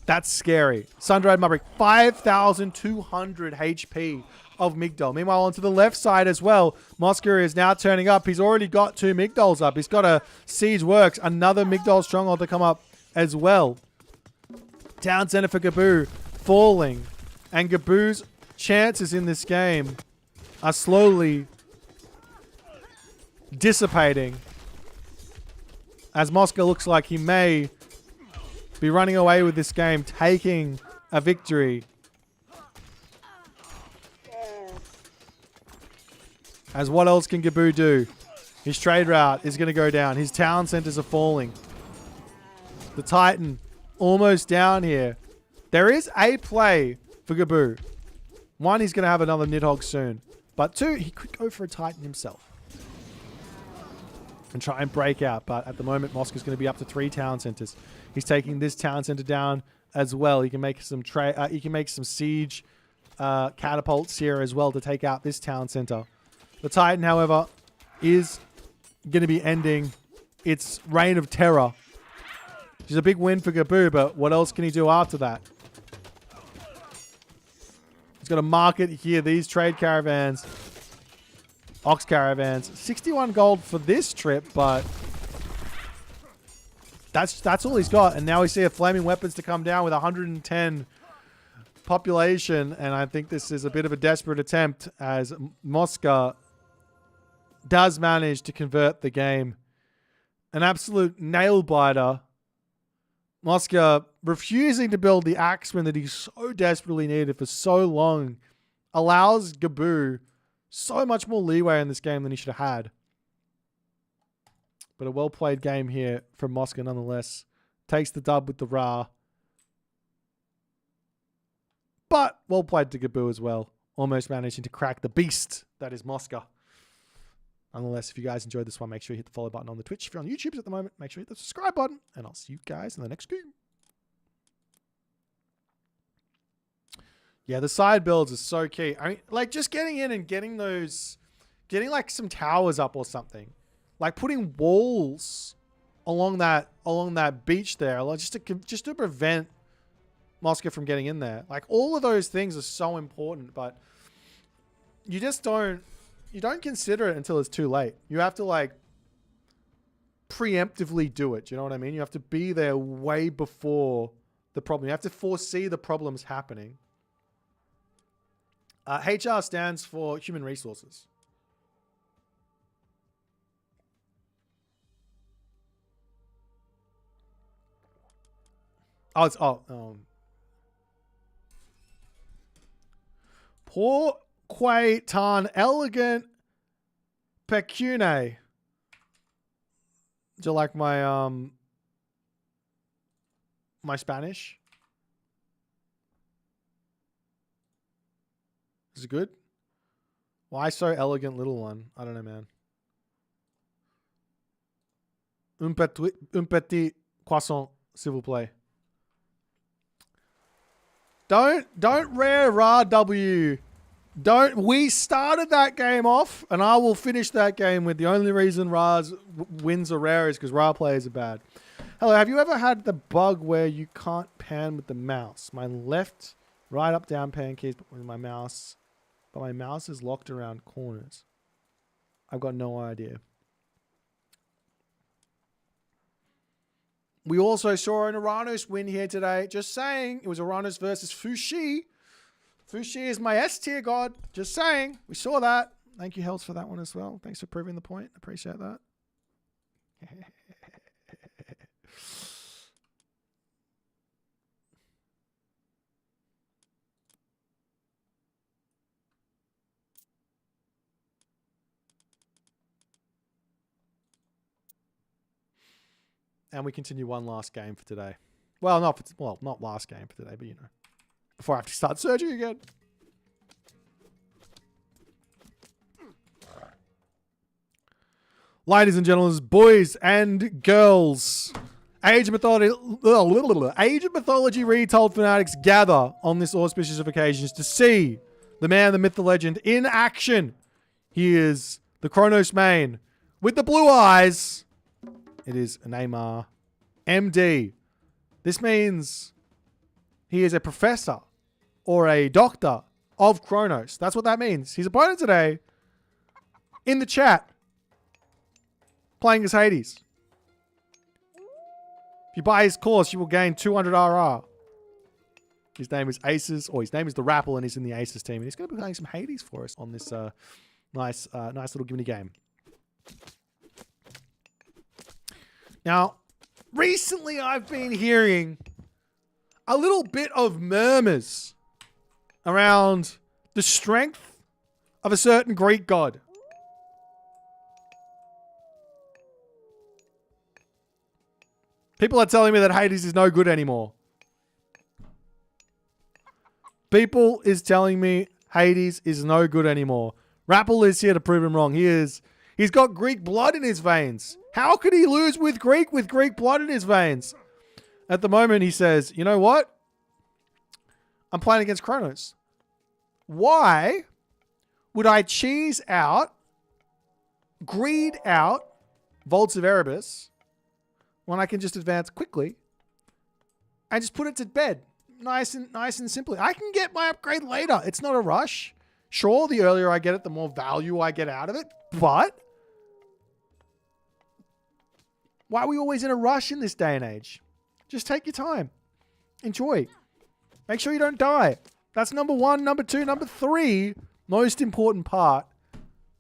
That's scary. Sun-Dried Mudbrick, 5,200 HP of Migdol. Meanwhile, onto the left side as well, Mosca is now turning up. He's already got 2 Migdols up. He's got a Siege Works, another Migdol Stronghold to come up as well. Town Center for Gaboo falling. And Gaboo's chances in this game are slowly dissipating, as Mosca looks like he may be running away with this game, taking a victory. As what else can Gaboo do? His trade route is going to go down. His town centers are falling. The Titan almost down here. There is a play for Gaboo. 1, he's going to have another Nidhogg soon. But 2, he could go for a Titan himself and try and break out. But at the moment, Mosca's going to be up to 3 town centers. He's taking this town center down as well. He can make some siege catapults here as well to take out this town center. The Titan, however, is going to be ending its reign of terror. Which is a big win for Gaboo, but what else can he do after that? He's got to market here, these trade caravans. Ox caravans. 61 gold for this trip, but that's all he's got. And now we see a Flaming Weapons to come down with 110 population. And I think this is a bit of a desperate attempt as Mosca does manage to convert the game. An absolute nail-biter. Mosca refusing to build the Axeman that he so desperately needed for so long allows Gaboo so much more leeway in this game than he should have had. But a well-played game here from Mosca nonetheless. Takes the dub with the Ra. But well played to Gaboo as well. Almost managing to crack the beast that is Mosca. Nonetheless, if you guys enjoyed this one, make sure you hit the follow button on the Twitch. If you're on YouTube at the moment, make sure you hit the subscribe button. And I'll see you guys in the next game. Yeah, the side builds is so key. I mean, like just getting in and getting like some towers up or something, like putting walls along that beach there, like just to prevent Moscow from getting in there. Like all of those things are so important, but you don't consider it until it's too late. You have to like preemptively do it. Do you know what I mean? You have to be there way before the problem. You have to foresee the problems happening. HR stands for human resources. Oh, it's Poor Quay Tan Elegant Pecune. Do you like my my Spanish? Is it good? Why so elegant, little one? I don't know, man. Un petit croissant, s'il vous plaît. Don't rare raw W. We started that game off, and I will finish that game with the only reason Ra's wins are rare is because Ra players are bad. Hello, have you ever had the bug where you can't pan with the mouse? My left, right, up, down pan keys with my mouse, but my mouse is locked around corners. I've got no idea. We also saw an Uranus win here today. Just saying, it was Uranus versus Fushi. Fushi is my S tier god. Just saying, we saw that. Thank you, Hells, for that one as well. Thanks for proving the point. Appreciate that. And we continue one last game for today. Well, not last game for today, but you know, before I have to start searching again. Ladies and gentlemen, boys and girls, Age of Mythology retold fanatics gather on this auspicious of occasions to see the man, the myth, the legend in action. He is the Kronos main with the blue eyes. It is Neymar, MD. This means he is a professor or a doctor of Kronos. That's what that means. His opponent today, in the chat, playing as Hades. If you buy his course, you will gain 200 RR. His name is Aces, or his name is the Rapple, and he's in the Aces team. And he's going to be playing some Hades for us on this nice little gimme game. Now, recently I've been hearing a little bit of murmurs around the strength of a certain Greek god. People are telling me that Hades is no good anymore. People is telling me Hades is no good anymore. Rapple is here to prove him wrong. He's got Greek blood in his veins. How could he lose with Greek blood in his veins? At the moment, he says, you know what? I'm playing against Kronos. Why would I cheese out, greed out Volts of Erebus when I can just advance quickly and just put it to bed? Nice and simply. I can get my upgrade later. It's not a rush. Sure, the earlier I get it, the more value I get out of it. But why are we always in a rush in this day and age? Just take your time. Enjoy. Make sure you don't die. That's number one. Number two. Number three, most important part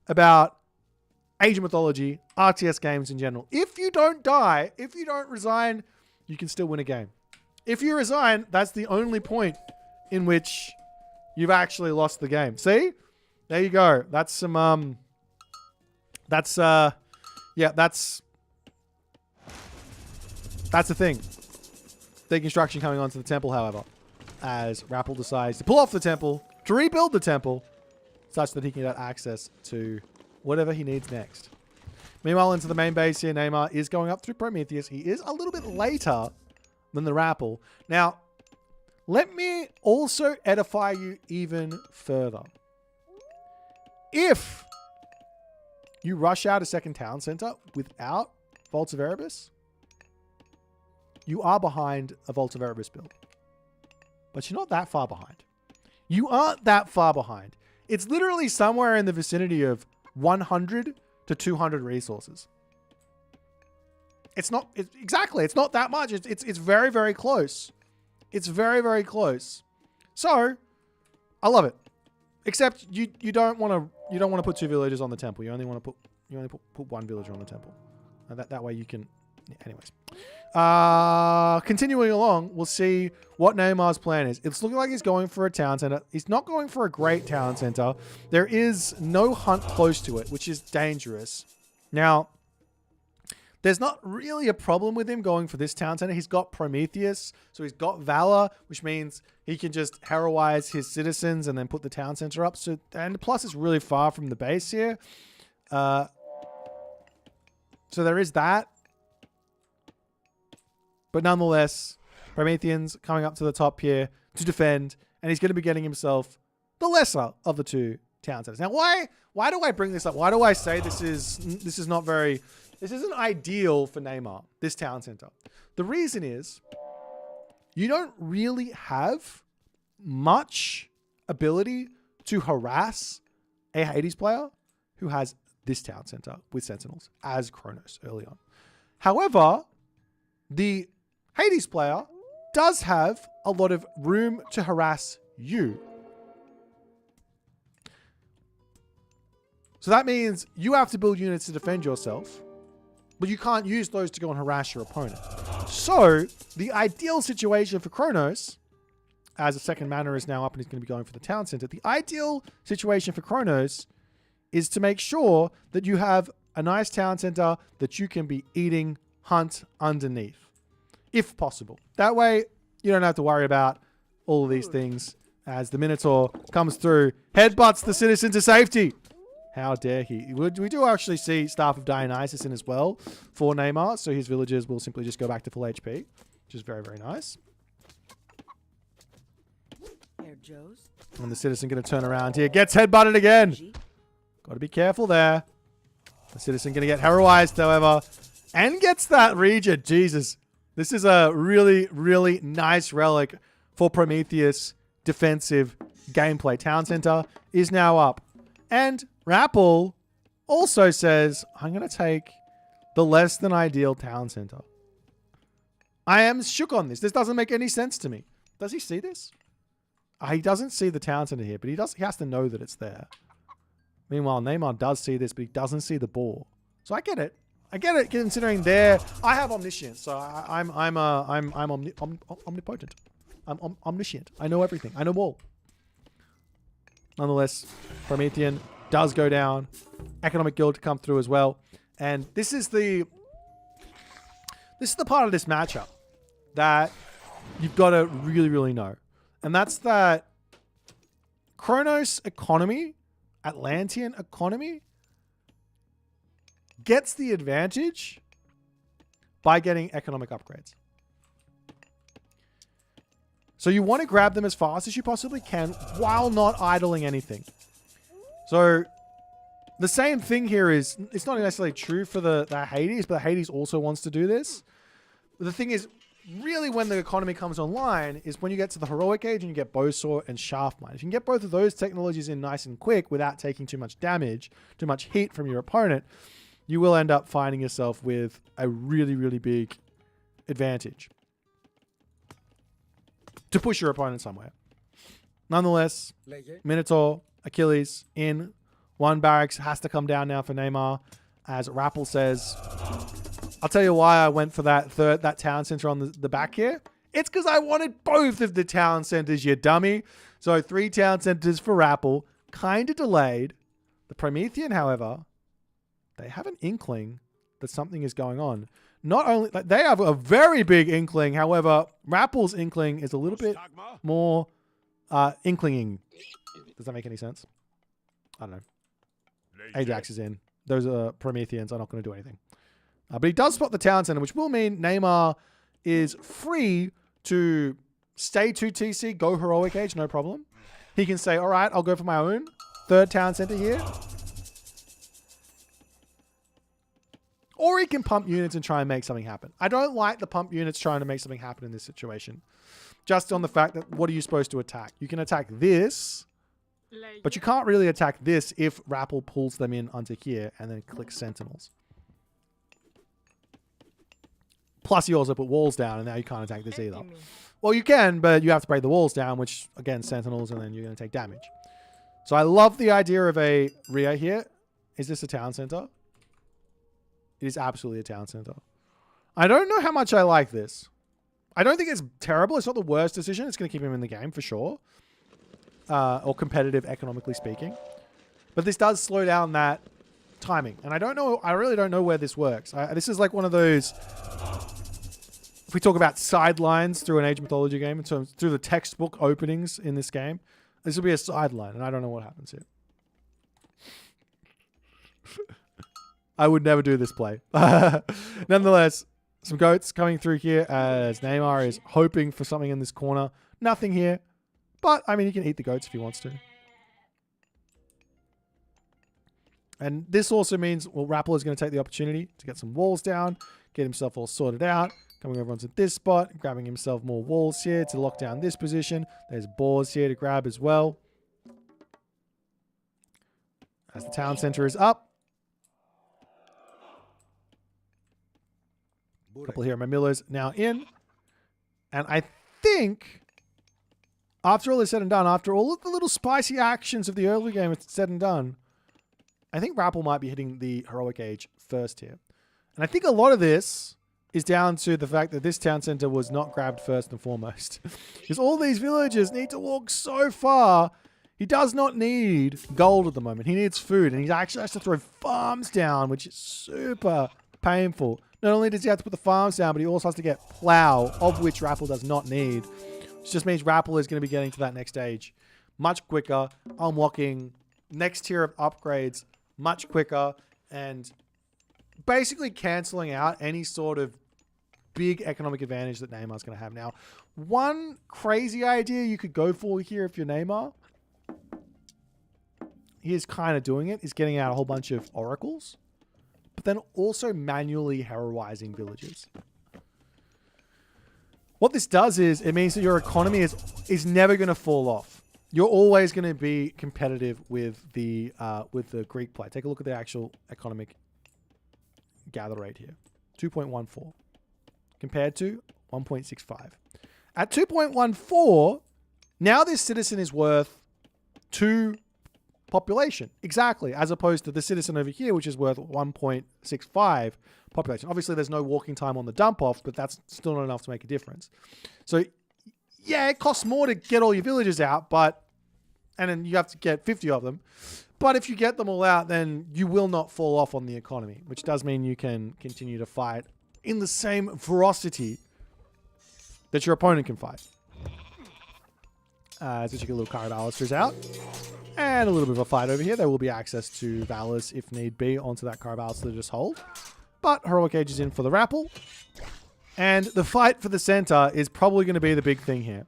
about Age of Mythology, RTS games in general. If you don't die, if you don't resign, you can still win a game. If you resign, that's the only point in which you've actually lost the game. See? There you go. That's some, that's a thing. Deconstruction coming onto the temple, however, as Rapple decides to pull off the temple, to rebuild the temple, such that he can get access to whatever he needs next. Meanwhile, into the main base here, Neymar is going up through Prometheus. He is a little bit later than the Rapple. Now, let me also edify you even further. If you rush out a second town center without Vaults of Erebus, you are behind a Vault of Erebus build. But you're not that far behind. You aren't that far behind. It's literally somewhere in the vicinity of 100 to 200 resources. It's not, exactly, it's not that much. It's very, very close. It's very, very close. So, I love it. Except you don't want to put 2 villagers on the temple. You only want to put 1 villager on the temple. And that way you can, yeah, anyways. Continuing along, we'll see what Neymar's plan is. It's looking like he's going for a town center. He's not going for a great town center. There is no hunt close to it, which is dangerous. Now, there's not really a problem with him going for this town center. He's got Prometheus, so he's got Valor, which means he can just heroize his citizens and then put the town center up. So, and plus it's really far from the base here. So there is that. But nonetheless, Promethean's coming up to the top here to defend, and he's going to be getting himself the lesser of the 2 town centers. Now, why do I bring this up? Why do I say this isn't ideal for Neymar, this town center? The reason is you don't really have much ability to harass a Hades player who has this town center with Sentinels as Kronos early on. However, the Hades player does have a lot of room to harass you. So that means you have to build units to defend yourself, but you can't use those to go and harass your opponent. So the ideal situation for Kronos, as the second mana is now up and he's going to be going for the town center, the ideal situation for Kronos is to make sure that you have a nice town center that you can be eating hunt underneath, if possible. That way, you don't have to worry about all of these things as the Minotaur comes through, headbutts the citizen to safety. How dare he? We do actually see Staff of Dionysus in as well for Neymar, so his villagers will simply just go back to full HP, which is very, very nice. And the citizen going to turn around here, gets headbutted again. Got to be careful there. The citizen going to get heroized, however, and gets that region. Jesus. This is a really, really nice relic for Prometheus defensive gameplay. Town center is now up. And Rappel also says, I'm going to take the less than ideal town center. I am shook on this. This doesn't make any sense to me. Does he see this? He doesn't see the town center here, but he has to know that it's there. Meanwhile, Neymar does see this, but he doesn't see the ball. So I get it. I get it, considering I have omniscience, so I'm omnipotent. I'm omniscient. I know everything. I know all. Nonetheless, Promethean does go down. Economic Guild to come through as well, and this is the part of this matchup that you've got to really, really know, and that's that Kronos economy, Atlantean economy, gets the advantage by getting economic upgrades. So you want to grab them as fast as you possibly can while not idling anything. So the same thing here is, it's not necessarily true for the Hades, but Hades also wants to do this. But the thing is, really when the economy comes online is when you get to the heroic age and you get Bowsaw and Shaftmine. If you can get both of those technologies in nice and quick without taking too much damage, too much heat from your opponent, you will end up finding yourself with a really, really big advantage to push your opponent somewhere. Nonetheless, Minotaur, Achilles in. 1 barracks has to come down now for Neymar. As Rappel says, I'll tell you why I went for that town center on the back here. It's because I wanted both of the town centers, you dummy. So 3 town centers for Rappel. Kind of delayed. The Promethean, however, they have an inkling that something is going on. Not only, like, they have a very big inkling. However, Rappel's inkling is a little bit more inklinging. Does that make any sense? I don't know. Ajax is in. Those are Prometheans are not going to do anything. But he does spot the town center, which will mean Neymar is free to stay 2 TC, go Heroic Age, no problem. He can say, all right, I'll go for my own 3rd town center here. Or he can pump units and try and make something happen. I don't like the pump units trying to make something happen in this situation. Just on the fact that what are you supposed to attack? You can attack this, but you can't really attack this if Rapple pulls them in onto here and then clicks Sentinels. Plus, you also put walls down, and now you can't attack this either. Well, you can, but you have to break the walls down, which, again, Sentinels, and then you're going to take damage. So I love the idea of a Rhea here. Is this a town center? It is absolutely a town center. I don't know how much I like this. I don't think it's terrible. It's not the worst decision. It's going to keep him in the game, for sure. Or competitive, economically speaking. But this does slow down that timing. And I don't know, I really don't know where this works. This is like one of those, if we talk about sidelines through an Age of Mythology game, in terms, through the textbook openings in this game, this will be a sideline, and I don't know what happens here. I would never do this play. Nonetheless, some goats coming through here as Neymar is hoping for something in this corner. Nothing here. But, I mean, he can eat the goats if he wants to. And this also means, well, Rapple is going to take the opportunity to get some walls down, get himself all sorted out, coming over onto this spot, grabbing himself more walls here to lock down this position. There's boars here to grab as well. As the town center is up. A couple here, my Millers now in. And I think, after all is said and done, after all of the little spicy actions of the early game is said and done, I think Rapple might be hitting the Heroic Age first here. And I think a lot of this is down to the fact that this town center was not grabbed first and foremost. Because all these villagers need to walk so far. He does not need gold at the moment. He needs food. And he actually has to throw farms down, which is super painful. Not only does he have to put the farms down, but he also has to get plow, of which Rapple does not need. Which just means Rapple is going to be getting to that next stage much quicker, unlocking next tier of upgrades much quicker, and basically cancelling out any sort of big economic advantage that Neymar's going to have. Now, one crazy idea you could go for here if you're Neymar, he is kind of doing it, is getting out a whole bunch of oracles, but then also manually heroizing villages. What this does is it means that your economy is never going to fall off. You're always going to be competitive with the Greek play. Take a look at the actual economic gather rate here. 2.14 compared to 1.65. At 2.14, now this citizen is worth 2 population. Exactly. As opposed to the citizen over here, which is worth 1.65 population. Obviously, there's no walking time on the dump off, but that's still not enough to make a difference. So, yeah, it costs more to get all your villagers out, and then you have to get 50 of them. But if you get them all out, then you will not fall off on the economy, which does mean you can continue to fight in the same ferocity that your opponent can fight. As you get a little Carabalisters out. And a little bit of a fight over here. There will be access to Valors, if need be, onto that Carabalister to just hold. But Heroic Age is in for the Rapple. And the fight for the center is probably going to be the big thing here.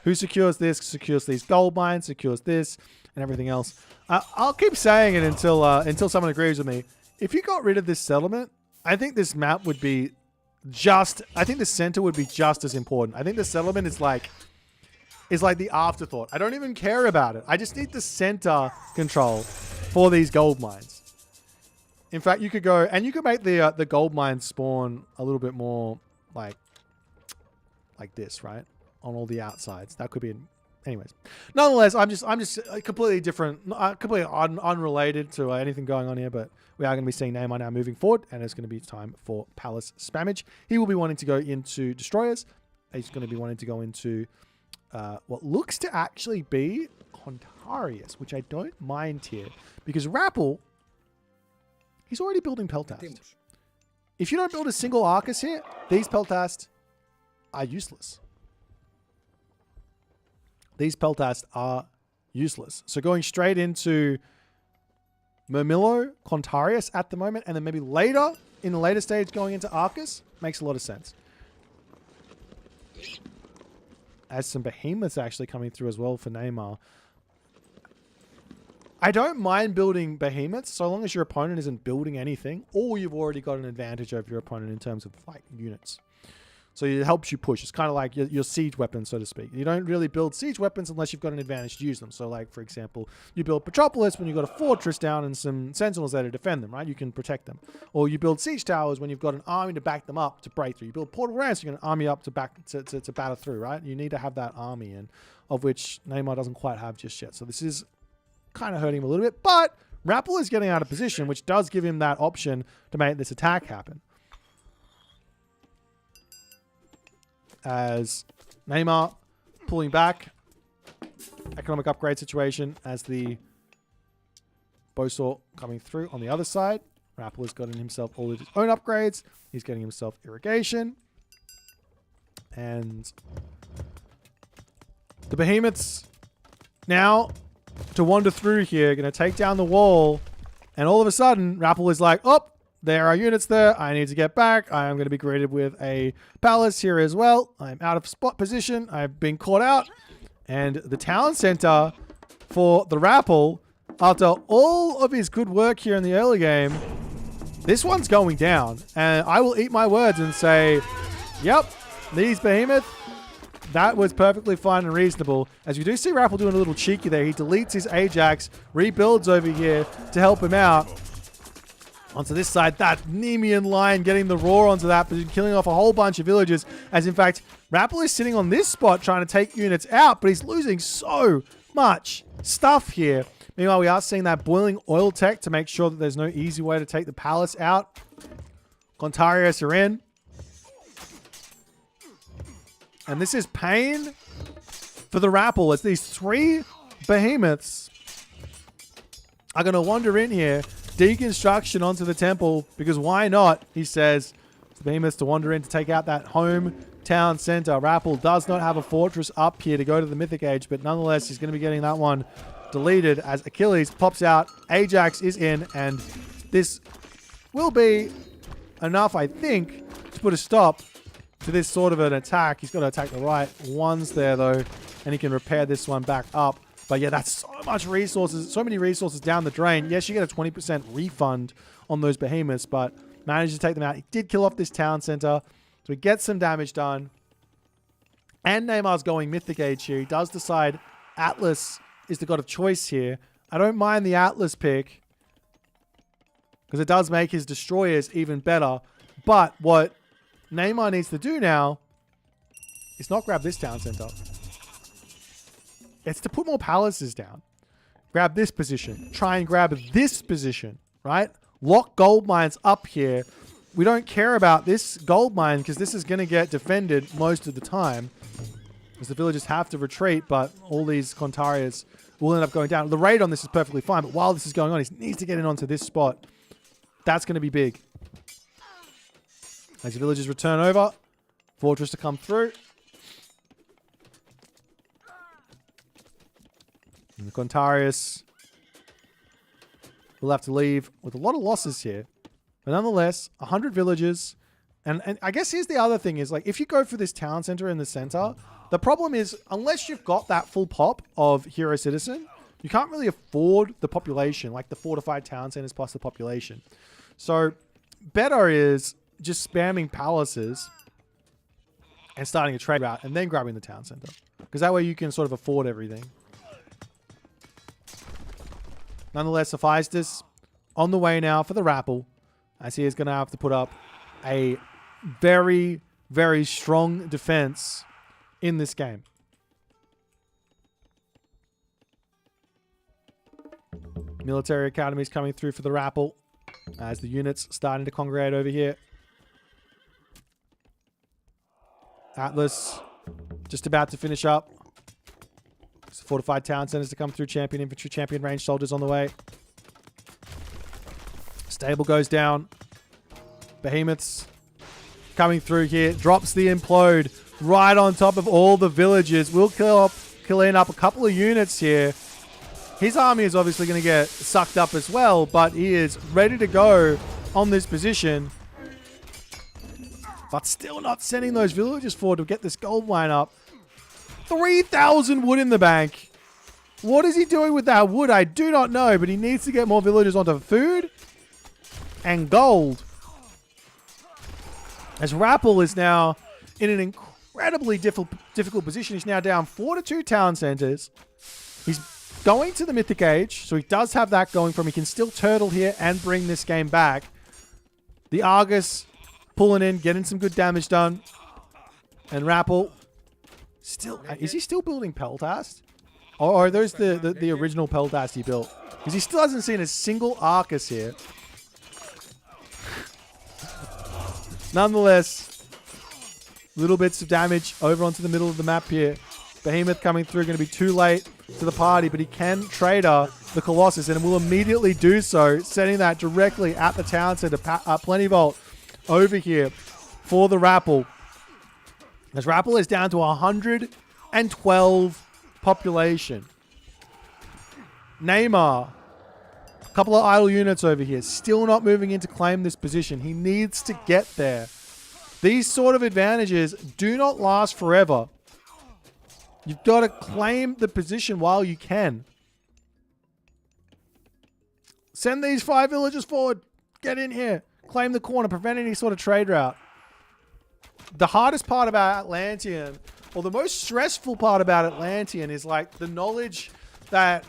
Who secures this, secures these gold mines, secures this, and everything else. I'll keep saying it until someone agrees with me. If you got rid of this settlement, I think this map would be I think the center would be just as important. I think the settlement is like the afterthought. I don't even care about it. I just need the center control for these gold mines. In fact, you could go and you could make the gold mines spawn a little bit more like this, right? On all the outsides. That could be anyways. Nonetheless, I'm just completely different, completely unrelated to anything going on here, but we are going to be seeing Neymar now moving forward, and it's going to be time for Palace spammage. He will be wanting to go into destroyers. He's going to be wanting to go into what looks to actually be Contarius, which I don't mind here, because Rapple, he's already building Peltast. If you don't build a single Arcus here, these Peltast are useless. These Peltast are useless. So going straight into Murmillo, Contarius at the moment, and then maybe later, in the later stage, going into Arcus, makes a lot of sense. as some behemoths actually coming through as well for Neymar. I don't mind building behemoths so long as your opponent isn't building anything, or you've already got an advantage over your opponent in terms of like units. So it helps you push. It's kind of like your siege weapons, so to speak. You don't really build siege weapons unless you've got an advantage to use them. So like, for example, you build Petropolis when you've got a fortress down and some sentinels there to defend them, right? You can protect them. Or you build siege towers when you've got an army to back them up to break through. You build portal ramps, you've got an army up to battle through, right? You need to have that army, and of which Neymar doesn't quite have just yet. So this is kind of hurting him a little bit, but Rappel is getting out of position, which does give him that option to make this attack happen. As Neymar pulling back, economic upgrade situation as the Bowsaw coming through on the other side. Rappel has gotten himself all of his own upgrades. He's getting himself irrigation. And the behemoths now to wander through here, going to take down the wall. And all of a sudden, Rappel is like, oh, there are units there. I need to get back. I am going to be greeted with a palace here as well. I'm out of spot position. I've been caught out. And the town center for the Rappel, after all of his good work here in the early game, this one's going down. And I will eat my words and say, yep, these behemoth, that was perfectly fine and reasonable. As you do see Rappel doing a little cheeky there. He deletes his Ajax, rebuilds over here to help him out. Onto this side, that Nemean line getting the roar onto that position, killing off a whole bunch of villagers. As in fact, Rappel is sitting on this spot trying to take units out, but he's losing so much stuff here. Meanwhile, we are seeing that boiling oil tech to make sure that there's no easy way to take the palace out. Contarius are in. And this is pain for the Rappel as these three behemoths are going to wander in here. Deconstruction onto the temple, because why not, he says. The behemoths to wander in to take out that hometown center. Rappel does not have a fortress up here to go to the Mythic Age, but nonetheless, he's going to be getting that one deleted as Achilles pops out. Ajax is in, and this will be enough, I think, to put a stop to this sort of an attack. He's got to attack the right ones there, though, and he can repair this one back up. But yeah, that's so much resources, so many resources down the drain. Yes, you get a 20% refund on those behemoths, but managed to take them out. He did kill off this town center, so he gets some damage done. And Neymar's going Mythic Age here. He does decide Atlas is the god of choice here. I don't mind the Atlas pick, because it does make his destroyers even better. But what Neymar needs to do now is not grab this town center. It's to put more palaces down. Grab this position. Try and grab this position, right? Lock gold mines up here. We don't care about this gold mine because this is going to get defended most of the time. Because the villagers have to retreat, but all these Contarias will end up going down. The raid on this is perfectly fine, but while this is going on, he needs to get in onto this spot. That's going to be big. As the villagers return over, fortress to come through. And the Contarius will have to leave with a lot of losses here. But nonetheless, 100 villagers. And I guess here's the other thing is, like, if you go for this town center in the center, the problem is, unless you've got that full pop of Hero Citizen, you can't really afford the population, like the fortified town centers plus the population. So better is just spamming palaces and starting a trade route and then grabbing the town center. Because that way you can sort of afford everything. Nonetheless, Hephaestus on the way now for the Rappel, as he is going to have to put up a very, very strong defense in this game. Military academies coming through for the Rappel as the units starting to congregate over here. Atlas just about to finish up. Fortified town centers to come through. Champion infantry, champion range soldiers on the way. Stable goes down. Behemoths coming through here. Drops the implode right on top of all the villagers. Will clean up a couple of units here. His army is obviously going to get sucked up as well, but he is ready to go on this position. But still not sending those villagers forward to get this gold mine up. 3,000 wood in the bank. What is he doing with that wood? I do not know, but he needs to get more villagers onto food and gold. As Rappel is now in an incredibly difficult position. He's now down 4 to 2 town centers. He's going to the Mythic Age, so he does have that going for him. He can still turtle here and bring this game back. The Argus pulling in, getting some good damage done. And Rappel still... is he still building Peltast? Or are those the original Peltast he built? Because he still hasn't seen a single Arcus here. Nonetheless, little bits of damage over onto the middle of the map here. Behemoth coming through, going to be too late to the party, but he can trader the Colossus and will immediately do so, setting that directly at the town center. Plentyvault over here for the Rappel. As Rappel is down to 112 population. Neymar, a couple of idle units over here, still not moving in to claim this position. He needs to get there. These sort of advantages do not last forever. You've got to claim the position while you can. Send these 5 villagers forward. Get in here. Claim the corner. Prevent any sort of trade route. The hardest part about Atlantean, or the most stressful part about Atlantean, is like the knowledge that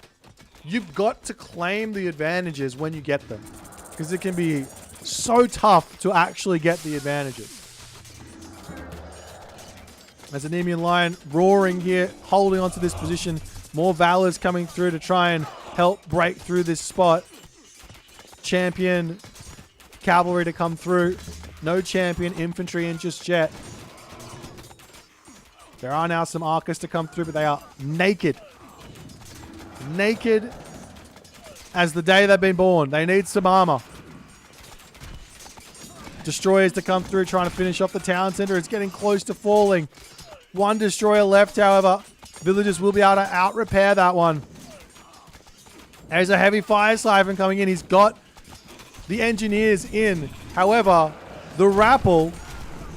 you've got to claim the advantages when you get them. Because it can be so tough to actually get the advantages. As an Nemean Lion roaring here, holding onto this position. More Valors coming through to try and help break through this spot. Champion Cavalry to come through. No Champion Infantry in just yet. There are now some Arcus to come through, but they are naked. Naked as the day they've been born. They need some armor. Destroyers to come through, trying to finish off the town center. It's getting close to falling. One destroyer left, however. Villagers will be able to out-repair that one. There's a heavy fire siphon coming in. He's got the engineers in. However, the Rappel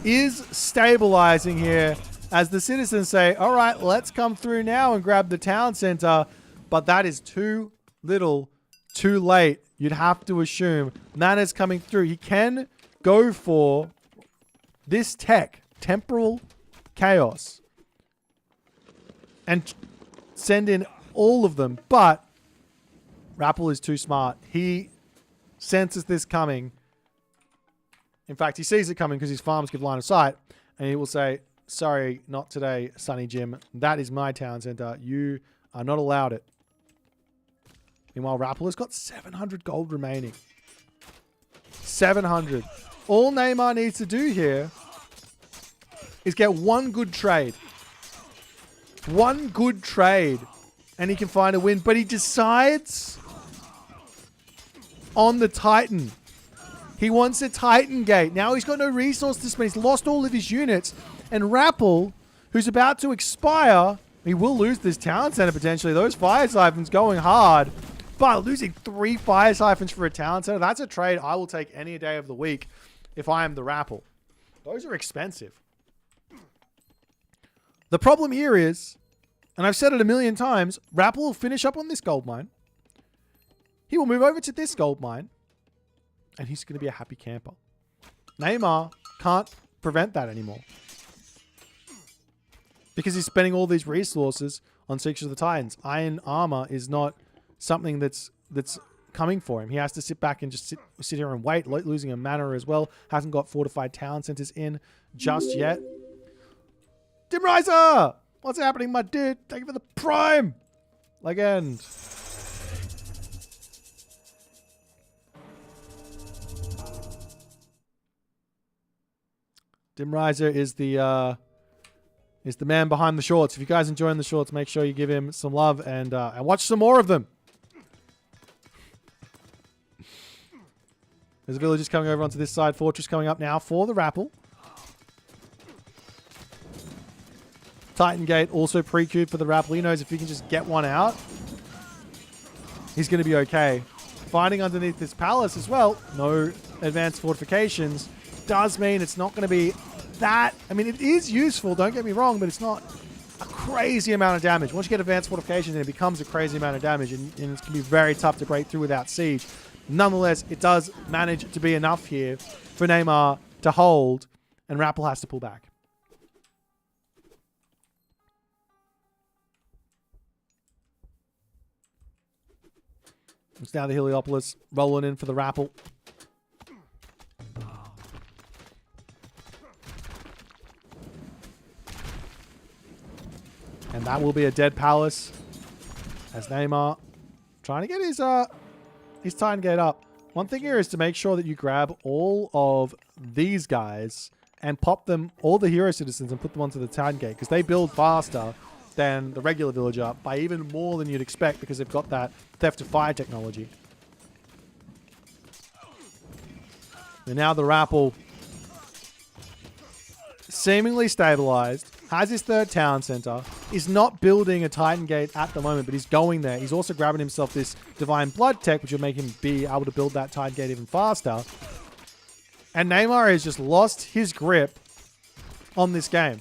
is stabilizing here as the citizens say, all right, let's come through now and grab the town center. But that is too little, too late. You'd have to assume. Mana's coming through. He can go for this tech, Temporal Chaos, and send in all of them, but Rappel is too smart. He senses this coming. In fact, he sees it coming because his farms give line of sight, and he will say, sorry, not today, Sonny Jim. That is my town center. You are not allowed it. Meanwhile, Rappel has got 700 gold remaining. 700. All Neymar needs to do here is get one good trade. One good trade. And he can find a win. But he decides on the Titan. He wants a Titan gate. Now he's got no resource to spend. He's lost all of his units. And Rappel, who's about to expire, he will lose this town center potentially. Those fire siphons going hard. But losing 3 fire siphons for a town center, that's a trade I will take any day of the week if I am the Rappel. Those are expensive. The problem here is, and I've said it a million times, Rappel will finish up on this gold mine. He will move over to this gold mine. And he's going to be a happy camper. Neymar can't prevent that anymore. Because he's spending all these resources on Secrets of the Titans. Iron armor is not something that's coming for him. He has to sit back and just sit here and wait, losing a mana as well. Hasn't got fortified town centers in just yet. Dimriser! What's happening, my dude? Thank you for the prime! Legend. Dimriser is the man behind the shorts. If you guys enjoying the shorts, make sure you give him some love and watch some more of them. There's villagers coming over onto this side. Fortress coming up now for the Rappel. Titan Gate also pre-queued for the Rappel. He knows if he can just get one out, he's going to be okay. Fighting underneath this palace as well. No advanced fortifications. Does mean it's not going to be that... I mean, it is useful, don't get me wrong, but it's not a crazy amount of damage. Once you get advanced fortifications, it becomes a crazy amount of damage, and it's going to be very tough to break through without siege. Nonetheless, it does manage to be enough here for Neymar to hold, and Rappel has to pull back. It's now the Heliopolis rolling in for the Rappel. And that will be a dead palace as Neymar trying to get his Titan Gate up. One thing here is to make sure that you grab all of these guys and pop them, all the hero citizens, and put them onto the Titan Gate, because they build faster than the regular villager by even more than you'd expect, because they've got that Theft of Fire technology. And now the Rappel, seemingly stabilized, has his third town center, is not building a Titan Gate at the moment, but he's going there. He's also grabbing himself this Divine Blood tech, which will make him be able to build that Titan Gate even faster. And Neymar has just lost his grip on this game.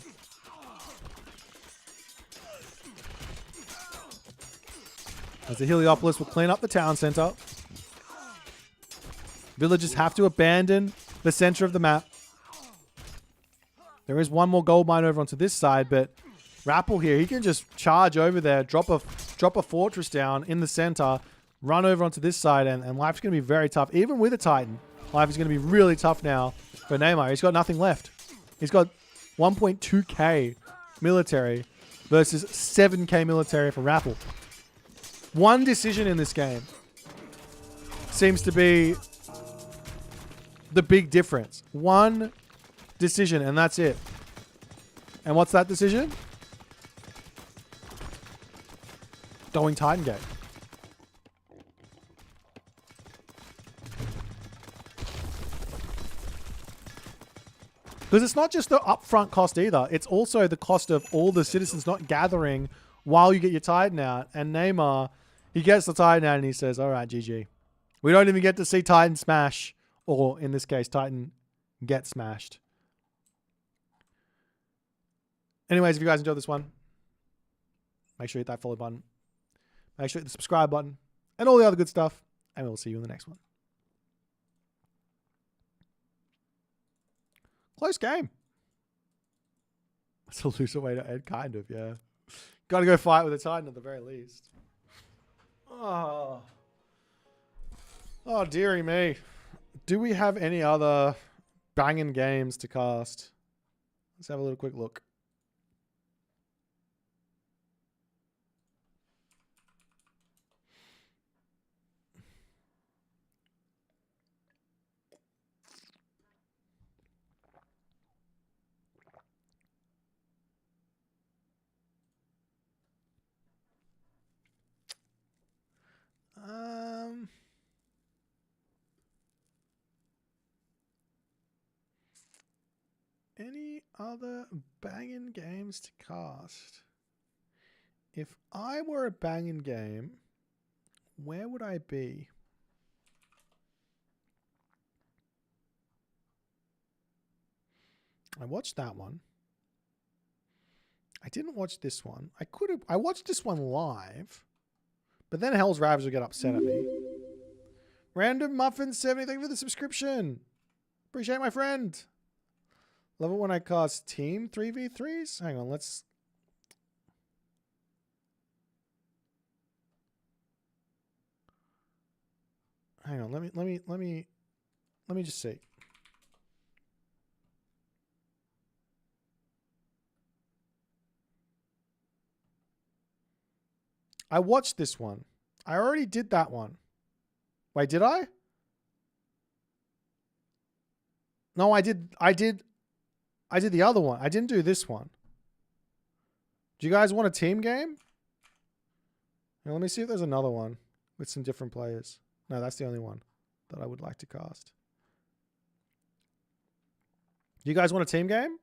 As the Heliopolis will clean up the town center. Villagers have to abandon the center of the map. There is one more gold mine over onto this side, but Rappel here, he can just charge over there, drop a fortress down in the center, run over onto this side, and life's going to be very tough. Even with a Titan, life is going to be really tough now for Neymar. He's got nothing left. He's got 1.2k military versus 7k military for Rappel. One decision in this game seems to be the big difference. One decision, and that's it. And what's that decision? Going Titan Gate. Because it's not just the upfront cost either. It's also the cost of all the citizens not gathering while you get your Titan out. And Neymar, he gets the Titan out and he says, all right, GG. We don't even get to see Titan smash. Or in this case, Titan get smashed. Anyways, if you guys enjoyed this one, make sure you hit that follow button. Make sure you hit the subscribe button. And all the other good stuff. And we'll see you in the next one. Close game. That's a looser way to end, kind of, yeah. Got to go fight with a Titan at the very least. Oh, dearie me. Do we have any other banging games to cast? Let's have a little quick look. Any other banging games to cast? If I were a banging game, where would I be? I watched that one. I didn't watch this one. I watched this one live, but then Hell's Ravage will get upset at me. Random Muffin 70, thank you for the subscription. Appreciate my friend. Love it when I cast team 3v3s. Hang on, let's... Hang on, let me just see. I watched this one. I already did that one. Wait, did I? No, I did the other one. I didn't do this one. Do you guys want a team game? Now, let me see if there's another one with some different players. No, that's the only one that I would like to cast. Do you guys want a team game?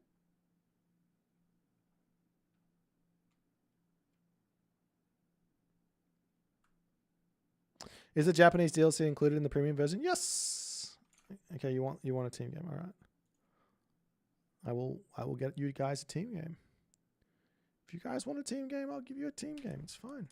Is the Japanese DLC included in the premium version? Yes. Okay, you want a team game, all right. I will get you guys a team game. If you guys want a team game, I'll give you a team game. It's fine.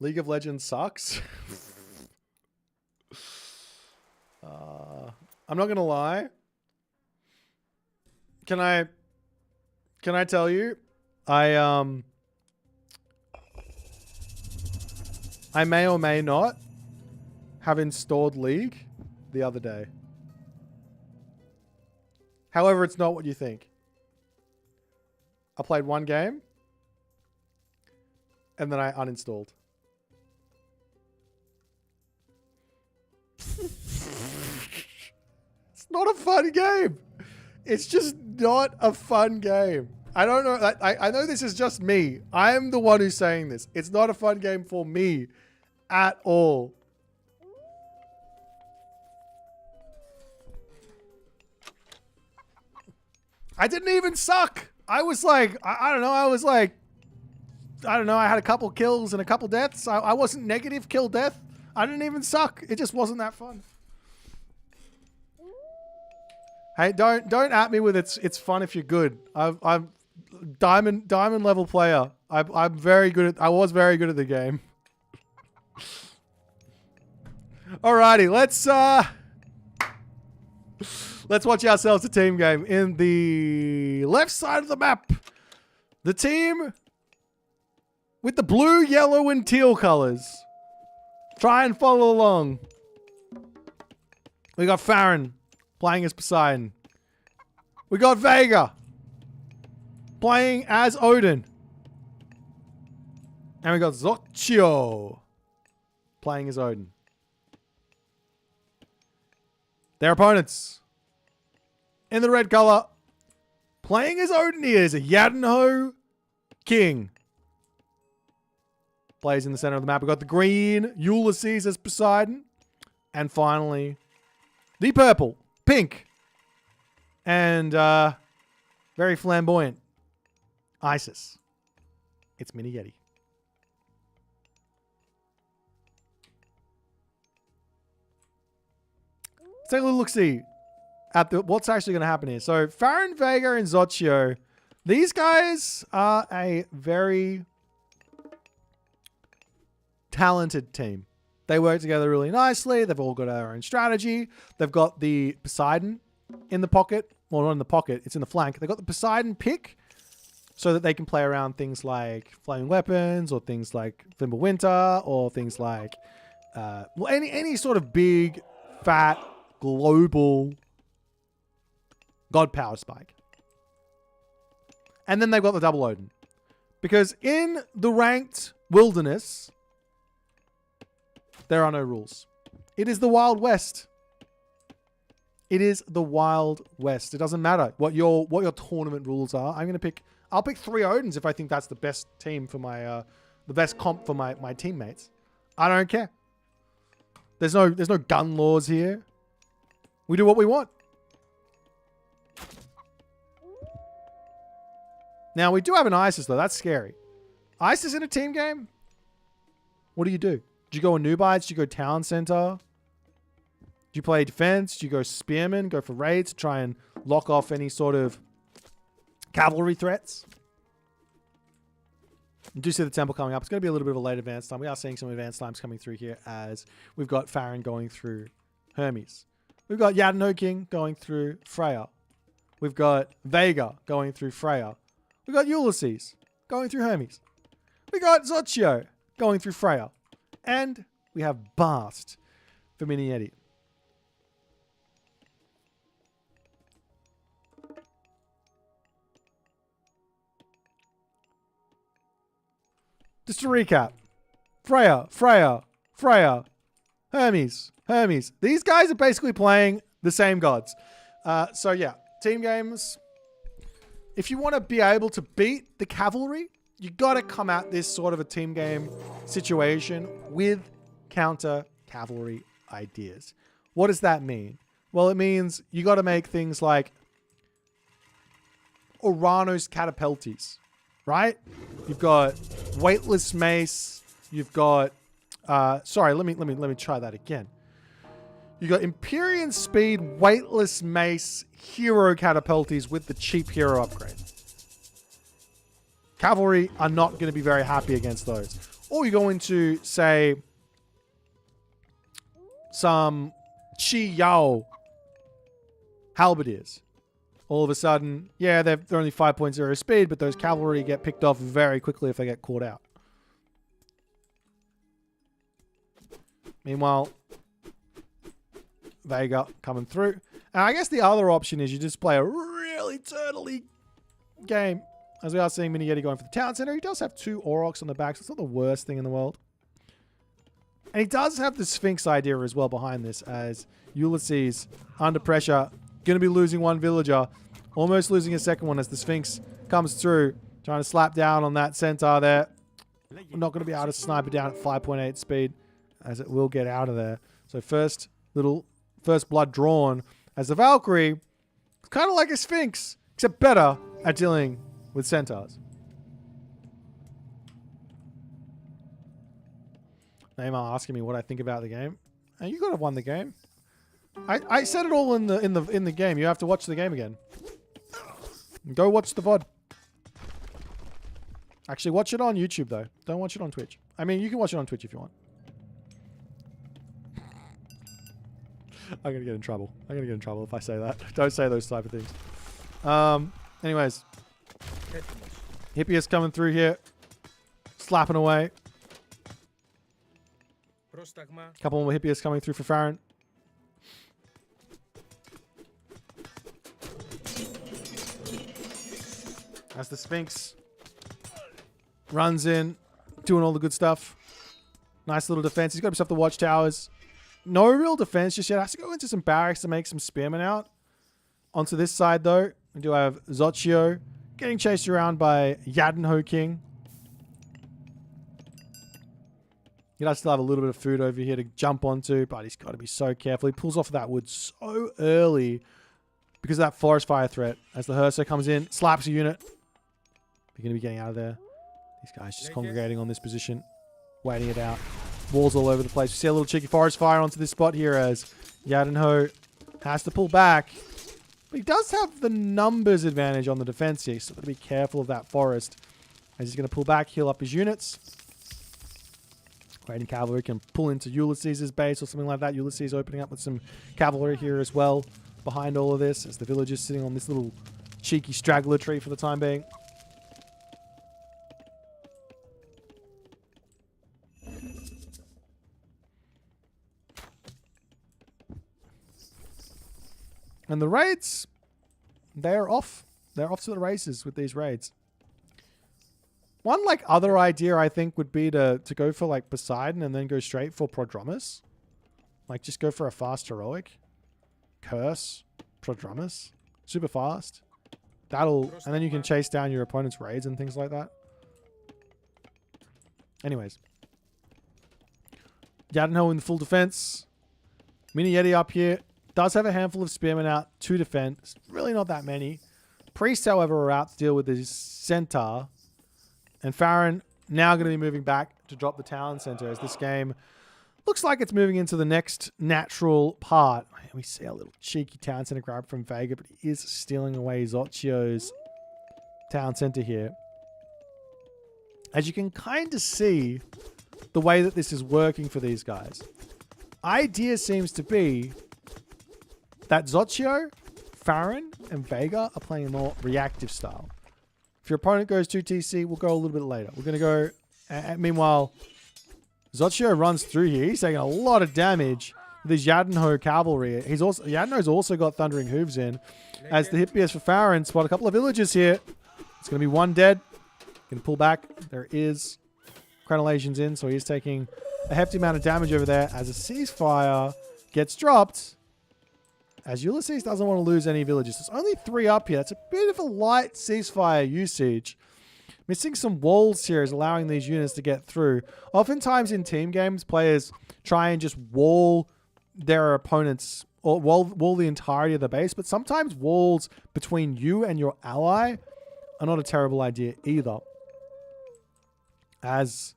League of Legends sucks. I'm not gonna lie. Can I tell you? I may or may not have installed League the other day. However, it's not what you think. I played one game and then I uninstalled. It's not a fun game. It's just not a fun game. I don't know. I know this is just me. I am the one who's saying this. It's not a fun game for me at all. I didn't even suck. I was like, I don't know. I was like, I don't know. I had a couple kills and a couple deaths. I wasn't negative kill death. I didn't even suck. It just wasn't that fun. Hey, don't at me with it's fun if you're good. I'm diamond level player. I'm very good at. I was very good at the game. Alrighty, let's watch ourselves a team game. In the left side of the map, the team with the blue, yellow, and teal colors. Try and follow along. We got Farron playing as Poseidon. We got Vega playing as Odin. And we got Zocchio playing as Odin. Their opponents in the red color playing as Odin is a Yadenho King. Plays in the center of the map. We got the green Ulysses as Poseidon. And finally, the purple, pink, and very flamboyant Isis. It's Mini Yeti. Let's take a little look-see at what's actually going to happen here. So, Farron, Vega, and Zocchio. These guys are a very talented team. They work together really nicely. They've all got their own strategy. They've got the Poseidon in the pocket. Well, not in the pocket. It's in the flank. They've got the Poseidon pick so that they can play around things like flaming weapons or things like Fimbulwinter or things like well, any sort of big, fat, global god power spike. And then they've got the double Odin. Because in the ranked wilderness, there are no rules. It is the Wild West. It is the Wild West. It doesn't matter what your tournament rules are. I'll pick 3 Odins if I think that's the best team for my the best comp for my teammates. I don't care. There's no gun laws here. We do what we want. Now we do have an Isis though. That's scary. Isis in a team game? What do you do? Do you go Anubites? Do you go Town Center? Do you play defense? Do you go Spearman? Go for raids to try and lock off any sort of cavalry threats? You do see the temple coming up. It's going to be a little bit of a late advance time. We are seeing some advance times coming through here as we've got Farron going through Hermes. We've got Yadenho King going through Freya. We've got Vega going through Freya. We've got Ulysses going through Hermes. We got Zocchio going through Freya. And we have Bast for Mini Yeti. Just to recap. Freya, Hermes, Hermes. These guys are basically playing the same gods. So yeah, team games. If you want to be able to beat the cavalry, you got to come at this sort of a team game situation with counter cavalry ideas. What does that mean? Well, it means you got to make things like Orano's Catapultes, right? You've got weightless mace. You've got sorry, let me try that again. You got Empyrean Speed, weightless mace, hero catapultes with the cheap hero upgrade. Cavalry are not going to be very happy against those. Or you go into, say, some Chi Yao halberdiers. All of a sudden, yeah, they're only 5.0 speed, but those cavalry get picked off very quickly if they get caught out. Meanwhile, Vega coming through. And I guess the other option is you just play a really turtley game. As we are seeing Mini Yeti going for the town center. He does have 2 Aurochs on the back, so it's not the worst thing in the world. And he does have the Sphinx idea as well behind this, as Ulysses, under pressure, going to be losing 1 villager. Almost losing a second one as the Sphinx comes through. Trying to slap down on that centaur there. We're not going to be able to snipe it down at 5.8 speed, as it will get out of there. So first blood drawn as the Valkyrie, kind of like a Sphinx, except better at dealing with centaurs. Neymar asking me what I think about the game. And you could have won the game. I said it all in the game. You have to watch the game again. Go watch the VOD. Actually, watch it on YouTube though. Don't watch it on Twitch. I mean, you can watch it on Twitch if you want. I'm gonna get in trouble. I'm gonna get in trouble if I say that. Don't say those type of things. Anyways, Hippias coming through here, slapping away. Couple more Hippias coming through for Farron. As the Sphinx runs in, doing all the good stuff. Nice little defense. He's got himself the watchtowers. No real defense just yet. Has to go into some barracks to make some spearmen out. Onto this side, though, we do have Zocchio getting chased around by Yadenho King. He does still have a little bit of food over here to jump onto, but he's got to be so careful. He pulls off that wood so early because of that forest fire threat. As the Herso comes in, slaps a unit. They're going to be getting out of there. These guys just congregating on this position, waiting it out. Walls all over the place. We see a little cheeky forest fire onto this spot here as Yadenho has to pull back. But he does have the numbers advantage on the defense here, so got to be careful of that forest. As he's going to pull back, heal up his units. Raiding cavalry can pull into Ulysses' base or something like that. Ulysses opening up with some cavalry here as well behind all of this, as the villagers sitting on this little cheeky straggler tree for the time being. And the raids, they're off. They're off to the races with these raids. One like other idea I think would be to go for like Poseidon and then go straight for Prodromus. Like just go for a fast heroic. Curse Prodromus. Super fast. And then you can chase down your opponent's raids and things like that. Anyways. Yadenho in the full defense. Mini Yeti up here. Does have a handful of spearmen out to defend. It's really not that many. Priests, however, are out to deal with this centaur. And Farron now going to be moving back to drop the town center as this game looks like it's moving into the next natural part. We see a little cheeky town center grab from Vega, but he is stealing away Zocchio's town center here. As you can kind of see the way that this is working for these guys. Idea seems to be that Zocchio, Farron, and Vega are playing a more reactive style. If your opponent goes 2 TC, we'll go a little bit later. We're going to go... meanwhile, Zocchio runs through here. He's taking a lot of damage with his Yadenho cavalry. Yadenho's also got Thundering Hooves in. As the Hippias for Farron spot a couple of villagers here. It's going to be 1 dead. Going to pull back. There is Crenellation's in, so he's taking a hefty amount of damage over there as a ceasefire gets dropped. As Ulysses doesn't want to lose any villages. There's only 3 up here. It's a bit of a light ceasefire usage. Missing some walls here is allowing these units to get through. Oftentimes in team games, players try and just wall their opponents or wall the entirety of the base. But sometimes walls between you and your ally are not a terrible idea either. As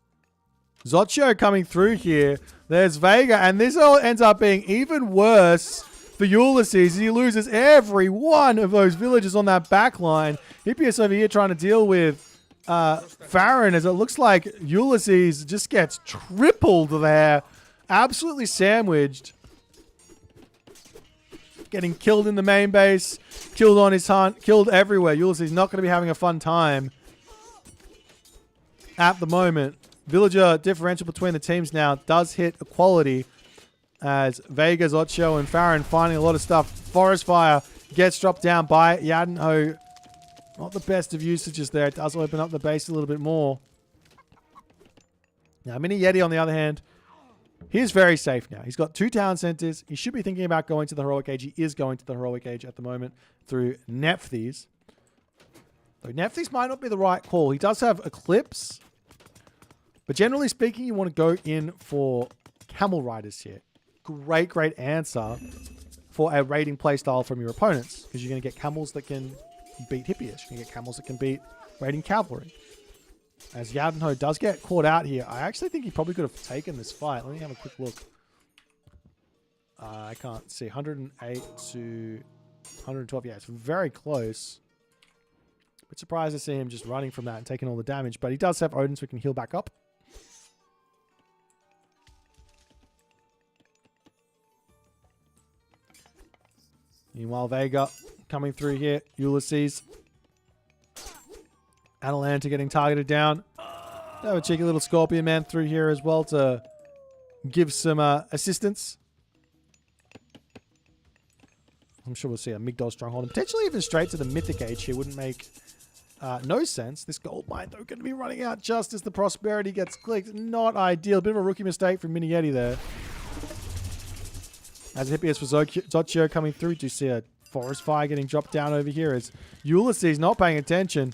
Zocchio coming through here, there's Vega. And this all ends up being even worse for Ulysses. He loses every one of those villages on that back line. Hippias over here trying to deal with Farron, as it looks like Ulysses just gets tripled there. Absolutely sandwiched. Getting killed in the main base. Killed on his hunt. Killed everywhere. Ulysses not going to be having a fun time at the moment. Villager differential between the teams now does hit equality. As Vega, Zocchio, and Farron finding a lot of stuff. Forest Fire gets dropped down by Yadenho. Not the best of usages there. It does open up the base a little bit more. Now, Mini Yeti, on the other hand, he's very safe now. He's got 2 town centers. He should be thinking about going to the Heroic Age. He is going to the Heroic Age at the moment through Nephthys. Though Nephthys might not be the right call. He does have Eclipse. But generally speaking, you want to go in for Camel Riders here. Great answer for a raiding playstyle from your opponents, because you're going to get camels that can beat Hippias. You're going to get camels that can beat raiding cavalry. As Yadenho does get caught out here, I actually think he probably could have taken this fight. Let me have a quick look. I can't see. 108 to 112. Yeah, it's very close. Bit surprised to see him just running from that and taking all the damage, but he does have Odin, so we can heal back up. Meanwhile, Vega coming through here. Ulysses. Atalanta getting targeted down. Have a cheeky little Scorpion Man through here as well to give some assistance. I'm sure we'll see a Migdol Stronghold. And potentially even straight to the Mythic Age here wouldn't make no sense. This gold mine, though, going to be running out just as the Prosperity gets clicked. Not ideal. Bit of a rookie mistake from Mini Yeti there. As Hippias for Zocchio coming through, do you see a Forest Fire getting dropped down over here as Ulysses not paying attention.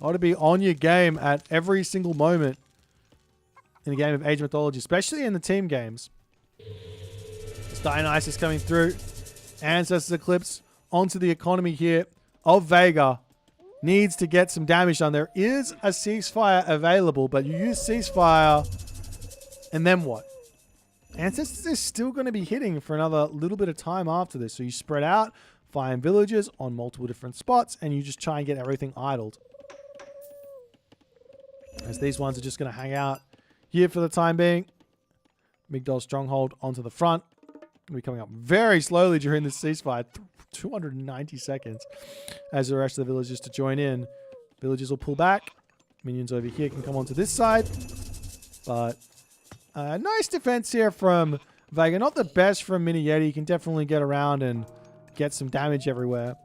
Got to be on your game at every single moment in a game of Age Mythology, especially in the team games. As Dionysus coming through. Ancestors Eclipse onto the economy here of Vega. Needs to get some damage done. There is a ceasefire available, but you use ceasefire and then what? Ancestors is still going to be hitting for another little bit of time after this. So you spread out, find villages on multiple different spots, and you just try and get everything idled. As these ones are just going to hang out here for the time being. Migdol Stronghold onto the front. Going to be coming up very slowly during this ceasefire. 290 seconds as the rest of the villagers to join in. Villagers will pull back. Minions over here can come onto this side. But nice defense here from Vega. Not the best from Mini Yeti. You can definitely get around and get some damage everywhere.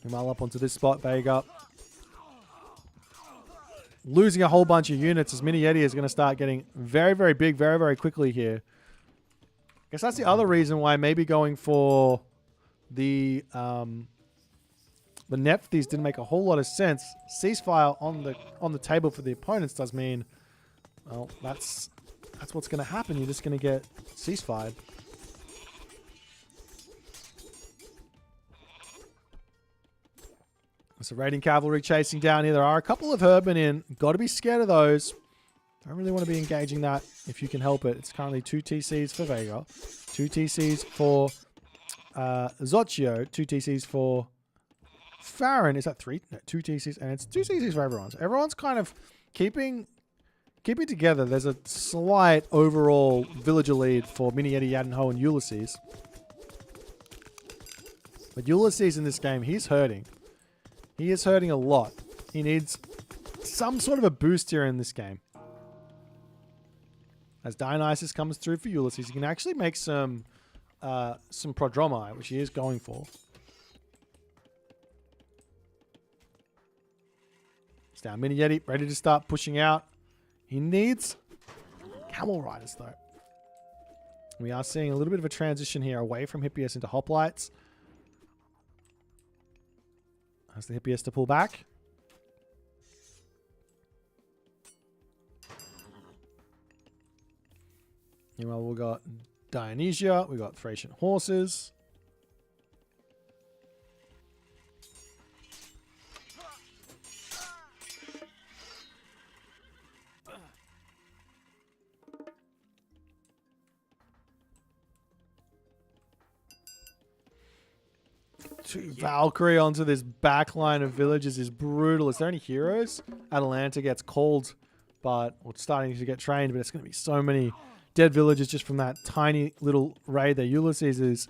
Meanwhile, up onto this spot, Vega. Losing a whole bunch of units as Mini Yeti is going to start getting very, very big very, very quickly here. I guess that's the other reason why maybe going for the Nephthys didn't make a whole lot of sense. Ceasefire on the table for the opponents does mean, well, that's what's going to happen. You're just going to get ceasefired. So raiding cavalry chasing down here. There are a couple of Herban in. Got to be scared of those. Don't really want to be engaging that if you can help it. It's currently 2 TCs for Vega. 2 TCs for Zocchio. 2 TCs for Farron. Is that 3? No, 2 TCs. And it's 2 TCs for everyone. So everyone's kind of keeping together. There's a slight overall villager lead for Mini Yeti, Yadenho, and Ulysses. But Ulysses in this game, he's hurting. He is hurting a lot. He needs some sort of a boost here in this game. As Dionysus comes through for Ulysses, he can actually make some prodromi, which he is going for. It's down Mini Yeti, ready to start pushing out. He needs Camel Riders, though. We are seeing a little bit of a transition here away from Hippias into Hoplites. Has the Hippias to pull back. Meanwhile, we've got Dionysia. We've got Thracian horses. Two Valkyrie onto this back line of villages is brutal. Is there any heroes? Atalanta gets called, but we're starting to get trained, but it's going to be so many dead villages just from that tiny little raid there. Ulysses is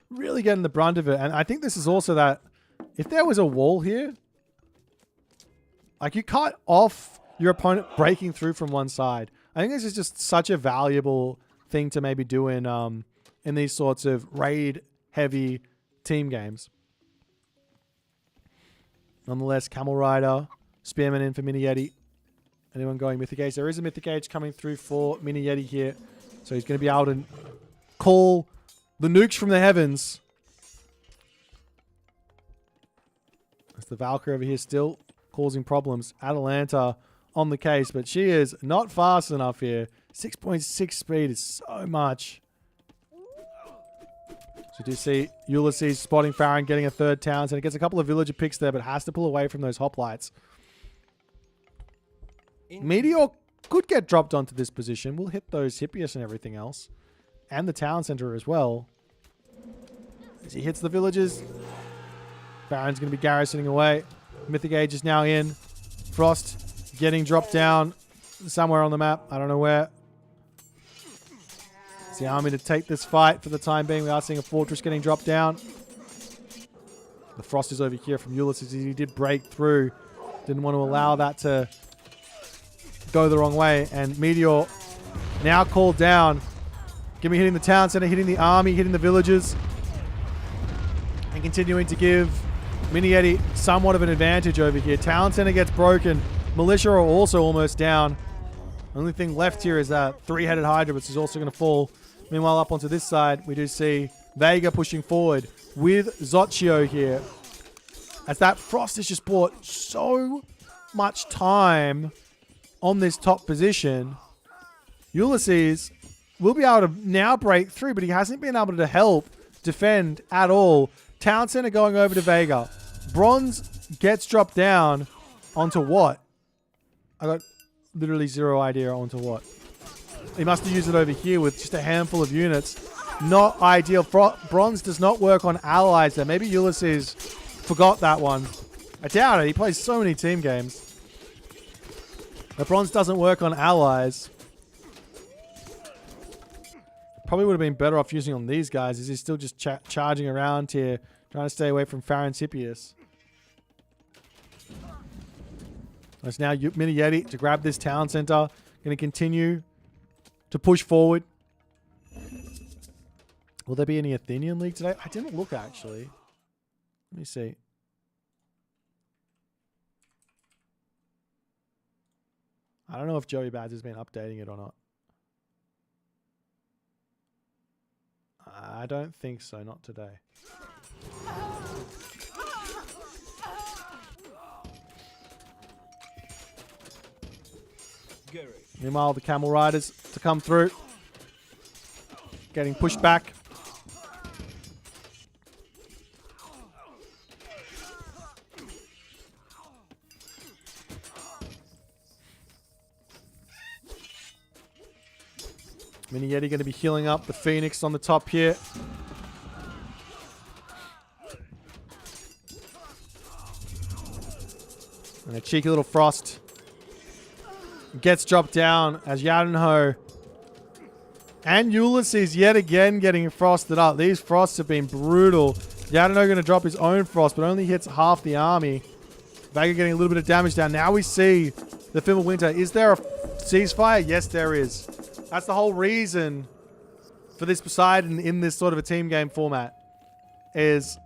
really getting the brunt of it. And I think this is also that if there was a wall here, like you cut off your opponent breaking through from one side. I think this is just such a valuable thing to maybe do in these sorts of raid-heavy team games. Nonetheless, Camel Rider, Spearman in for Mini Yeti. Anyone going Mythic Age? There is a Mythic Age coming through for Mini Yeti here. So he's going to be able to call the nukes from the heavens. That's the Valkyrie over here still causing problems. Atalanta on the case, but she is not fast enough here. 6.6 speed is so much. So you do see Ulysses spotting Farron, getting a third town. So it gets a couple of villager picks there, but has to pull away from those hoplites. Meteor could get dropped onto this position. We'll hit those Hippias and everything else. And the town center as well. As he hits the villages, Farron's going to be garrisoning away. Mythic Age is now in. Frost getting dropped down somewhere on the map. I don't know where. It's the army to take this fight for the time being. We are seeing a fortress getting dropped down. The Frost is over here from Ulysses. He did break through. Didn't want to allow that to go the wrong way. And Meteor now called down. Give me hitting the town center, hitting the army, hitting the villages. And continuing to give Mini Yeti somewhat of an advantage over here. Town center gets broken. Militia are also almost down. Only thing left here is that three-headed Hydra, which is also going to fall. Meanwhile, up onto this side, we do see Vega pushing forward with Zocchio here. As that Frost has just bought so much time on this top position. Ulysses will be able to now break through, but he hasn't been able to help defend at all. Town Center going over to Vega. Bronze gets dropped down onto what? I got literally zero idea onto what. He must have used it over here with just a handful of units. Not ideal. Bronze does not work on allies there. Maybe Ulysses forgot that one. I doubt it. He plays so many team games. But bronze doesn't work on allies. Probably would have been better off using on these guys as he's still just charging around here, trying to stay away from Farron Hippias. It's now Mini Yeti to grab this town center. Going to continue to push forward. Will there be any Athenian League today? I didn't look, actually. Let me see. I don't know if Joey Bads has been updating it or not. I don't think so. Not today. Meanwhile, the Camel Riders to come through. Getting pushed back. Mini Yeti going to be healing up the Phoenix on the top here. And a cheeky little Frost gets dropped down as Yadenho and Ulysses yet again getting frosted up. These Frosts have been brutal. Yadenho going to drop his own Frost, but only hits half the army. Vega getting a little bit of damage down. Now we see the Fimbulwinter. Is there a ceasefire? Yes, there is. That's the whole reason for this Poseidon in this sort of a team game format. Is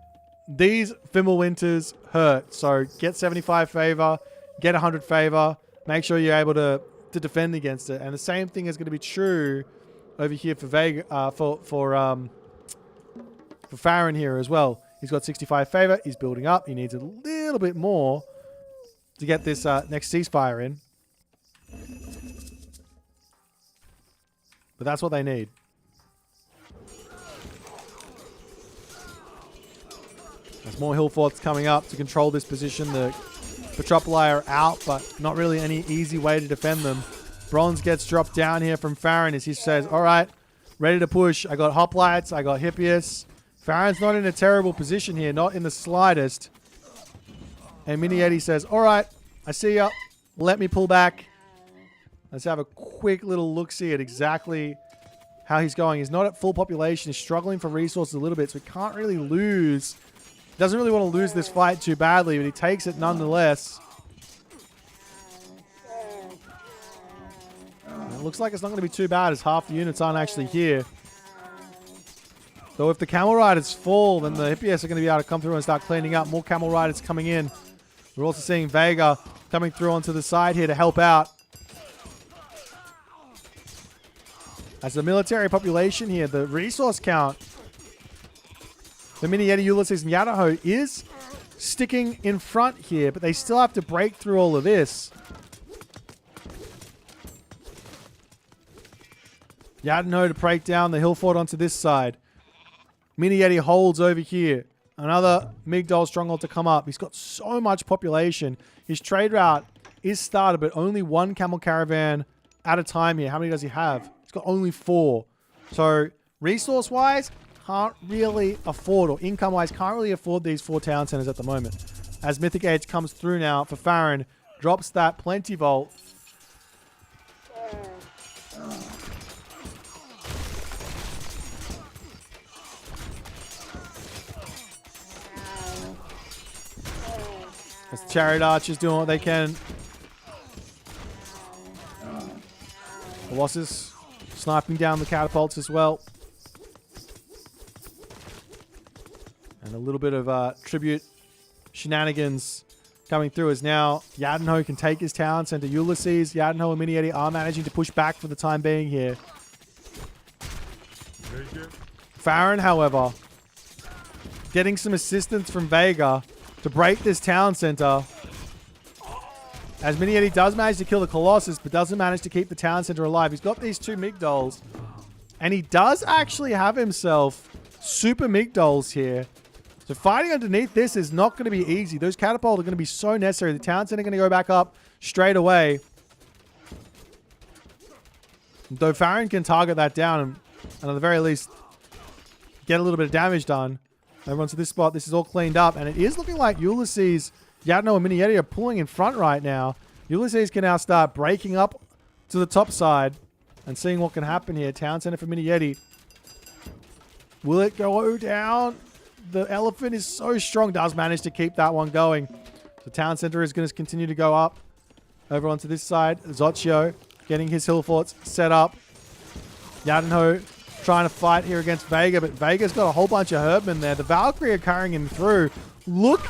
these Fimbulwinters hurt. So get 75 favor. get 100 favor, make sure you're able to defend against it. And the same thing is going to be true over here for Vega, for Farron here as well. He's got 65 favor. He's building up. He needs a little bit more to get this next ceasefire in. But that's what they need. There's more hill forts coming up to control this position. The Petropoli are out, but not really any easy way to defend them. Bronze gets dropped down here from Farron as he says, all right, ready to push. I got hoplites. I got Hippias. Farron's not in a terrible position here, not in the slightest. And Mini Yeti says, all right, I see ya. Let me pull back. Let's have a quick little look-see at exactly how he's going. He's not at full population. He's struggling for resources a little bit, so he can't really lose. Doesn't really want to lose this fight too badly, but he takes it nonetheless. And it looks like it's not going to be too bad as half the units aren't actually here. Though if the camel riders fall, then the Hippias are going to be able to come through and start cleaning up. More camel riders coming in. We're also seeing Vega coming through onto the side here to help out. As the military population here, the resource count, the Mini Yeti, Ulysses, and Yadaho is sticking in front here, but they still have to break through all of this. Yadaho to break down the hill fort onto this side. Mini Yeti holds over here. Another Migdol stronghold to come up. He's got so much population. His trade route is started, but only one camel caravan at a time here. How many does he have? He's got only 4. So resource-wise, can't really afford, or income-wise, can't really afford these 4 town centers at the moment. As Mythic Age comes through now for Farron, drops that Plenty Vault. As the Chariot Archers doing what they can. Colossus sniping down the catapults as well. And a little bit of tribute shenanigans coming through as now Yadinho can take his town center. Ulysses, Yadinho, and Mini Yeti are managing to push back for the time being here. Farron, however, getting some assistance from Vega to break this town center. As Mini Yeti does manage to kill the Colossus, but doesn't manage to keep the town center alive. He's got these 2 Migdols. And he does actually have himself super Migdols here. So fighting underneath this is not going to be easy. Those catapults are going to be so necessary. The town center are going to go back up straight away. Though Farron can target that down and at the very least get a little bit of damage done. Everyone's at this spot. This is all cleaned up. And it is looking like Ulysses, Yadno, and Mini Yeti are pulling in front right now. Ulysses can now start breaking up to the top side and seeing what can happen here. Town center for Mini Yeti. Will it go down? The elephant is so strong. Does manage to keep that one going. The town center is going to continue to go up. Over onto this side. Zocchio getting his hill forts set up. Yadinho trying to fight here against Vega, but Vega's got a whole bunch of Herbmen there. The Valkyrie are carrying him through. Look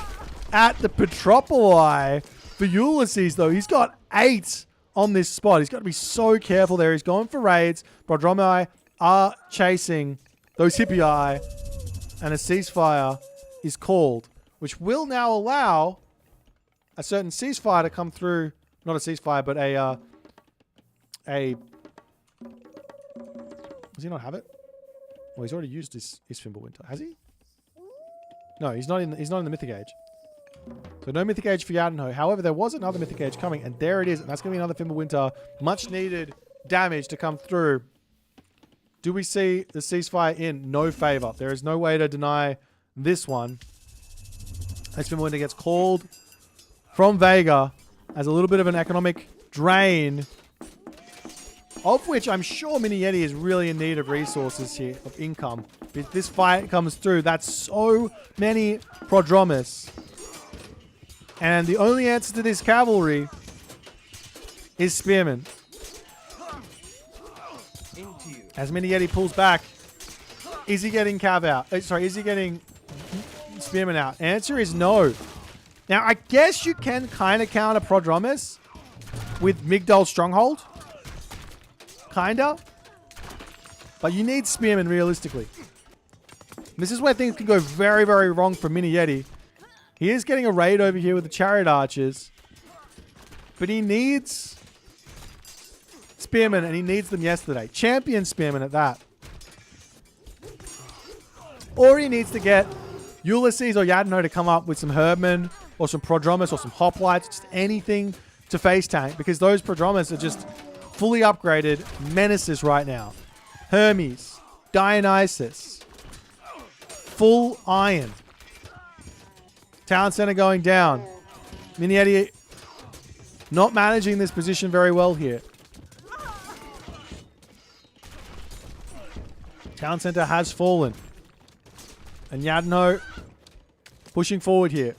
at the Petropoli for Ulysses, though. He's got 8 on this spot. He's got to be so careful there. He's going for raids. Prodromi are chasing those Hippii, and a ceasefire is called, which will now allow a certain ceasefire to come through. Not a ceasefire, but a does he not have it? Well, he's already used his Fimbulwinter. Has he? No, he's not in the Mythic Age. So no Mythic Age for Yadinho. However, there was another Mythic Age coming, and there it is. And that's going to be another Fimbulwinter. Much needed damage to come through. Do we see the ceasefire in? No favor. There is no way to deny this one. As Fimbulwinter gets called from Vega as a little bit of an economic drain, of which I'm sure Mini Yeti is really in need of resources here, of income. If this fight comes through, that's so many Prodromus. And the only answer to this cavalry is Spearman. As Mini Yeti pulls back, is he getting Cav out? Sorry, is he getting Spearman out? Answer is no. Now, I guess you can kind of counter Prodromus with Migdol's Stronghold. Kinda. But you need Spearman realistically. This is where things can go very, very wrong for Mini Yeti. He is getting a raid over here with the Chariot Archers. But he needs Spearman, and he needs them yesterday. Champion Spearman at that. Or he needs to get Ulysses or Yadno to come up with some Herdman or some Prodromus or some Hoplites, just anything to face tank, because those Prodromus are just fully upgraded menaces right now. Hermes, Dionysus, full iron. Town Center going down. Mini Yeti not managing this position very well here. Town Center has fallen. And Yadno pushing forward here.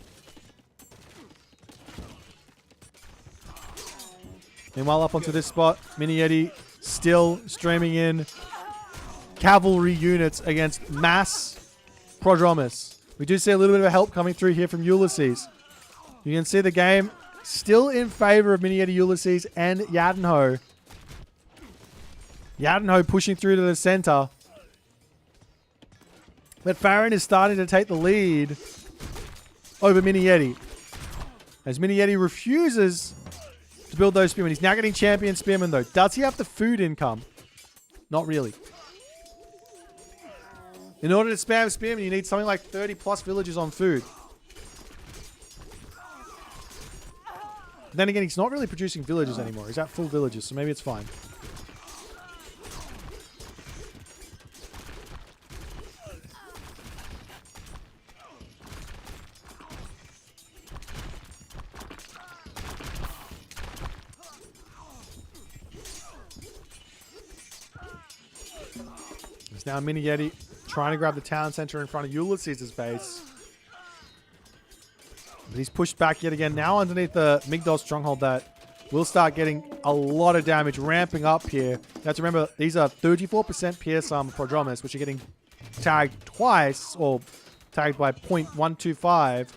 Meanwhile, up onto this spot, Mini Yeti still streaming in cavalry units against mass Prodromus. We do see a little bit of help coming through here from Ulysses. You can see the game still in favor of Mini Yeti, Ulysses, and Yadno. Yadno pushing through to the center. But Farron is starting to take the lead over Mini Yeti. As Mini Yeti refuses to build those spearmen. He's now getting champion spearmen though. Does he have the food income? Not really. In order to spam spearmen, you need something like 30 plus villages on food. Then again, he's not really producing villages anymore. He's at full villages, so maybe it's fine. There's now Mini Yeti trying to grab the town center in front of Ulysses' base. But he's pushed back yet again. Now underneath the Migdol stronghold that will start getting a lot of damage, ramping up here. You have to remember, these are 34% PS armor Prodromus, which are getting tagged twice, or tagged by 0.125.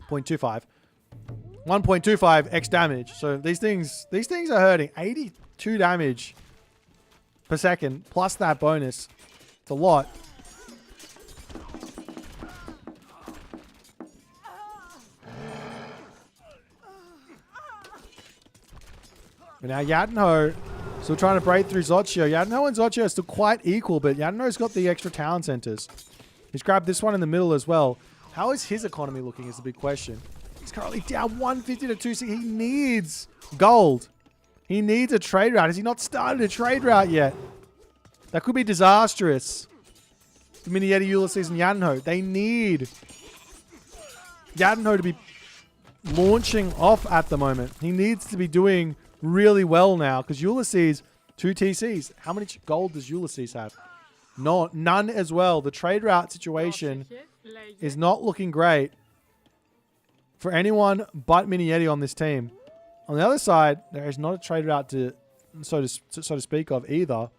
1.25 X damage. So these things are hurting. 82 damage per second, plus that bonus. It's a lot. But now Yadno still trying to break through Xochitl. Yadno and Xochitl are still quite equal, but Yadno's got the extra town centers. He's grabbed this one in the middle as well. How is his economy looking is the big question. He's currently down 150 to 260. He needs gold. He needs a trade route. Has he not started a trade route yet? That could be disastrous. The Mini Yeti, Ulysses, and Yadno. They need Yadno to be launching off at the moment. He needs to be doing really well now because Ulysses, 2 TCs. How much gold does Ulysses have? None as well. The trade route situation is not looking great for anyone but Mini Yeti on this team. On the other side, there is not a trade route to so to speak of either.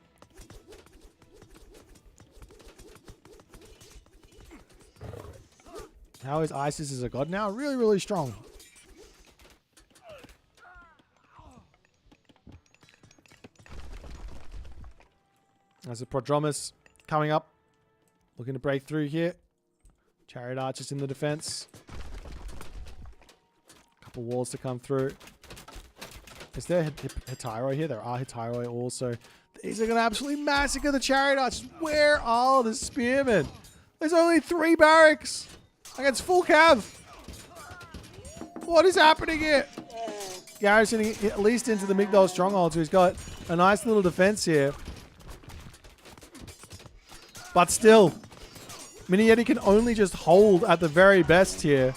How is Isis as a god now? Really, really strong. There's a Prodromus coming up. Looking to break through here. Chariot Archers in the defense. Couple walls to come through. Is there Hitairo here? There are Hitairo also. These are going to absolutely massacre the Chariot Archers. Where are the Spearmen? There's only 3 barracks against full cav. What is happening here? Garrisoning at least into the Migdol stronghold, so he's got a nice little defense here. But still, Mini Yeti can only just hold at the very best here.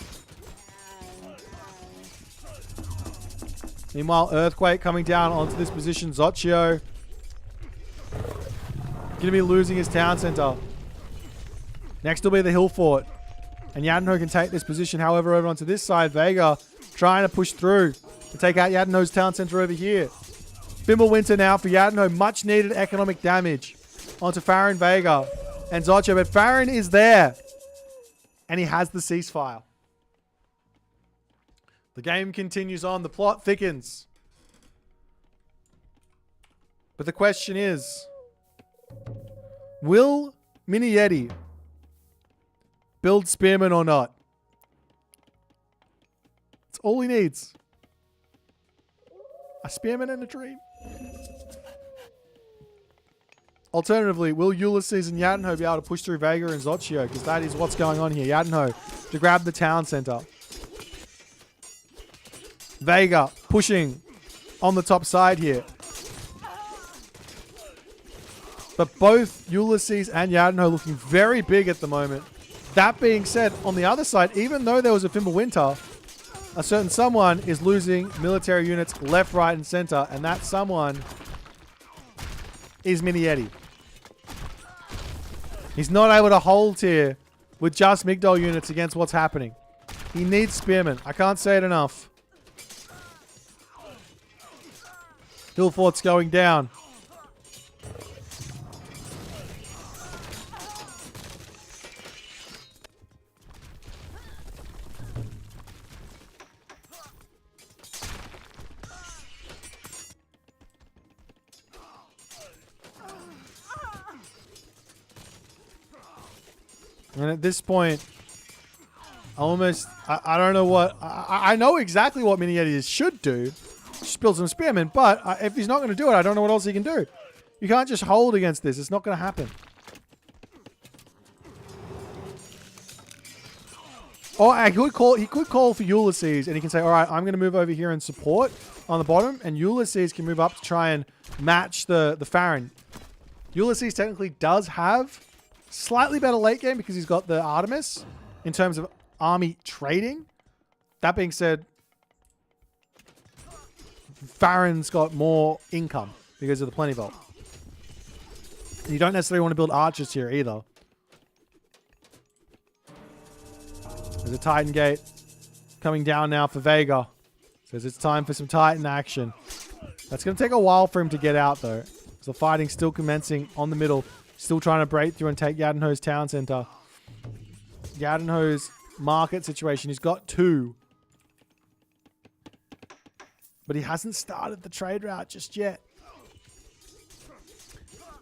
Meanwhile, Earthquake coming down onto this position. Xochitl going to be losing his town center. Next will be the Hill Fort. And Yadno can take this position. However, over onto this side, Vega trying to push through to take out Yadno's town center over here. Winter now for Yadno. Much needed economic damage onto Farron, Vega, and Xochitl. But Farron is there. And he has the ceasefire. The game continues on. The plot thickens. But the question is, will Mini Yeti build Spearman or not? That's all he needs. A Spearman and a dream. Alternatively, will Ulysses and Yadenho be able to push through Vega and Zocchio? Because that is what's going on here. Yadenho to grab the town center. Vega pushing on the top side here. But both Ulysses and Yadenho looking very big at the moment. That being said, on the other side, even though there was a Fimbulwinter, a certain someone is losing military units left, right, and center. And that someone is Mini Yeti. He's not able to hold here with just Migdol units against what's happening. He needs Spearmen. I can't say it enough. Hillfort's going down. And at this point, I don't know what... I know exactly what Mini Yeti should do. Just build some Spearmen. But if he's not going to do it, I don't know what else he can do. You can't just hold against this. It's not going to happen. Or he could call for Ulysses, and he can say, all right, I'm going to move over here and support on the bottom, and Ulysses can move up to try and match the Farron. Ulysses technically does have slightly better late game because he's got the Artemis in terms of army trading. That being said, Farron's got more income because of the Plenty Bolt. You don't necessarily want to build archers here either. There's a Titan Gate coming down now for Vega. Says it's time for some Titan action. That's going to take a while for him to get out though. So the fighting's still commencing on the middle. Still trying to break through and take Yadenho's town center. Yadenho's market situation. He's got 2. But he hasn't started the trade route just yet.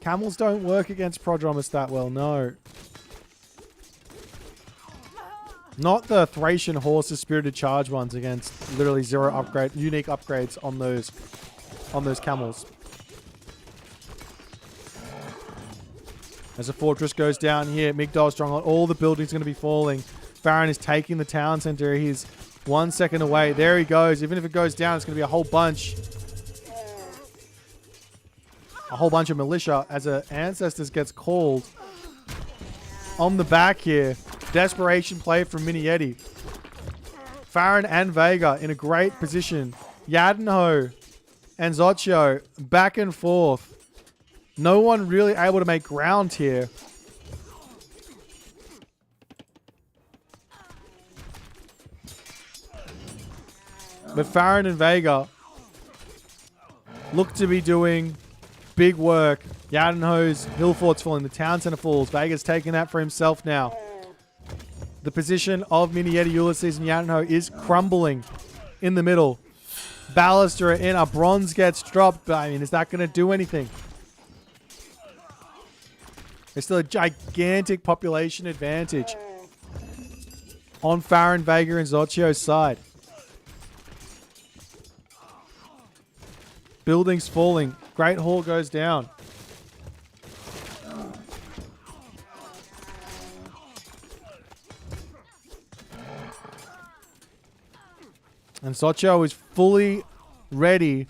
Camels don't work against Prodromus that well, no. Not the Thracian horses, spirited charge ones against literally 0 upgrade, unique upgrades on those camels. As a fortress goes down here, Migdol stronghold, all the buildings are going to be falling. Farron is taking the town center. He's 1 second away. There he goes. Even if it goes down, it's going to be a whole bunch. A whole bunch of militia as Ancestors gets called. On the back here, desperation play from Mini Yeti. Farron and Vega in a great position. Yadenho and Zocchio back and forth. No one really able to make ground here. But Farron and Vega look to be doing big work. Yadenho's Hillfort's falling. The town center falls. Vega's taking that for himself now. The position of Mini Yeti, Ulysses, and Yadenho is crumbling in the middle. Ballaster in. A bronze gets dropped. But, I mean, is that going to do anything? There's still a gigantic population advantage on Farron, Vega, and Zocchio's side. Buildings falling. Great Hall goes down. And Zocchio is fully ready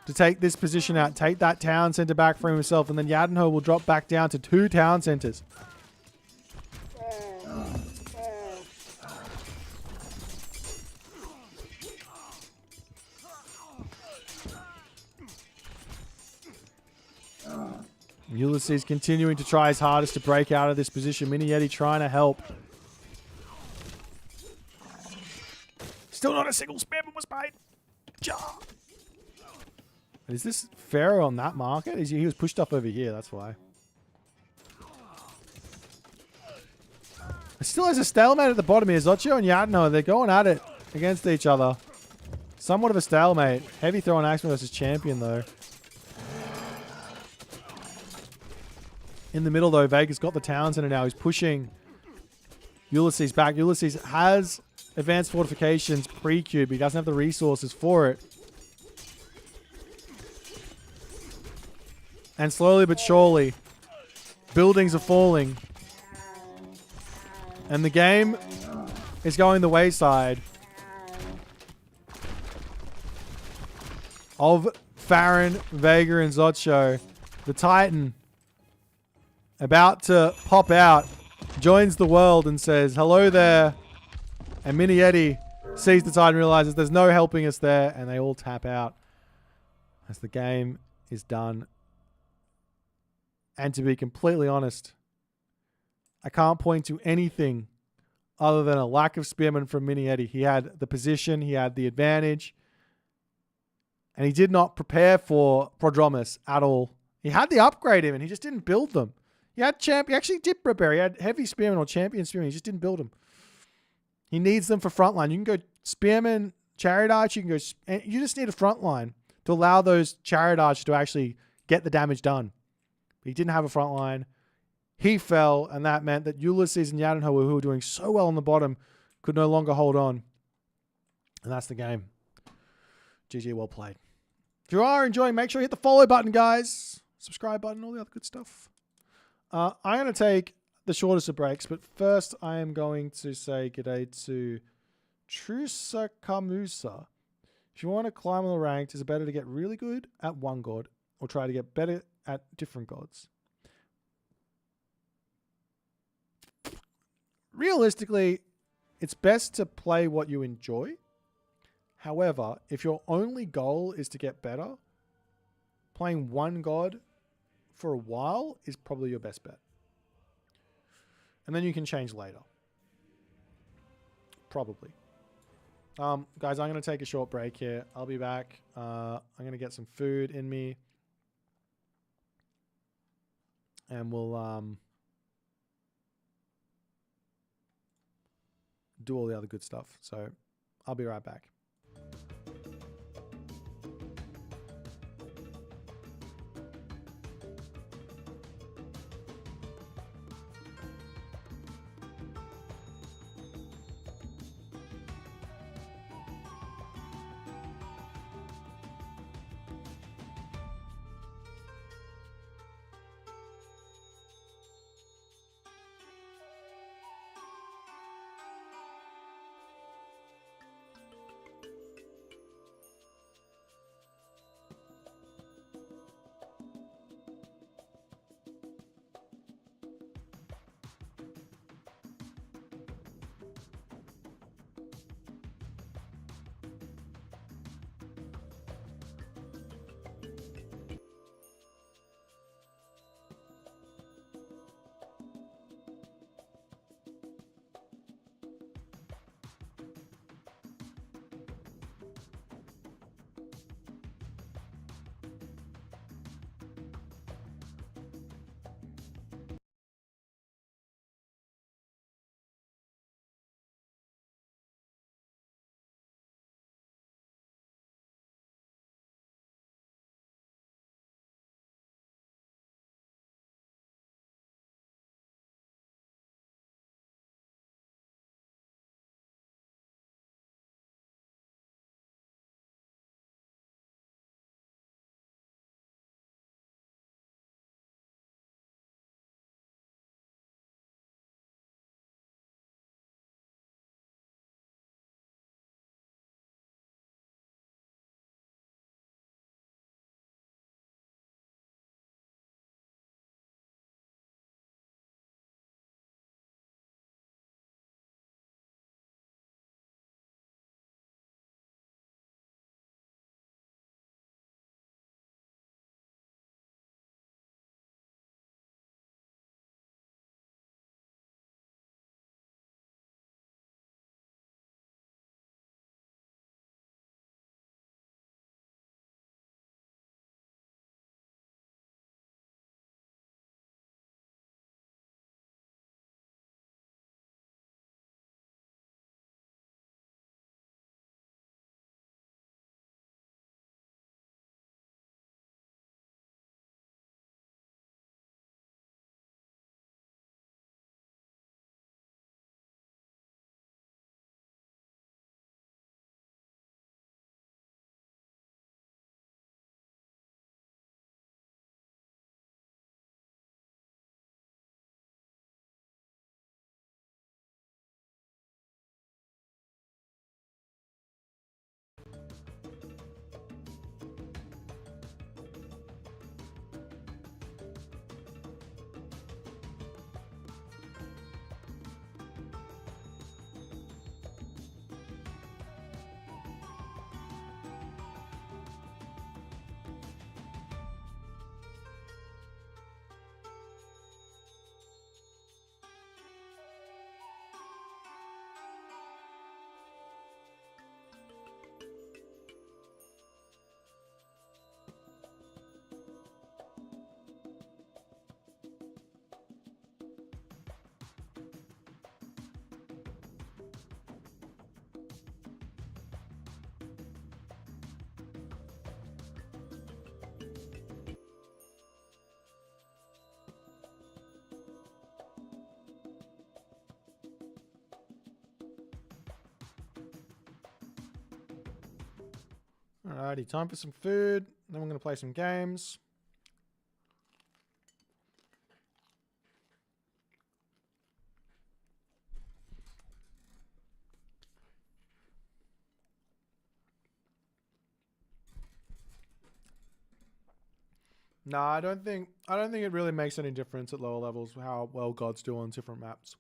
to take this position out, take that town center back for himself, and then Yadenho will drop back down to 2 town centers. Ulysses continuing to try his hardest to break out of this position. Mini Yeti trying to help. Still not a single Spearman was made. Is this Pharaoh on that market? He was pushed up over here, that's why. It still has a stalemate at the bottom here. Zocchio and Yadenho, they're going at it against each other. Somewhat of a stalemate. Heavy throw on Axeman versus Champion, though. In the middle, though, Vega's got the town center now. He's pushing Ulysses back. Ulysses has advanced fortifications pre-cube. He doesn't have the resources for it. And slowly but surely, buildings are falling. And the game is going the wayside of Farron, Vega, and Zotcho. The Titan, about to pop out, joins the world and says, hello there. And Minietti sees the Titan, realizes there's no helping us there, and they all tap out as the game is done. And to be completely honest, I can't point to anything other than a lack of spearmen from Minietti. He had the position, he had the advantage, and he did not prepare for Prodromus at all. He had the upgrade even, he just didn't build them. He actually did prepare. He had heavy spearmen or champion spearmen, he just didn't build them. He needs them for frontline. You can go spearmen, chariot arch, you just need a frontline to allow those chariot archers to actually get the damage done. He didn't have a front line. He fell, and that meant that Ulysses and Yadenho, who were doing so well on the bottom, could no longer hold on. And that's the game. GG, well played. If you are enjoying, make sure you hit the follow button, guys. Subscribe button, all the other good stuff. I'm going to take the shortest of breaks, but first I am going to say g'day to Trusa Kamusa. If you want to climb on the ranks, is it better to get really good at one god or try to get better at different gods? Realistically, it's best to play what you enjoy. However, if your only goal is to get better, playing one god for a while is probably your best bet. And then you can change later. Probably. Guys, I'm going to take a short break here. I'll be back. I'm going to get some food in me. And we'll do all the other good stuff. So I'll be right back. Alrighty, time for some food. Then we're going to play some games. No, I don't think it really makes any difference at lower levels how well gods do on different maps.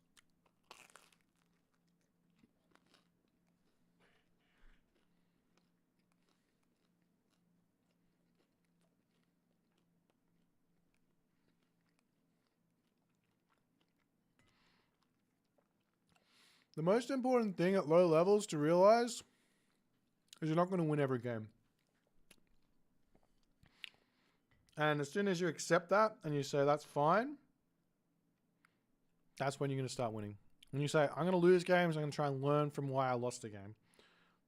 The most important thing at low levels to realize is you're not going to win every game. And as soon as you accept that and you say that's fine, that's when you're going to start winning. When you say I'm going to lose games, I'm going to try and learn from why I lost a game.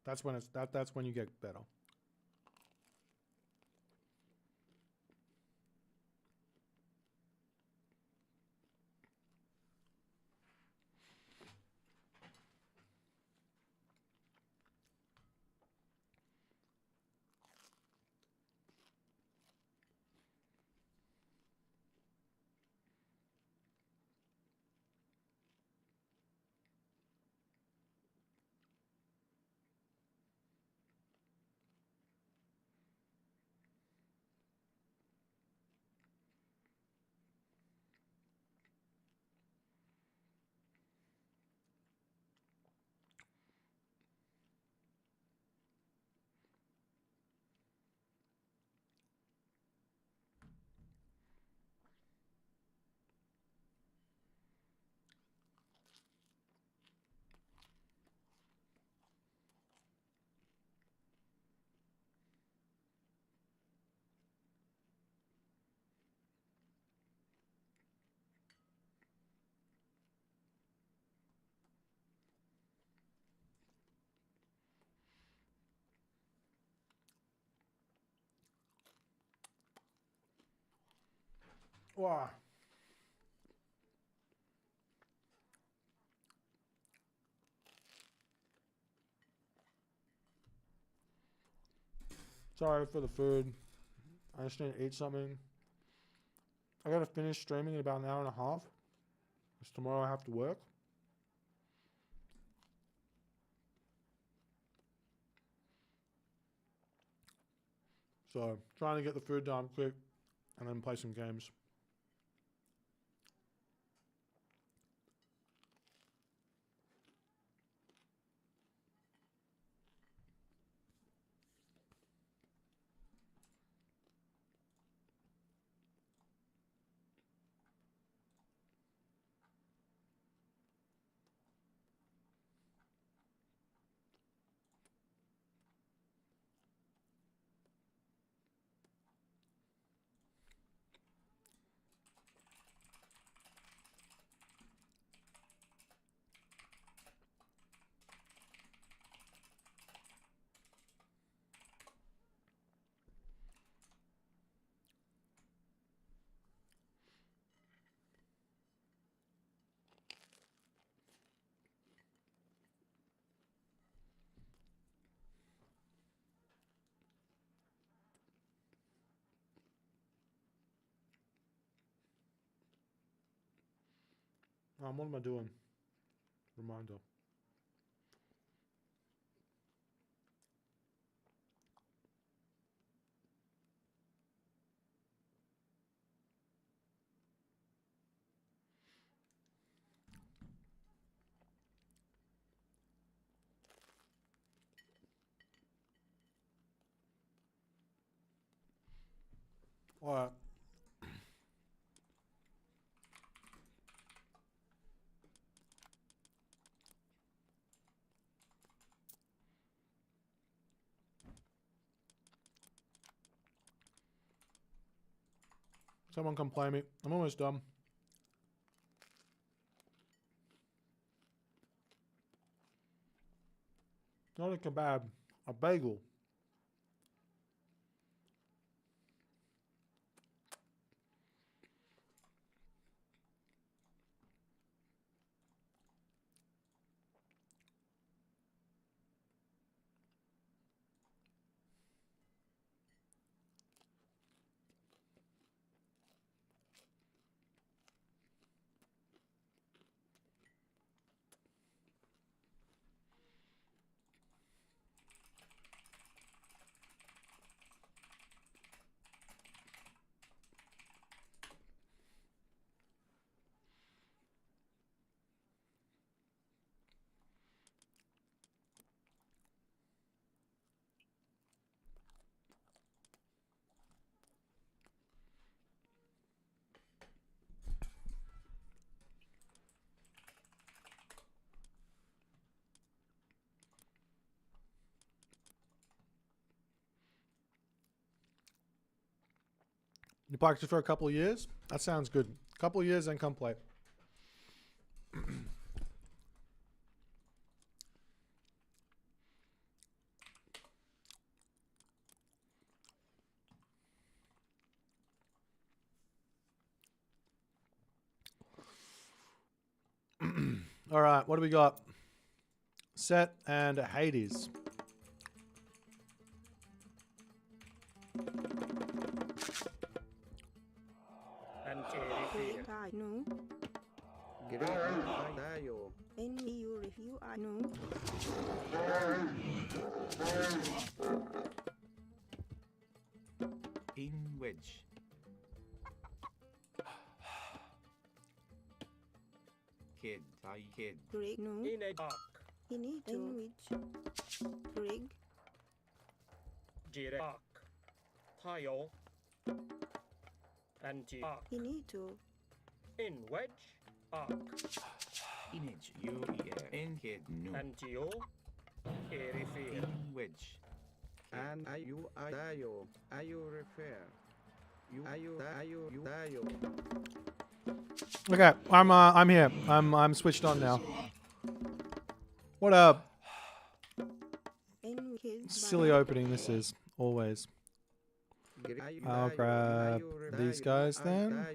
That's when that's when you get better. Wow. Sorry for the food. I just need to eat something. I gotta finish streaming in about an hour and a half. Because tomorrow I have to work. So, trying to get the food done quick and then play some games. What am I doing? Reminder. Alright. Someone come play me. I'm almost done. Not a kebab. A bagel. You practice for a couple of years? That sounds good. Couple of years and come play. All right, what do we got? Set and Hades. No. NU review I know. In wedge. Kid, I kid. Rig no. In a dark. In it in which. Rig. Giraffe. Tile. And arc. In it to. In wedge. Arc. Image you in kid no. And you. Erifir. In wedge. And you refer. You Okay, I'm here. I'm switched on now. What a In kids. silly opening this is, always. I'll grab these guys then.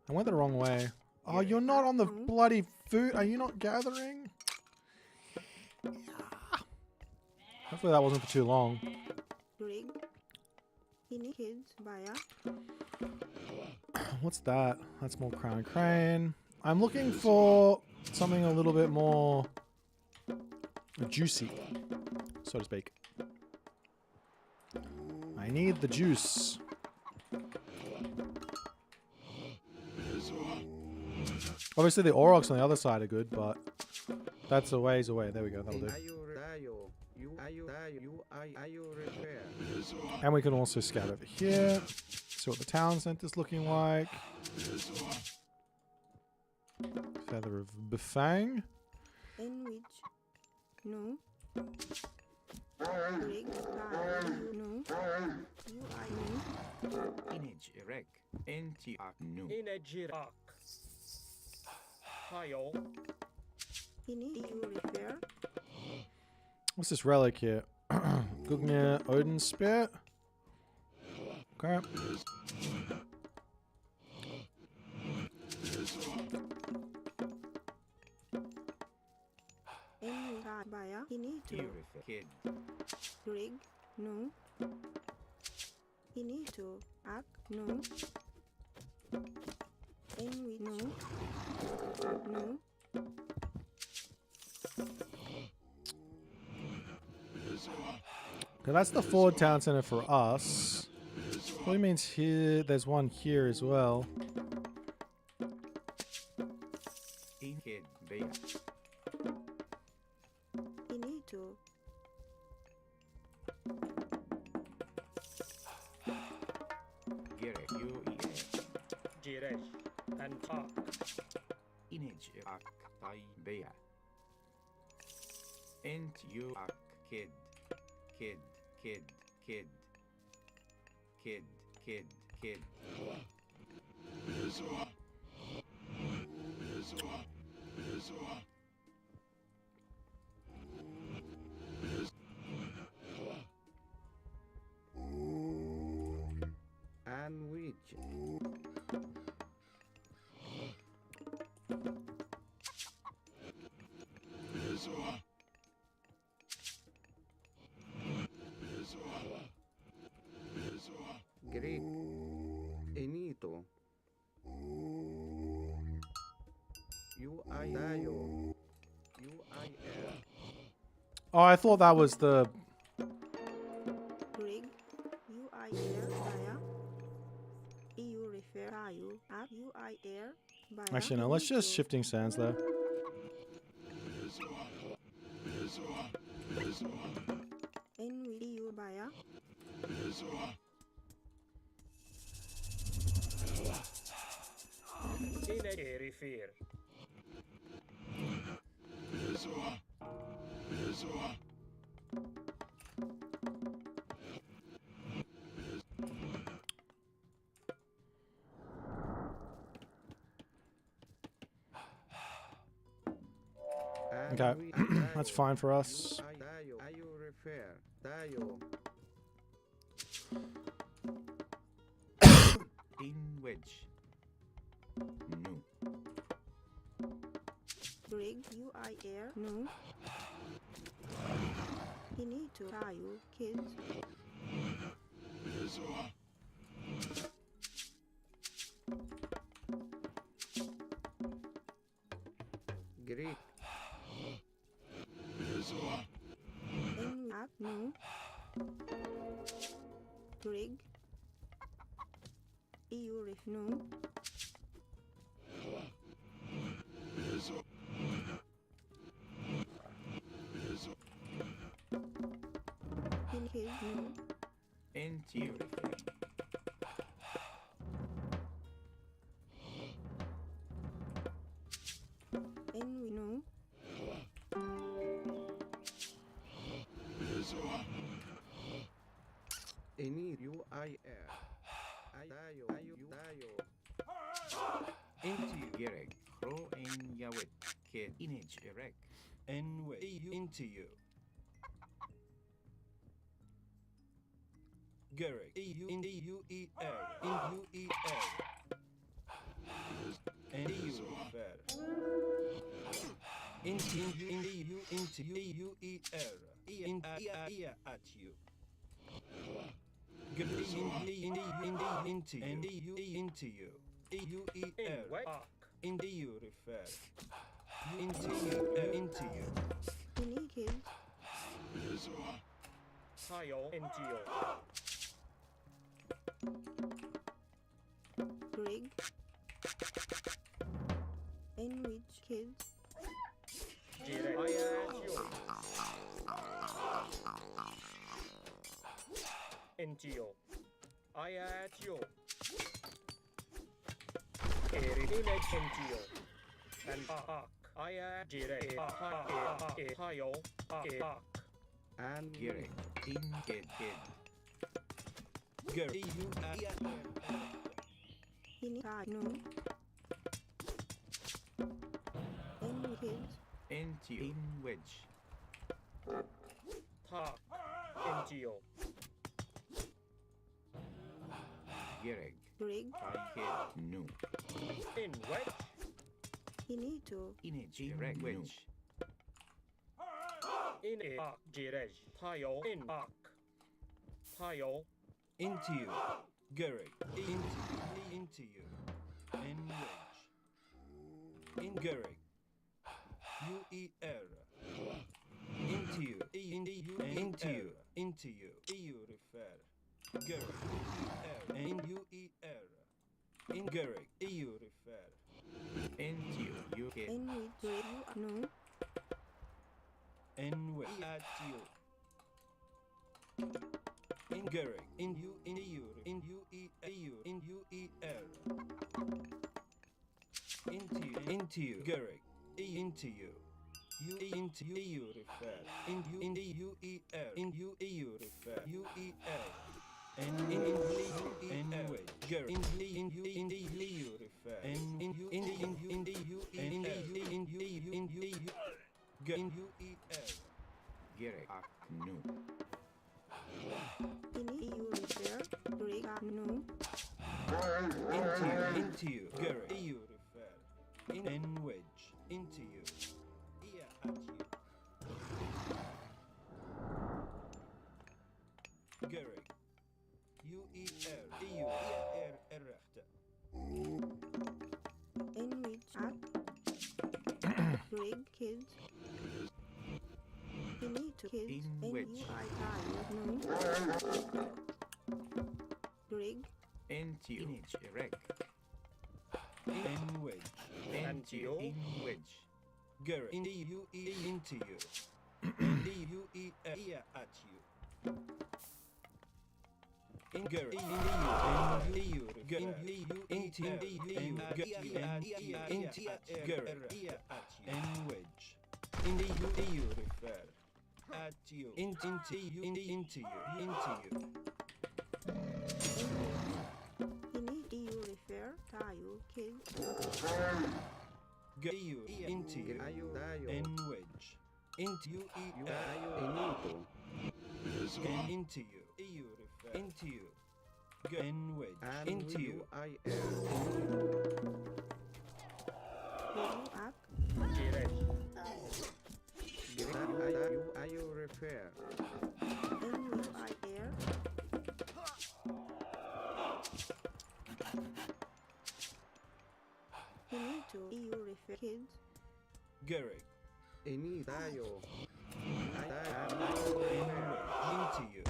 I went the wrong way. Oh, you're not on the bloody food. Are you not gathering? Hopefully that wasn't for too long. Rig. In kids buyer. What's that? That's more crown crane. I'm looking for something a little bit more juicy, so to speak. I need the juice. Obviously the Aurochs on the other side are good, but that's a ways away. There we go, that'll do. And we can also scout over here. See what the town center's looking like. Feather of Befang. In which. No. Rig. No. You I know. Image erect. Anti arc no. In a giraffe. Tile. In it you refer. What's this relic here? Gugnir Odin Spear. Okay. In buyer. In it to. Kid. Rig. No. In it to. Arc. No. In with no. No. Okay, that's the forward town center for us. Probably means here. There's one here as well. In kid. Bear. In it to. Gerek you Giraffe. And arc. Image arc. Tai bear. And you arc. Kid. Kid. Kid. Kid. Kid. Kid. Kid. And which. Greek. Enito. U-I-L. Oh, I thought that was the. Rig. You I air buyer. EU refer you. Arc. You I air buyer. Actually, no. Let's just shifting sands there. In with EU buyer. In a erifir. Okay, we that's tayo, fine for us. you tayo, ayo refer, tayo, In wedge. No. Rig UI air no. Inito tayo kids. Greek, Enwak no. Rig. EU ref no. In kids no. Into you refer. En we no. ini UIR, tayo, ayo, tayo, Into you. Gerek. Pro in Yawit. Kid. Inage erect. And into you. Garrick. E-U-E-R. In-U-E-R. And you refer. Into you. Into E-U-E-R. At you. Into you. Into you. E-U-E-R. In way. Ark. Into you refer. Into you. Into you. Ini kids. Tayo. NGO. Rig. Enwich kids. Jire. Ayatio. NGO. Ayatio. Image NGO. And Ark. Ayat. Jire. Tayo. Ark. and Gerek. In kid. Garrick. Ini tayo no. Enwi kids. Into you. In wedge. Ta. NGO. Gerek. Rig. I kid. No. In wedge. Inito. Inage erect. Wedge. In Ark. Jirej. Tayo. In Ark. Tayo. Into you. Garrick. Into you. And wedge. In Garrick. U-E-R. Into you. Into you. Into you. EU refer. Garrick. E-R. And U-E-R. In Garrick. EU refer. Into you. You kid. Enwich rig no. And wedge. At you. In Garrick. In you. In you. In U-E-R. In U-E-R. Into you. Into you. Garrick. Into you. You into you refer. In you U-E-R. In you refer. U-E-R. And in way. Garrick. In you refer. And in you U-E-R. Gerek. Ark. No. Ini EU refer. Rig no. Into you. Garrick. You refer. In wedge. Into you. Ear at you. Garrick. U-E-R. EU. Ear rechter. Enwich at. Rig kids. Inito kids. In which? NUI tayo no. Rig. Into you. Inage erect. In wedge. Into you. In wedge. Garrick. Into you. Into you. Ear at you. In Garrick. In you. Into Garrick. In wedge. In you refer. At you. Into you. Into you. Ini EU refer tayo kids. you into you. Ayo tayo. N wedge. Into you You er. ayo inito. And into you. You refer. Into you. N wedge. And Into you. I er. Hulu ak. Jirej. You ayo refer. NUI air. Finito. EU refer. Kids. Garrick. Ini tayo. N wedge. Into you.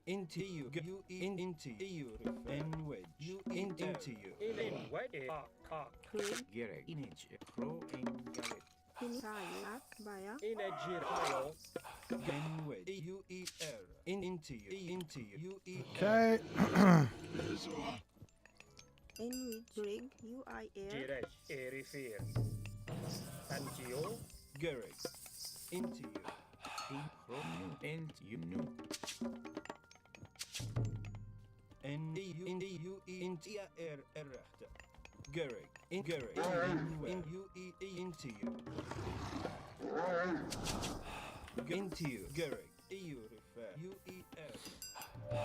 Into you. You into you. Refer. N wedge. You into you. In wede. Ak. Craig. Gerek. Inage. Crow and Garrett. Finitayo ak. Baya. In a jirayo. N wedge. You into you. Into you. You Okay. NUI Brig. UI air. Jirej. Erifir. Antio. Garrick. Into you. In Crow new. And you new. N you into air errata. Garrick. In Garrick. In you into you. Into you. Garrick. You refer. You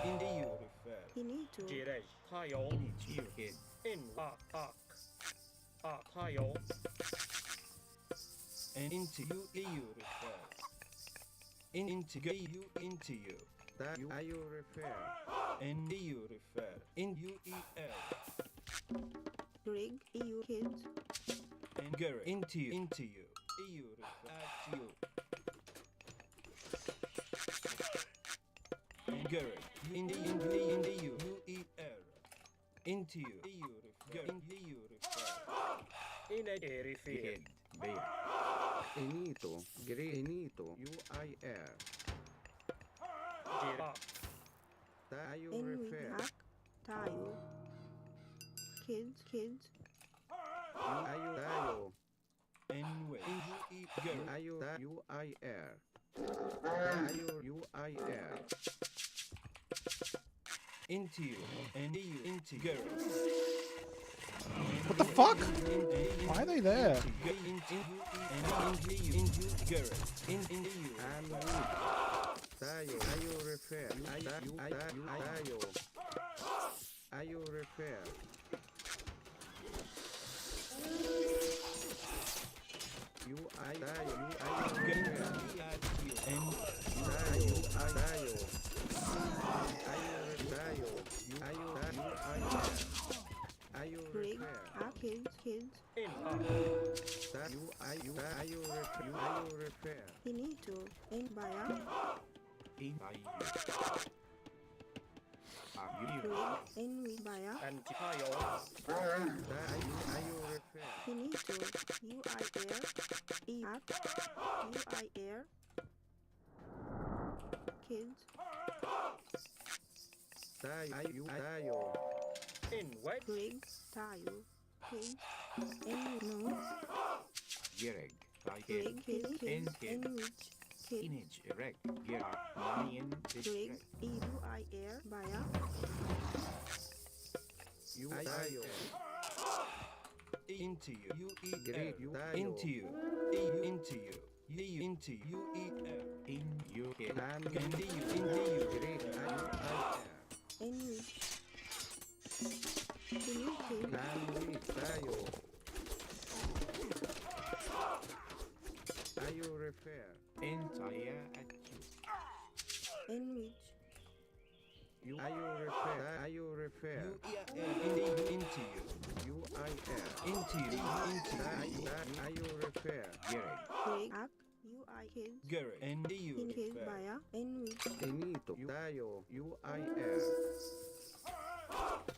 into you refer. Finito. Jirej. Tayo. Inage. You head. In ak. Tayo. And into you refer. Into you into you. You ayo refer. And you refer. In you Brig. EU kids. and Garrick. Into you you refer. At you. And Garrick. Into you into you refer. Into you refer. In a erifir. Head. Bear. Inito. Inito. UI er. Jirak. Tayo NUI refer. ak. Tayo. Kids. You ayo tayo. Anyway. You Garrick. ayo UI er. Tayo UI er. Into you and you into Garrick. What the fuck? Why are they there? Into Garrick. Into you. And we. Tayo. Ayo refer. You tayo. Ayo refer. You tayo. You ayo refer. And Tayo. Tayo. Ayo tayo. You ayo ayo Brig. refer. Ak. Kids. In ak. You ayo refer. Finito. En Baya. In I you. You. Brig. NUI Baya. Antipayo. Ayo refer. Finito. UI air. E ak. UI air. Kids. Tayo. Tayo. In wed. Brig. Tayo. Kids. NUI. No. Gerek. I Brig. head. Kids. Kid. NUI. Kids. Inage. Erect. Gerek. Lion. Brig. Distract. UI air. Baya. You tayo. into you. Great. You tayo. Into you. Into you. Into you. In you head. And Into you. great. Ayo. NUI. Finito. And we tayo. Ayo refer. Entire at you. NUI. You ayo refer. Ayo refer. Into you. You I er. Into you. Into you. Ayo refer. Gerek. Brig. Ak. UI kids. Garrett. And you. In kids. Baya. NUI. Inito. Tayo. You I er.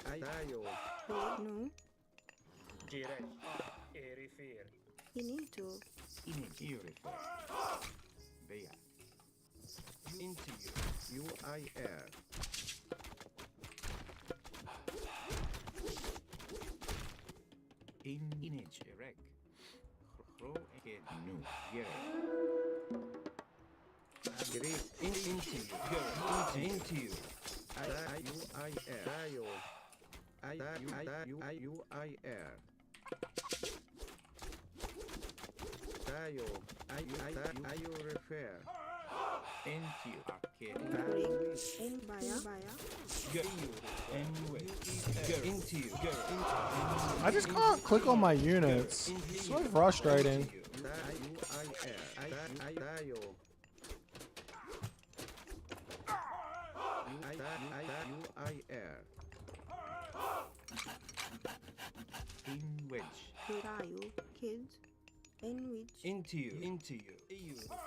Ay tayo. Brig. No. Jirej. Erifir. Finito. Inage. You refer. Bear. Into you. You I er. In inage. Erect. Crow head. No. Gerek. Great. Into you. Garrett. Into you. You I er. Tayo. You I er. Tayo. Ayo refer. Into arcade. Rig. In baya. Into you. I just can't click on my units. It's so frustrating. Tayo. UIR. In wedge. Tayo. Kids. In which. Into you. EU refer.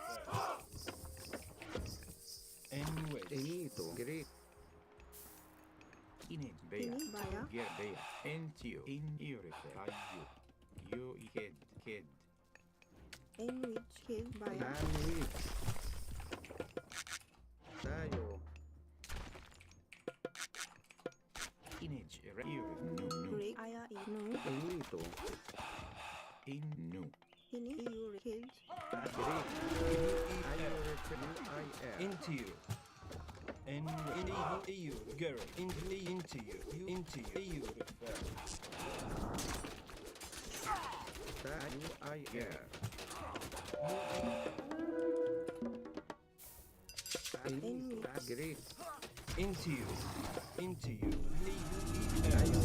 Inito. Greek. In it. Bear. In baya. Gear bear. Into. In you refer. Ayu. You kid. In which. Kid baya. Sandwich. Tayo. Inage. You no. Rig. Aya. No. Inito. In no. In you. Kids. Greek. Ayo refer. UIR. Into you. And EU Garrett. Into you. EU refer. UIR. Greek. Into you. Into. Rig. Tayo.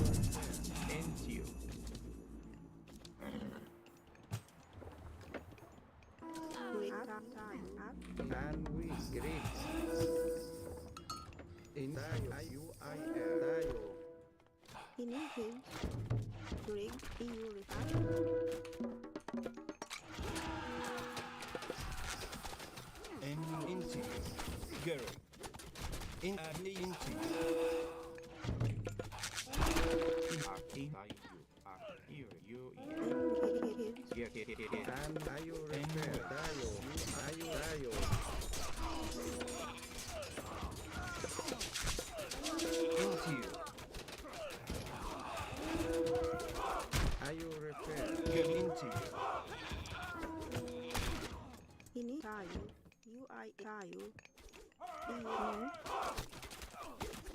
Sandwich. Greek. In Tayo. UIR. Tayo. In kids. Rig. EU. Refer. And into you. Garrett. Into you. In kids. And Ayo refer. Tayo. Tayo. Into you. Ayo refer. Get into you. In tayo. UI tayo. EU. No.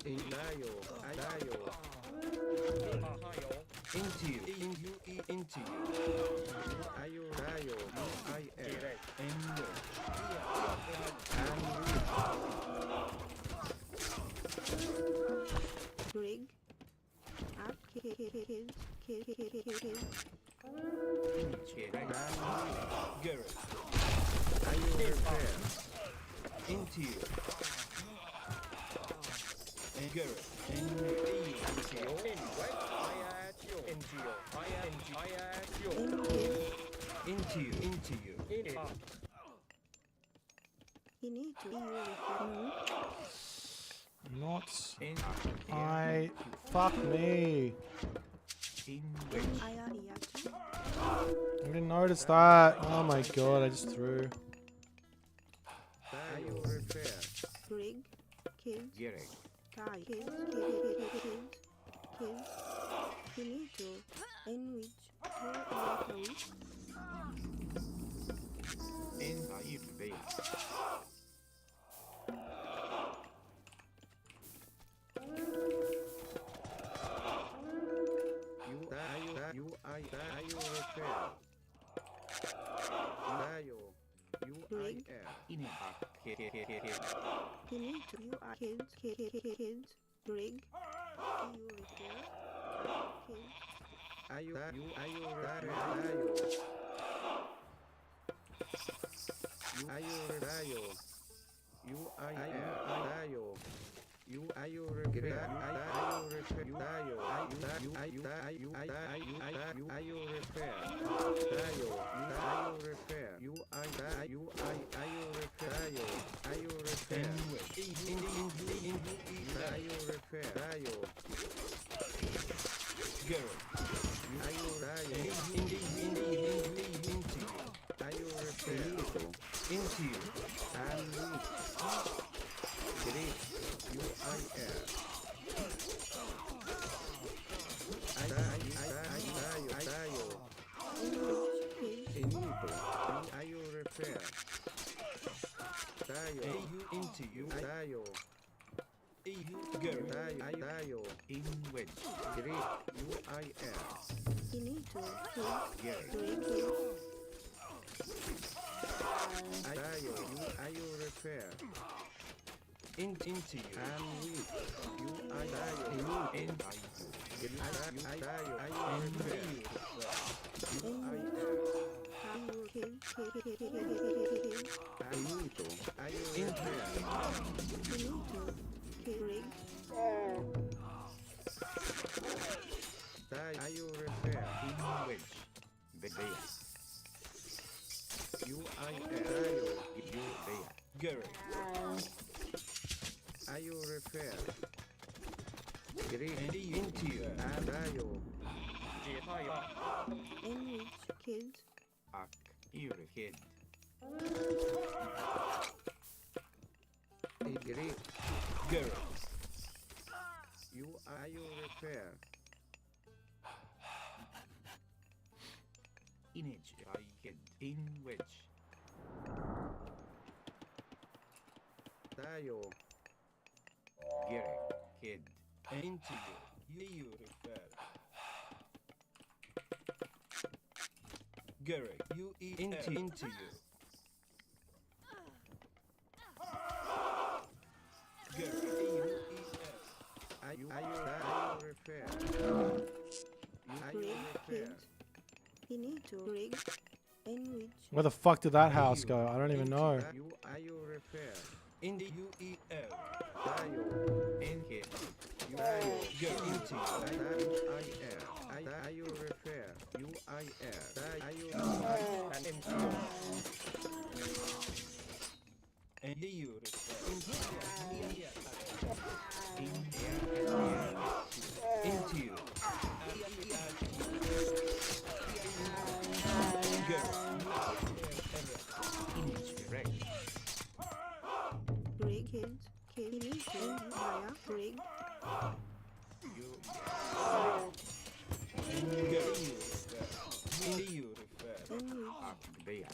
In Tayo. Tayo. Ahayo. Into you. Into you. Ayo Tayo. UIR. Direct. And Rig. Up. Kids. Garrett. Ayo refer. Into you. And Garrett. And NGO. In wet. IATO. NGO. IATO. into you. In up. In it. EU. Refer. Not. Fuck me. Aya. Iatu. I didn't notice that. Oh my god, I just threw. Tayo refer. Rig. Kids. Gerek. Tayo. Kids. Finito. In which. In Aib Bay. Tayo refer. Tayo. UIR. In up. Finito. You are kids. Rig. EU. Refer. Kids. Ayo refer. Ayo Tayo. UIR. Tayo. Ayo refer. Ayo refer. Tayo. Ayo refer. Tayo. Ayo refer. Ayo refer. Tayo. Ayo refer. Tayo refer. Tayo. Garrett. Ayo Tayo. Ayo refer. Into you. And Greek. UIR. Tayo. Inito. Ayo refer. Tayo. Into you. Tayo. Garrett. Tayo. In wedge. Greek. UIR. Finito. Gerek. Rig. you repair. Into you. I'm weak. You in. I you repair. Aiuto. You repair. You repair. In which the day. You Gary. you repair. Green. And into you. Adayo. 解太阳 Enrich killed. Ak. Irrigate. Green. Gary. You repair. Inage. I kid. In which. Dayo. Gere. Kid. Into you. You refer. Gary. You eat into you. Gary. You repair. Rig killed. Finito. Rig. Enrich. Where the fuck did that house go? I don't even know. You repair. In the UEL. Dayo. In kid. Go into you. You repair. You and empty And you refer. Into you. Go. Inage. Direct. Rig killed. Finito. Maya. Rig. You. And go. In the you refer. Enrich. Ak. Bea.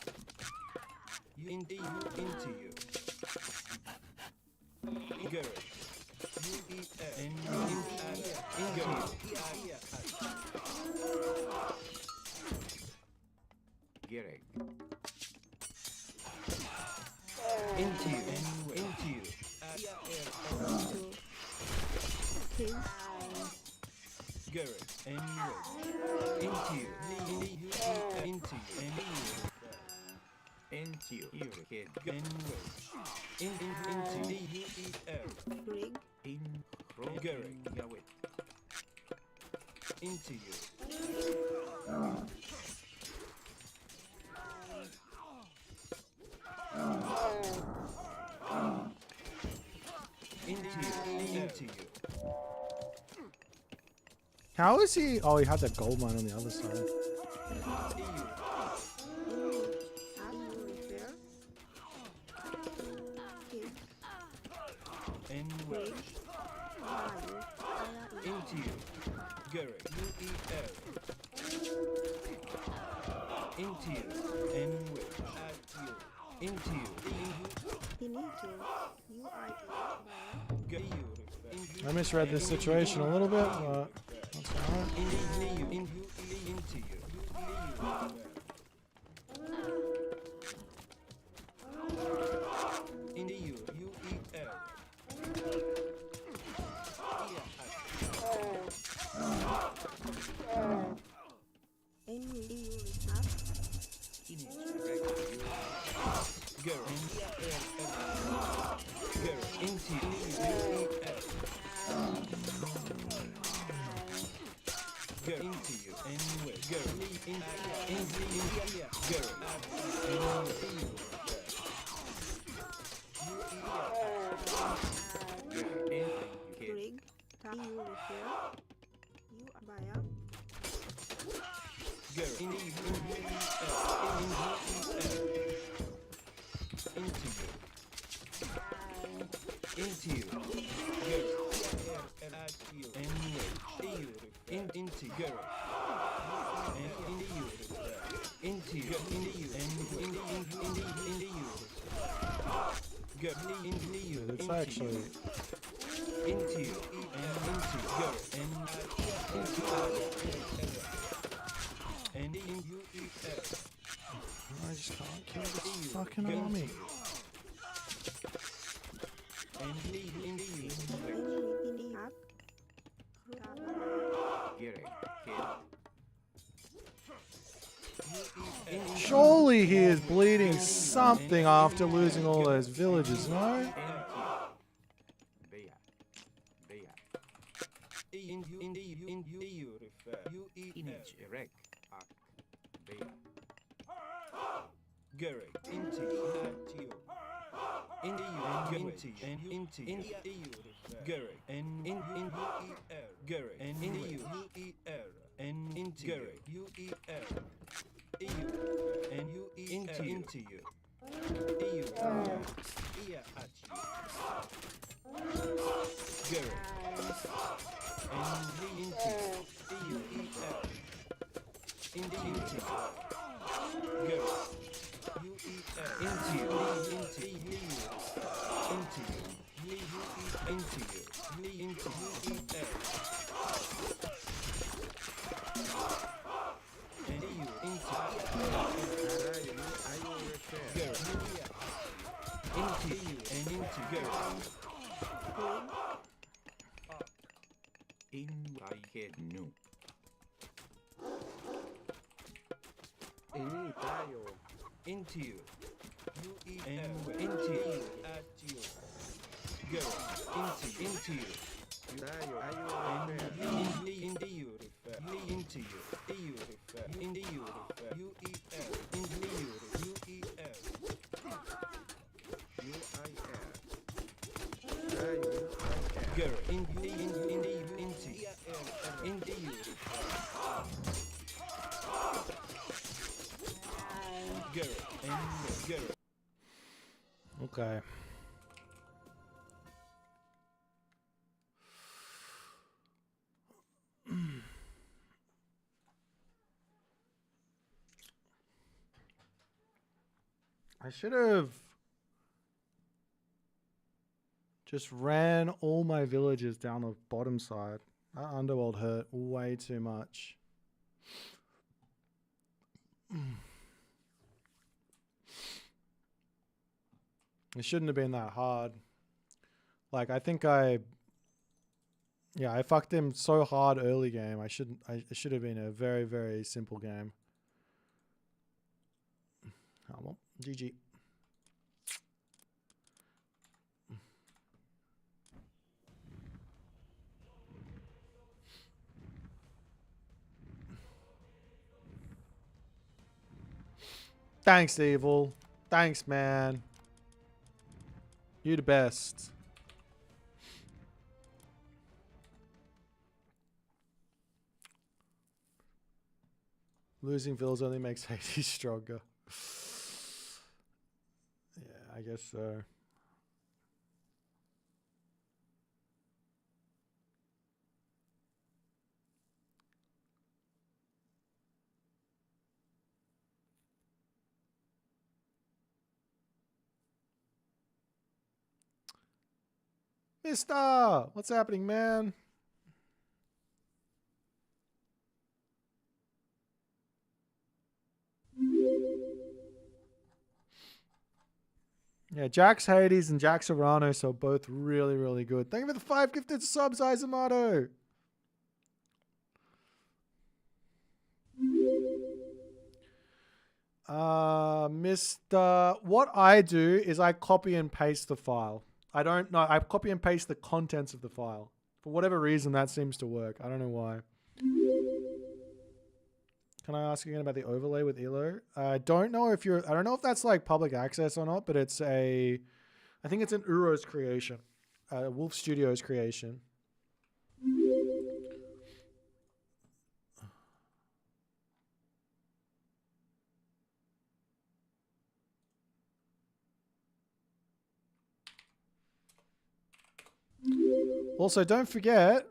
Into you. Go. UEL. And into you. Gereg. Into you. Into you. Finito. Killed. Garrett. And into you. Into you. Into you. Irrigate. Into the UEL. Rig. In. Gereg. Yawit. Into you. Into you. How is he? Oh, he had that gold mine on the other side. And Rig. into you. Garrett. UEL. Into you. And into you. Finito. I misread this situation a little bit, but that's alright. Into you. Into you. UEL. Into you. Go into you anyway. Go into you. Go. Rig. You repair. You Abaya. Go into you. Into you. Go. Anyway. Into go. And into you. Into you. Into you. And into you. Go. Into you. It's actually. Into you. And into go. And into and in you. I just can't kill this fucking army. And lead in you. in up. Gerek. Kid. Surely he is bleeding something after losing all those villages, no? Bea. Bea. In you refer. Image. Erek. Ak. Bea. Gerek. Into you. At you. Into you. Into you. Into you. Gerek. And in UER. Gerek. And in UER. And into Gerek. UER. EU. And you into you. EU. Ia at you. Gerek. And he into EU. Into you. Gerek. UER. Into you. Into you. Into you. Into you. Into UER. And EU. Into into you and into girl. In I kid no. Into you. You and into you at you. Girl. Into you. And into you refer. Into you. EU refer. Into you refer. UER. Into you. UER. Girl, into you. Girl, and girl. Okay. I should have just ran all my villages down the bottom side. That underworld hurt way too much. It shouldn't have been that hard. Like, I think I fucked him so hard early game. It should have been a very, very simple game. Oh well, GG. Thanks, Evil. Thanks, man. You the best. Losing villas only makes Hades stronger. Yeah, I guess so. Mister! What's happening, man? Yeah, Jax Hades and Jax Oranos are both really, really good. Thank you for the 5 gifted subs, Isomato. Mr. What I do is I copy and paste the file. I don't know. I copy and paste the contents of the file. For whatever reason, that seems to work. I don't know why. Can I ask again about the overlay with Elo? I don't know if that's like public access or not, but I think it's an Uro's creation. Wolf Studios creation. Also, don't forget,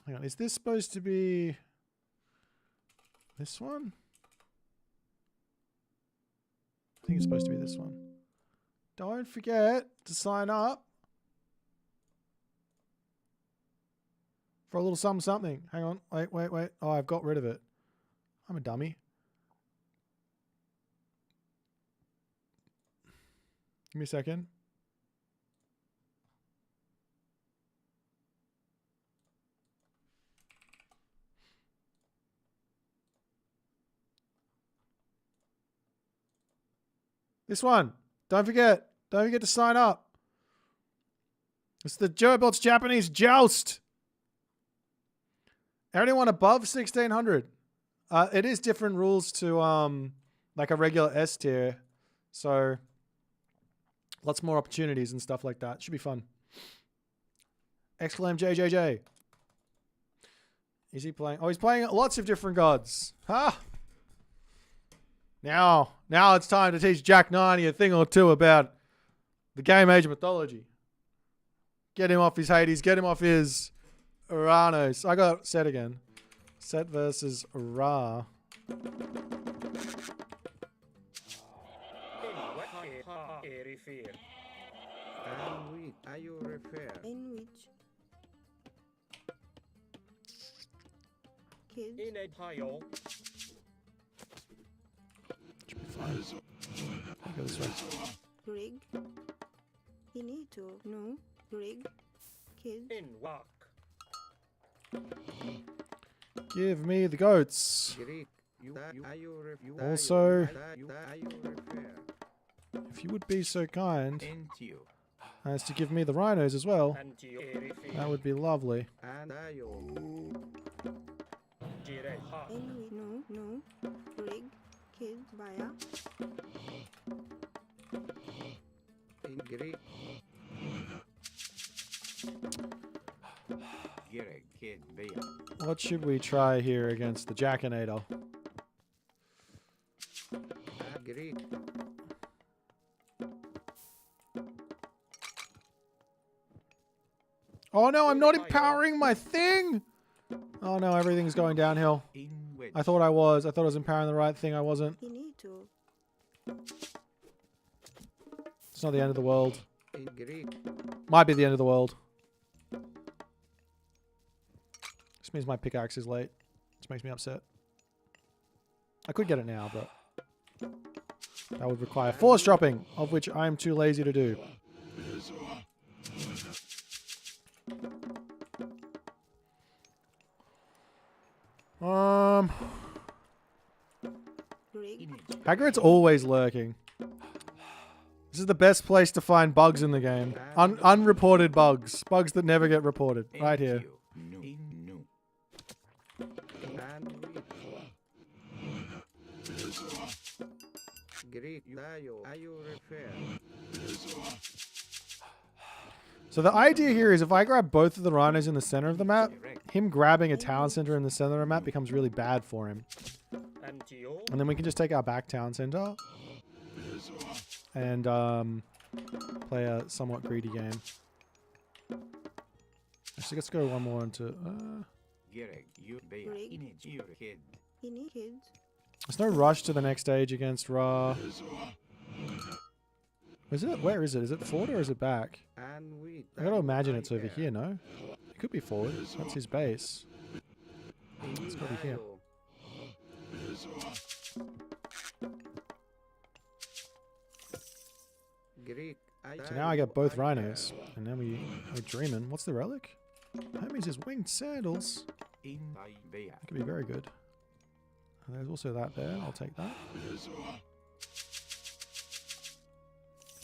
hang on, is this supposed to be this one? I think it's supposed to be this one. Don't forget to sign up For a little something. Hang on. Wait. Oh, I've got rid of it. I'm a dummy. Give me a second. This one. Don't forget. Don't forget to sign up. It's the Joebots Japanese Joust. Anyone above 1600. It is different rules to like a regular S tier. So lots more opportunities and stuff like that. Should be fun. Exclaim JJJ. Is he playing? Oh, he's playing lots of different gods. Ha! Now it's time to teach Jack 90 a thing or two about the game age mythology. Get him off his Hades. Get him off his Uranos. I got Set again. Set versus Ra. And which are you refer? In which kids In a tile. Should be fine. I'll go this way. Greg. He need to know Greg. Kids In walk. Give me the goats. Greek. Are you refer? Also, Are you refer? if you would be so kind Into. as to give me the rhinos as well, And you refer. that would be lovely. And are you? in which no Greg. Kids via In Greek. Gerek. Kid. Bea. What should we try here against the Jackinator? Greek. Oh no, I'm not empowering my thing! Oh no, everything's going downhill. In which. I thought I was empowering the right thing. I wasn't. he need to It's not the end of the world. In Greek. Might be the end of the world. This means my pickaxe is late. Which makes me upset. I could get it now, but that would require force dropping, of which I'm too lazy to do. Greg. Hagrid's always lurking. This is the best place to find bugs in the game. Unreported bugs. Bugs that never get reported. Right here. Into. Nu. In nu. And which. Greek. Are you refer? So the idea here is if I grab both of the rhinos in the center of the map, Direct. him grabbing a town center in the center of the map becomes really bad for him. And you. And then we can just take our back town center and play a somewhat greedy game. Actually, let's go one more into... Gerek. You. Bea. Greg. In a. You. Kid. He need kids there's no rush to the next stage against Ra. Is it? Where is it? Is it forward or is it back? And which. I gotta imagine it's over here, no? It could be forward. That's his base. It's gotta be here. Greek. So now I get both rhinos. And then we're dreaming. What's the relic? Hermes' his winged sandals. In. By. Bea. That could be very good. And there's also that there. I'll take that.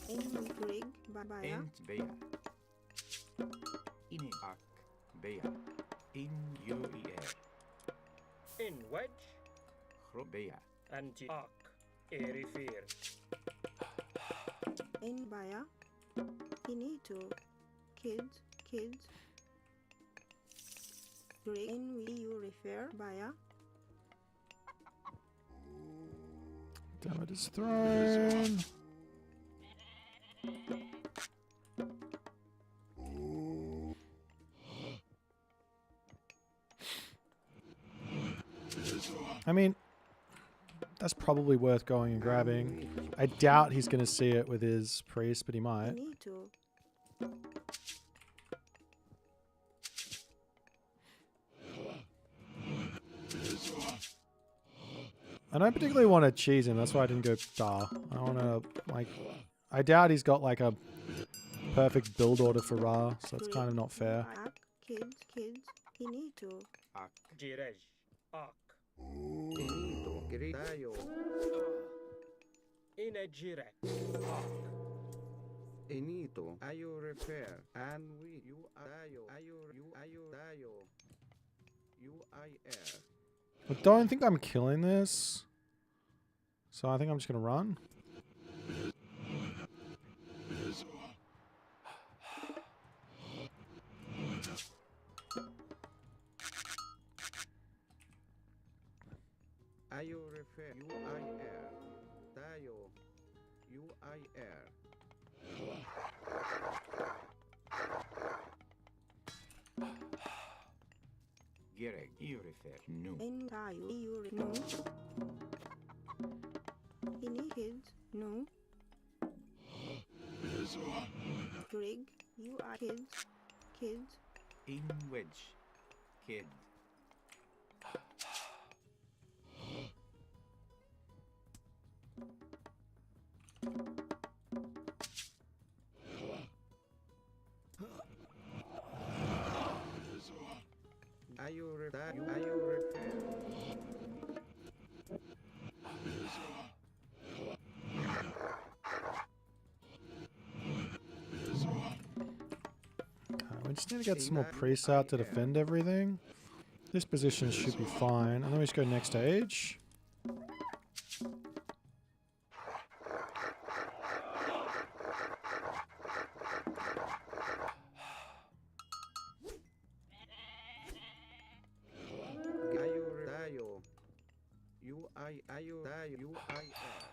in Greg via Ent. Bea. In a. Ak. Bea. In. You. In wedge. Hro. Bea. And you. Arc. Refer. in via he need to kids Greg. In which you refer via Damn it, it's thrown. I mean, that's probably worth going and grabbing. I doubt he's going to see it with his priest, but he he might. need to I don't particularly want to cheese him. That's why I didn't go Dar. I want to, like... I doubt he's got, like, a perfect build order for Ra, so it's kind of not fair. Kids, Inito. Ak. Jirej. Ak. Inito. Giri. Tayo. Ine jirek. Ak. Inito. Ayo repair. And we. You tayo. Ayo tayo. You I air. I don't think I'm killing this. So I think I'm just going to run. Ayo repair. You I air. Tayo. You I air. Gerek. You refer. No. In tayo. No. Ini kids. No. Greg. You are kids. In wedge. Kid. Ayo repair. Ayo repair. We just need to get some more priests out to defend everything. This position should be fine. And then we just go next stage. Ayo tayo. You I ayo tayo. You I air.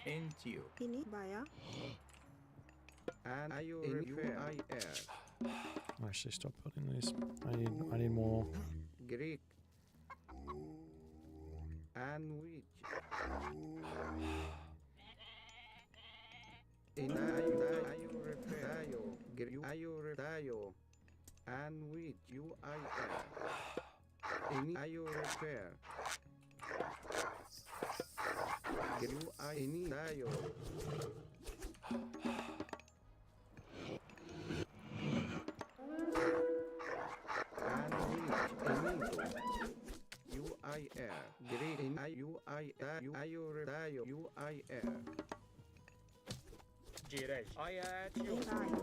Into you. Ini baya. And ayo repair. I air. Actually, stop building these. I need more. Greek. And which. In ayo repair. Tayo. You ayo tayo. And which you I air. In ayo repair. You I ini tayo. And which inito. You I air. Greek in you I you ayo tayo. You I air. Jirej. I at you. In tayo.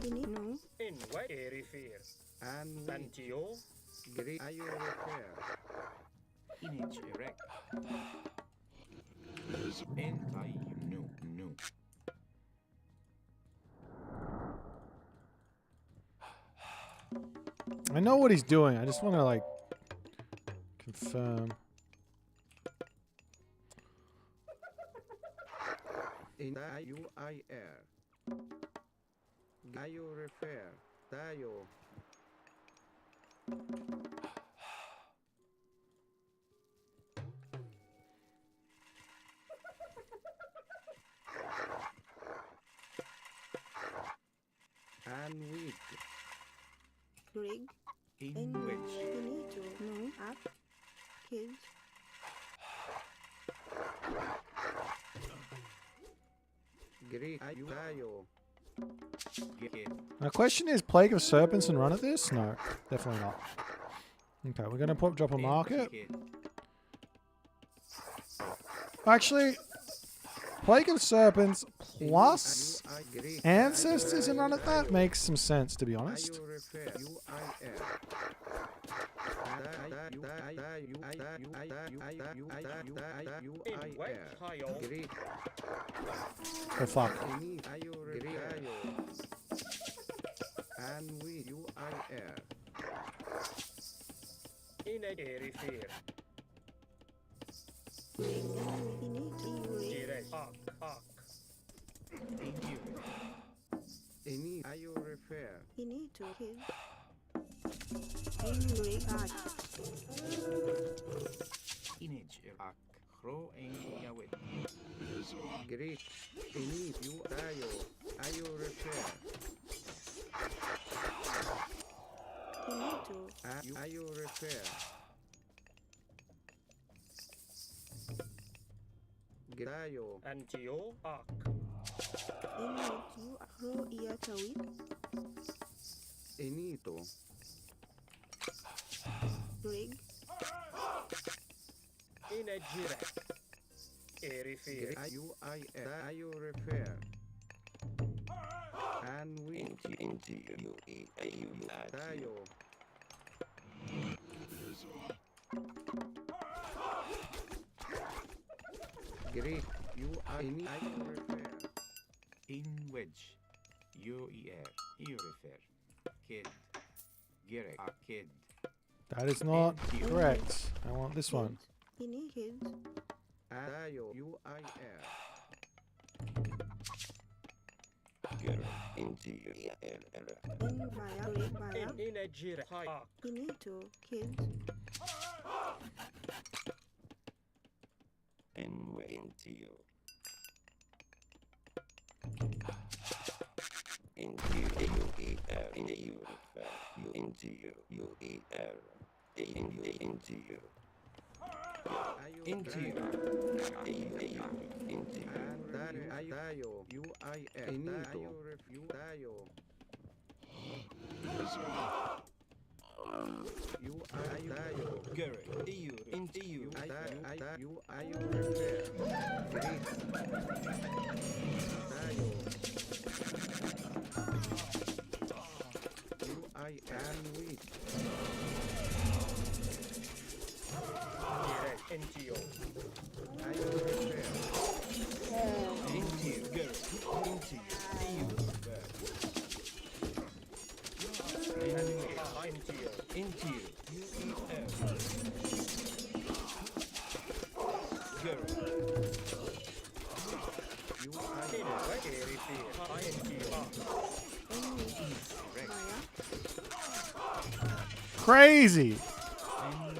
Ini no. In wet. Erifir. And which Santio. Greek ayo repair. Inage erect. Anti. No. No. I know what he's doing. I just want to, like, confirm. In you I air. Ayo repair. Tayo. And weak. Greg. In In wedge. Inito. No. Up. Kids. Greek ayo tayo. Kid. My question is, Plague of Serpents and run at this? No, definitely not. Okay, we're going to drop a market. Kid. Actually, Plague of Serpents plus Greek Ancestors and run at that makes some sense, to be honest. ayo repair. You I air. In wet. Tayo. Greek Oh, fuck. ini ayo repair. And we you I air. Ine erifir. Inito. Jirej. Ak. Ak. In you. Ini ayo repair. Inito. Kids. In Greg. Inage erect. Grow and yawit. Greek ini you tayo. Ayo repair. Inito. Are you repair? Tayo. Antio Ak. Inut you ro iatawit. Enito. Rig. Inajira. Erifir. Are you repair? And we Into you. tayo. Great. You are repair. In wedge. UER. You refer. Kid. Gerek. A kid. That is not correct. I want this one. Ini kids. Tayo. UIR. Into you. In via rig via. Inajira. Ak. Inito kids. And way into you. Into you. Into you. You into you. UER. Into you. Are you Into you. Into you. And tayo. UIR. Enito. Tayo. You are tayo. Garrett. EU. Into you. You repair. Great. Tayo. UIR weak. Direct. Antio. Are you repair? Into you. Garrett. Into you. EU. Antio. Into you. UER. Garrett. Erifir. Antio Ak. Via. Crazy.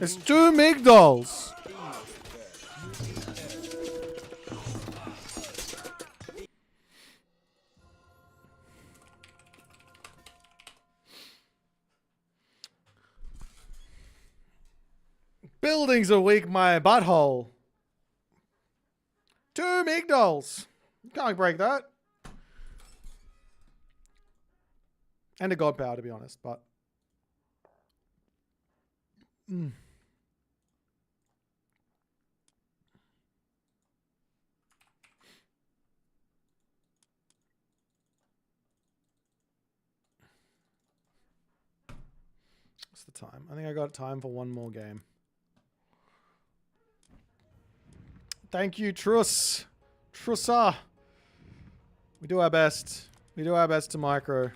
It's 2 migdals. Buildings are weak, my butthole. 2 migdals. You can't break that. And a god power, to be honest, but. What's the time? I think I got time for one more game. Thank you, Truss. Trussa. We do our best. We do our best to micro.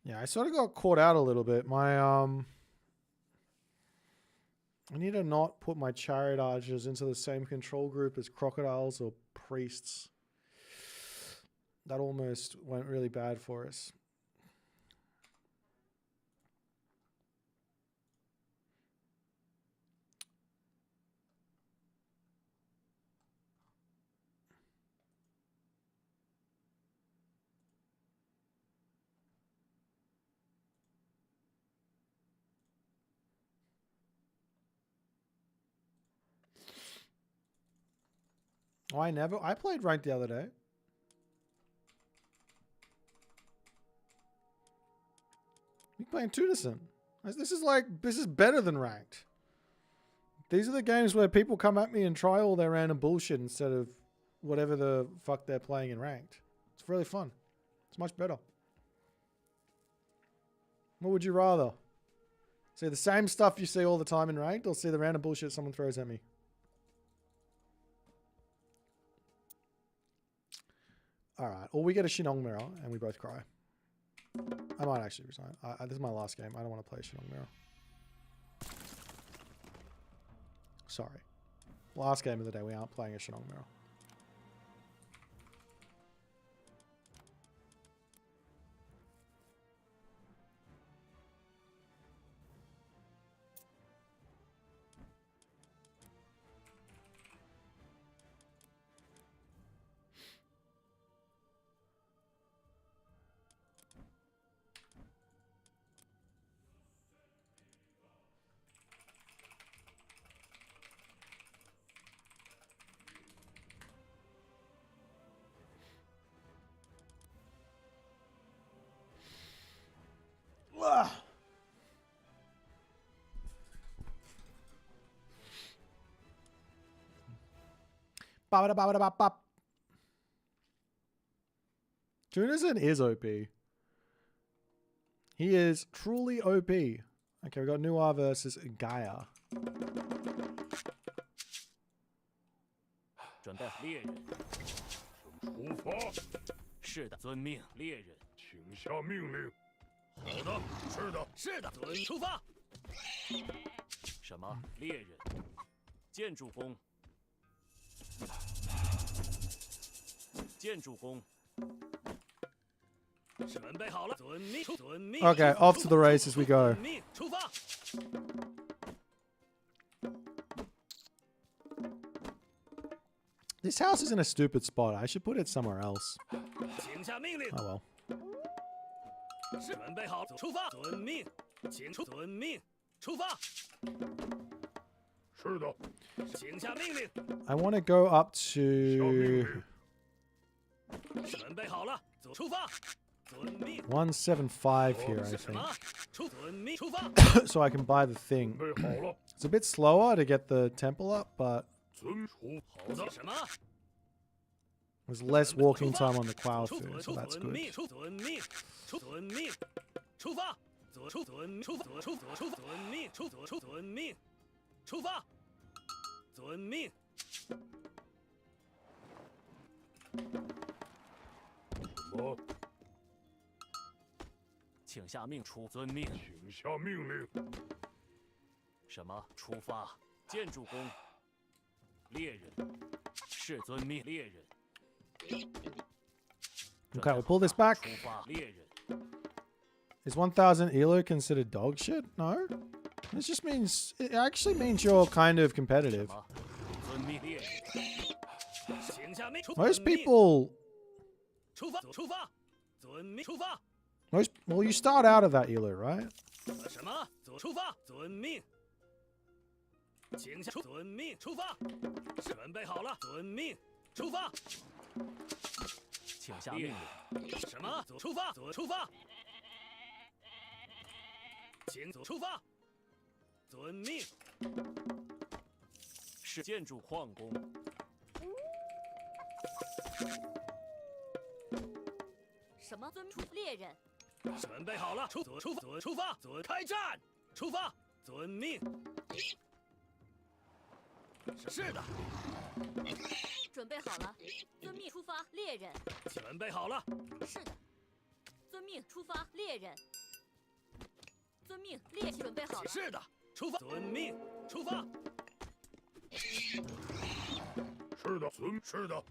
Yeah, I sort of got caught out a little bit. I need to not put my chariot archers into the same control group as crocodiles or priests. That almost went really bad for us. Oh, I played ranked the other day. You playing Tudison. This is better than ranked. These are the games where people come at me and try all their random bullshit instead of whatever the fuck they're playing in ranked. It's really fun. It's much better. What would you rather? See the same stuff you see all the time in ranked, or see the random bullshit someone throws at me? Alright, or we get a Shinong mirror and we both cry. I might actually resign. This is my last game. I don't want to play Shinong mirror. Sorry. Last game of the day, we aren't playing a Shinong mirror. Ba-ba-da-ba-ba-da-ba-ba. Junison is OP. He is truly OP. Okay, we got Noir versus Gaia. 准备猎人，出发，是的，遵命，猎人。请下命令。好的，是的，是的，遵出发。什么？猎人，建筑工，建筑工。准备好了，遵命，遵命。 Okay, off to the races we go. 遵命，出发。 This house is in a stupid spot. I should put it somewhere else. 请下命令。 Oh well. 是准备好，出发，遵命，请出，遵命，出发。是的，请下命令。 I want to go up 下命 to 令。准备好了，出发，遵命。 175 here, I 什 think. 么？出遵命，出发。 So I can buy the thing. 准备好了， It's a bit slower to get the temple up, but 遵出。好的，什么？ there's less walking time on the Quao food, so that's 遵 good. 命，出遵命，出遵命，出发，出遵出出出遵命，出遵命，出发，遵命。什么？请下命，出遵命。请下命令。什么？出发，建筑工，猎人，是遵命，猎人。 Okay, we pull this back. 出发，猎人。 Is 1,000 elo considered dog shit? No. This just means, it actually means you're kind of competitive. 什么？遵命，猎人。请下命，出 Most 遵命 people, 出发，出发，遵命，出发。 well, you start out of that elo, right? 什么？出发，遵命。请下，遵命，出发。准备好了，遵命，出发。请下命令。什么？出发，出发。请出发，遵命。是建筑矿工。什么？遵出猎人。准备好了，出发，开战，出发，遵命。是的。准备好了，遵命出发，猎人。准备好了。是的。遵命出发，猎人。遵命，猎准备好了。是的，出发，遵命，出发。是的，是的，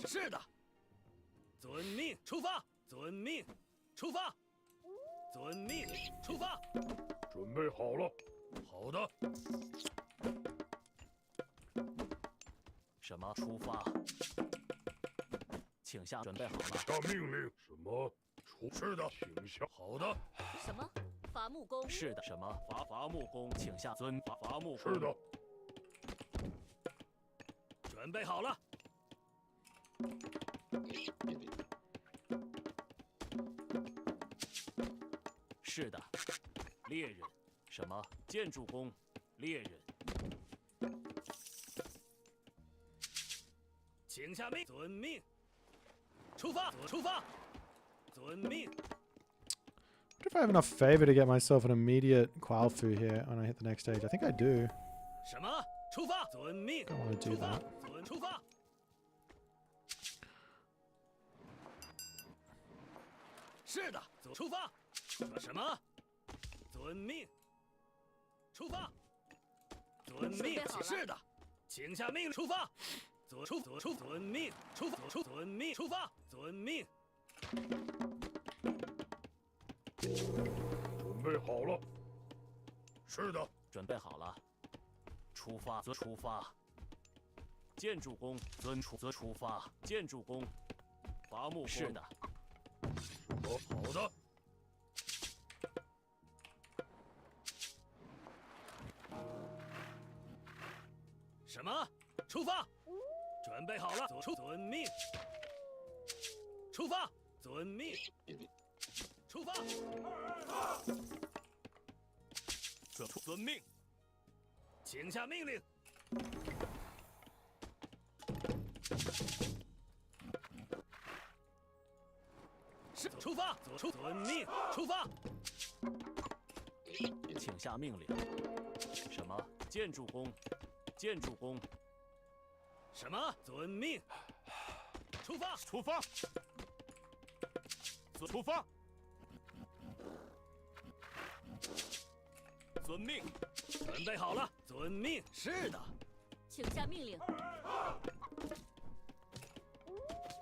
是的。遵命，出发，遵命，出发，遵命，出发。准备好了。好的，什么？出发。请下，准备好了。下命令。什么？是的，请下。好的，什么？伐木工。是的。什么？伐木工，请下伐木工。是的，准备好了。是的，猎人。什么？建筑工，猎人。请下命，遵命。出发，出发，遵命。 I wonder if I have enough favor to get myself an immediate Qual Fu here when I hit the next stage. I think I do. 什么？出发，遵命。 Don't want to do 出发 that.，出发。是的，出发。什么？遵命。出发。遵命。是的，请下命令，出发。遵命，出发。遵命，出发。遵命。准备好了。是的，准备好了。出发，出发。建筑工，出发。建筑工，伐木工。是的。好的。什么？出发！准备好了，遵命。出发！遵命。出发。遵命。请下命令。是，出发。遵命。出发。请下命令。什么？建筑工，建筑工。什么？遵命。出发。出发。出发。遵命。准备好了。遵命。是的。请下命令。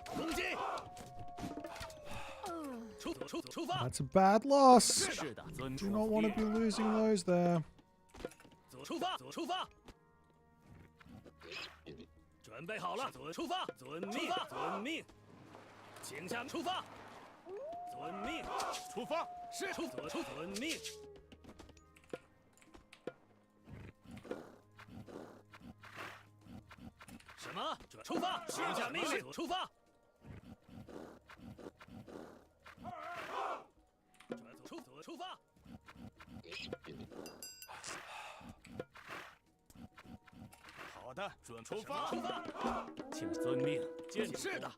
攻击。出发。 That's a bad loss. 是的，遵 Do not want to be losing those there. 出发。准备好了。出发。遵命。遵命。请下出发。遵命。出发。是遵命。什么？出发！请下命令。出发。出发。好的，准出发。出发。请遵命。是的。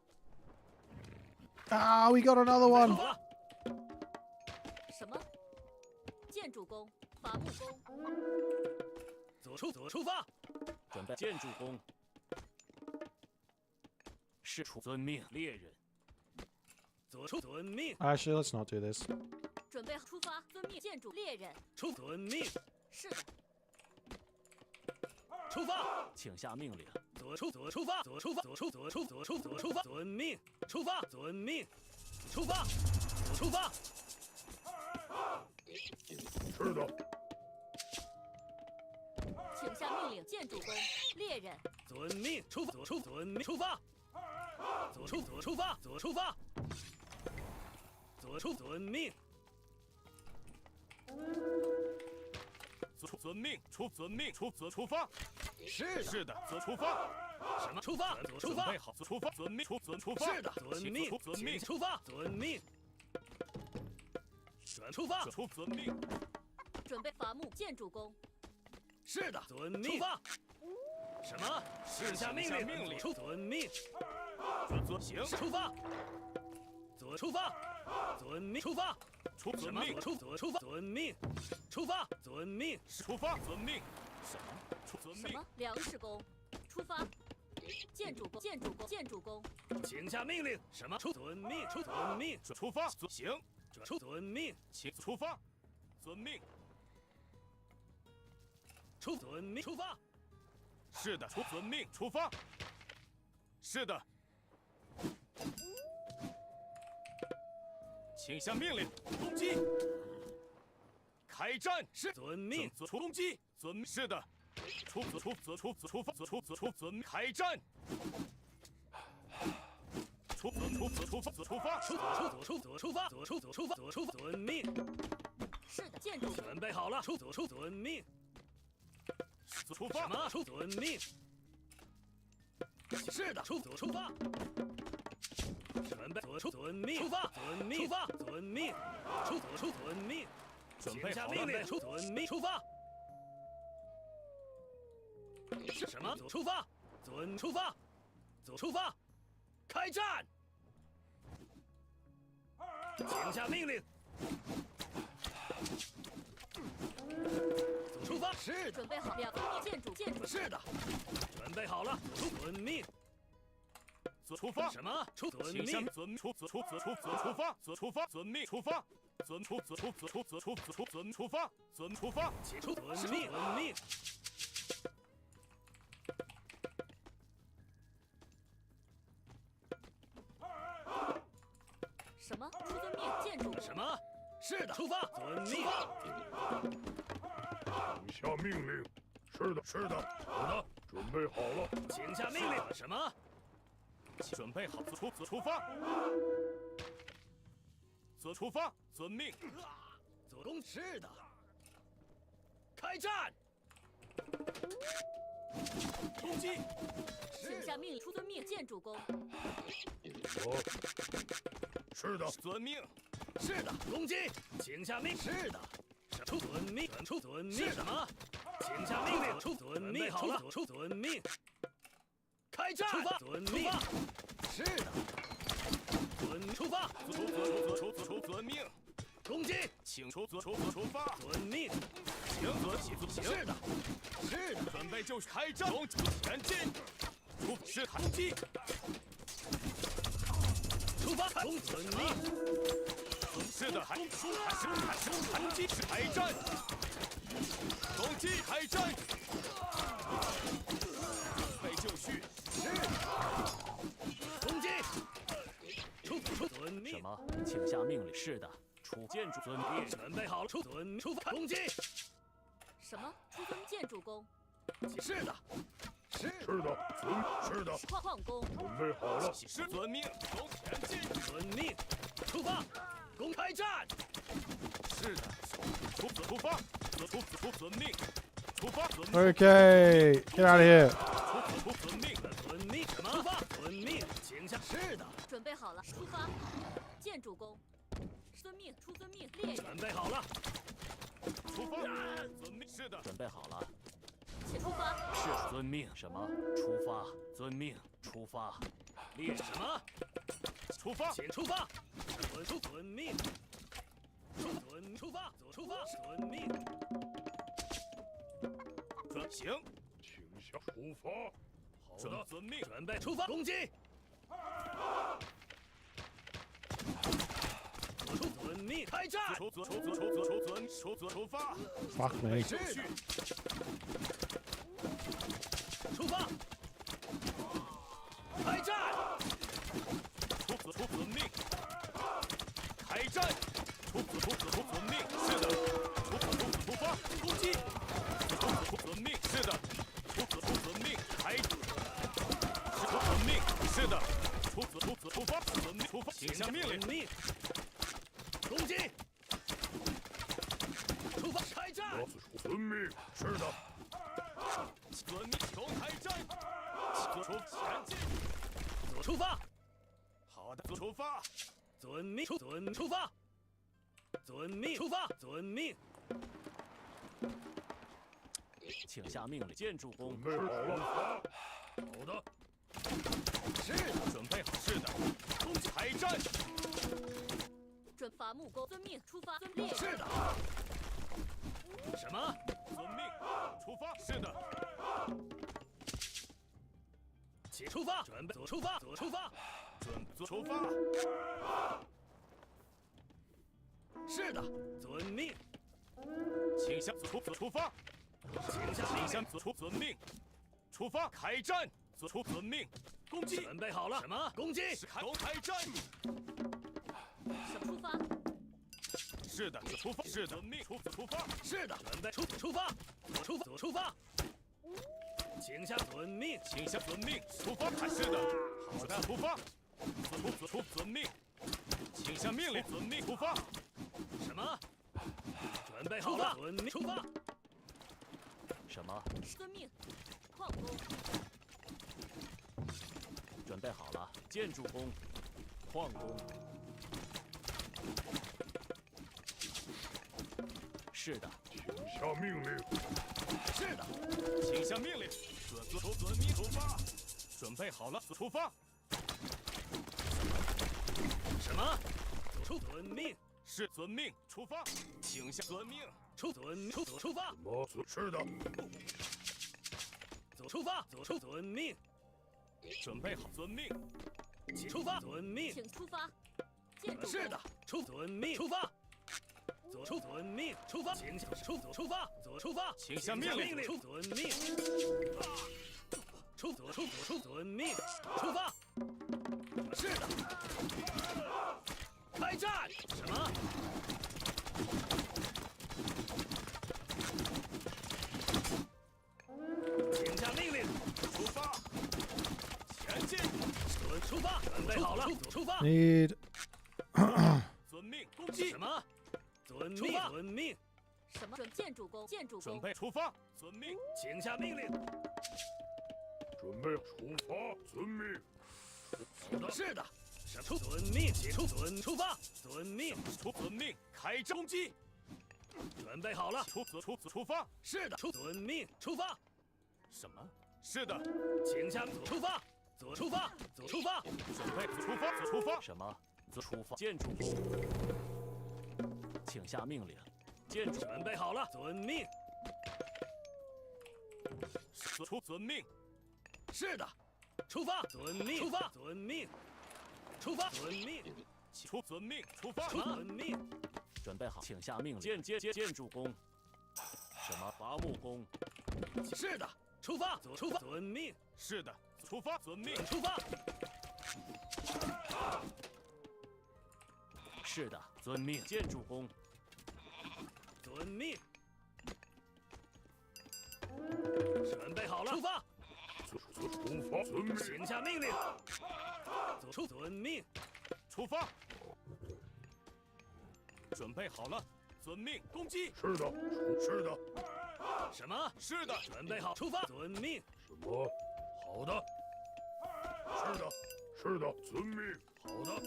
Ah, we got another one. 什么？建筑工，伐木工。出发。准备建筑工。是遵命，猎人。遵命。 Actually, let's not do this. 准备出发，遵命。建筑猎人。遵命。是的。出发。请下命令。出发。遵命。出发。遵命。出发。是的。请下命令。建筑工，猎人。遵命。遵命。出发。出发。遵命。遵命。出发。是的，出发。什么？出发。准备好，出发。遵命。出发。是的。遵命。出发。遵命。出发。遵命。准备伐木。建筑工。是的。遵命。出发。什么？是下命令。遵命。行。出发。出发。遵命。出发。遵命。出发。遵命。出发。遵命。出发。遵命。什么？遵命。什么？粮食工。出发。建筑工。请下命令。什么？遵命。遵命。出发。行。遵命。请出发。遵命。遵命。出发。是的，遵命。出发。是的。请下命令，攻击！开战！是遵命。攻击！是的。出发！开战！出发！遵命。是的，建筑。准备好了。遵命。出发！什么？遵命。是的。出发。准备遵命。出发。遵命。遵命。遵命。准备好了。命令。遵命。出发。是什么？出发。出发。开战。请下命令。出发。是准备好两方面建筑。是的。准备好了。遵命。出发。什么？遵命。出发。出发。遵命。出发。出发。出发。起出遵命。遵命。什么？出遵命。建筑。什么？是的。出发。遵命。请下命令。是的。好的，准备好了。请下命令。什么？准备好，出发。出发，遵命。攻是的。开战。攻击。请下命令。出遵命。建筑工。是是的，遵命。是的，攻击，请下命。是的，出遵命，出遵命。是什么？请下命令。出遵命。好了，出遵命。开战！出发！遵命。是的，出发！出遵命。攻击，请出发。遵命。行。是的，是的，准备就是开战。前进。是攻击。出发！遵命。是的，攻击是开战。攻击开战。准备就绪。是。攻击。出遵命。什么？请下命令。是的，出建筑。遵命。准备好了，出发！攻击。什么？出遵建筑工。是的，是的，是的，矿工。准备好了。是遵命，攻前进。遵命，出发，公开战。是的，出发，遵命，出发，遵命。Okay, get out of here. 遵命，遵命，什么？出发，遵命，请下。是的，准备好了，出发。建筑工。遵命，出遵命，猎人。准备好了。出发，遵命。是的，准备好了。请出发。是遵命。什么？出发。遵命。出发。猎什么？出发，请出发。遵命。出发，遵命。行，请下出发。好的，遵命。准备出发，攻击。遵命，开战。出发。Fuck me. 出发。开战。遵命。开战。遵命。是的。出发。攻击。遵命。是的。遵命。开。遵命。是的。出发。遵命。出发。请下命令。攻击。出发。开战。遵命。是的。遵命。求开战。前进。出发。好的，出发。遵命。出发。遵命。出发。遵命。请下命令。建筑工。准备好了。好的。是的，准备好。是的。攻击开战。准伐木工。遵命，出发。遵命。是的。什么？遵命。出发。是的。请出发。准备出发。出发。出发。是的，遵命。请下出发。请下遵命。出发。开战。遵命。攻击。准备好了。什么？攻击。开战。出发。是的，出发。是的，遵命。出发。是的，准备出发。出发。请下遵命。请下遵命。出发。是的。好的，出发。遵命。请下命令。遵命。出发。什么？准备好了。遵命。出发。什么？遵命。矿工。准备好了。建筑工。矿工。是的。请下命令。是的。请下命令。遵命。出发。准备好了。出发。什么？遵命。是遵命。出发。请下遵命。出发。是的。出发。遵命。准备好。遵命。出发。遵命。请出发。建筑工。是的。遵命。出发。遵命。出发。请出发。出发。请下命令。遵命。遵命。出发。是的。开战。什么？请下命令。出发。前进。出发。准备好了。出发。Need. 遵命。攻击。什么？遵命。遵命。什么？建筑工。建筑工。准备出发。遵命。请下命令。准备出发。遵命。是的。遵命，出发，遵命，遵命，开战攻击。准备好了，出发。是的，遵命，出发。什么？是的，请下出发，出发，出发。准备出发。什么？出发。建筑工，请下命令。建筑准备好了，遵命。遵命。是的，出发，遵命，出发，遵命，出发，遵命，遵命，出发，遵命。准备好，请下命令。建筑工，什么？伐木工。是的，出发，遵命。是的，出发，遵命，出发。是的，遵命。建筑工，遵命。准备好了，出发。出发，遵命。请下命令。遵命。出发。准备好了，遵命，攻击。是的，是的。什么？是的，准备好，出发，遵命。什么？好的。是的，是的，遵命。好的。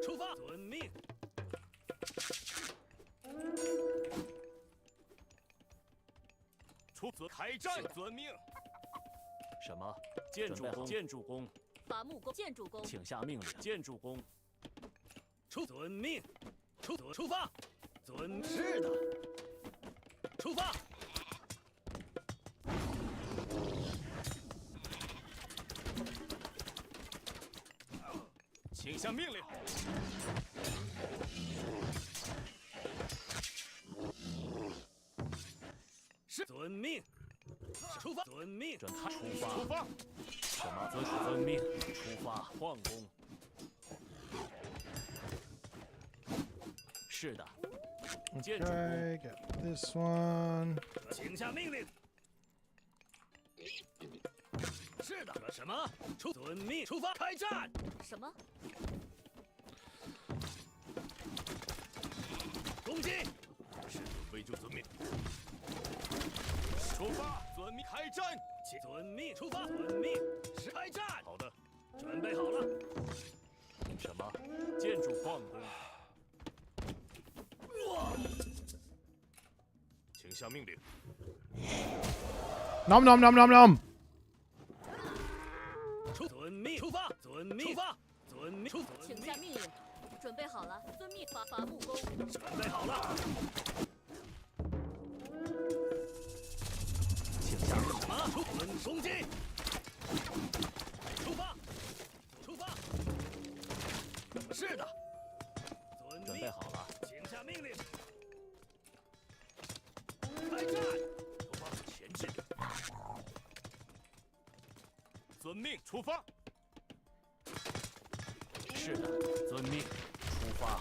出发，遵命。开战，遵命。什么？建筑工，伐木工，建筑工，请下命令。建筑工，遵命，出发，是的，出发。请下命令。是遵命，出发，遵命，准开出发。出发。什么？遵命，出发。矿工。是的。建筑工。Okay, get this one. 请下命令。是的，什么？遵命，出发，开战。什么？攻击。是准备就遵命。出发，遵命，开战。遵命，出发，遵命，是开战。好的，准备好了。什么？建筑矿工。请下命令。Nom nom nom nom nom. 遵命，出发，遵命，出发，遵命，请下命令。准备好了，遵命，伐木工。准备好了。请下什么？攻击！出发！是的。准备好了，请下命令。开战！出发，前进。遵命，出发。是的，遵命，出发。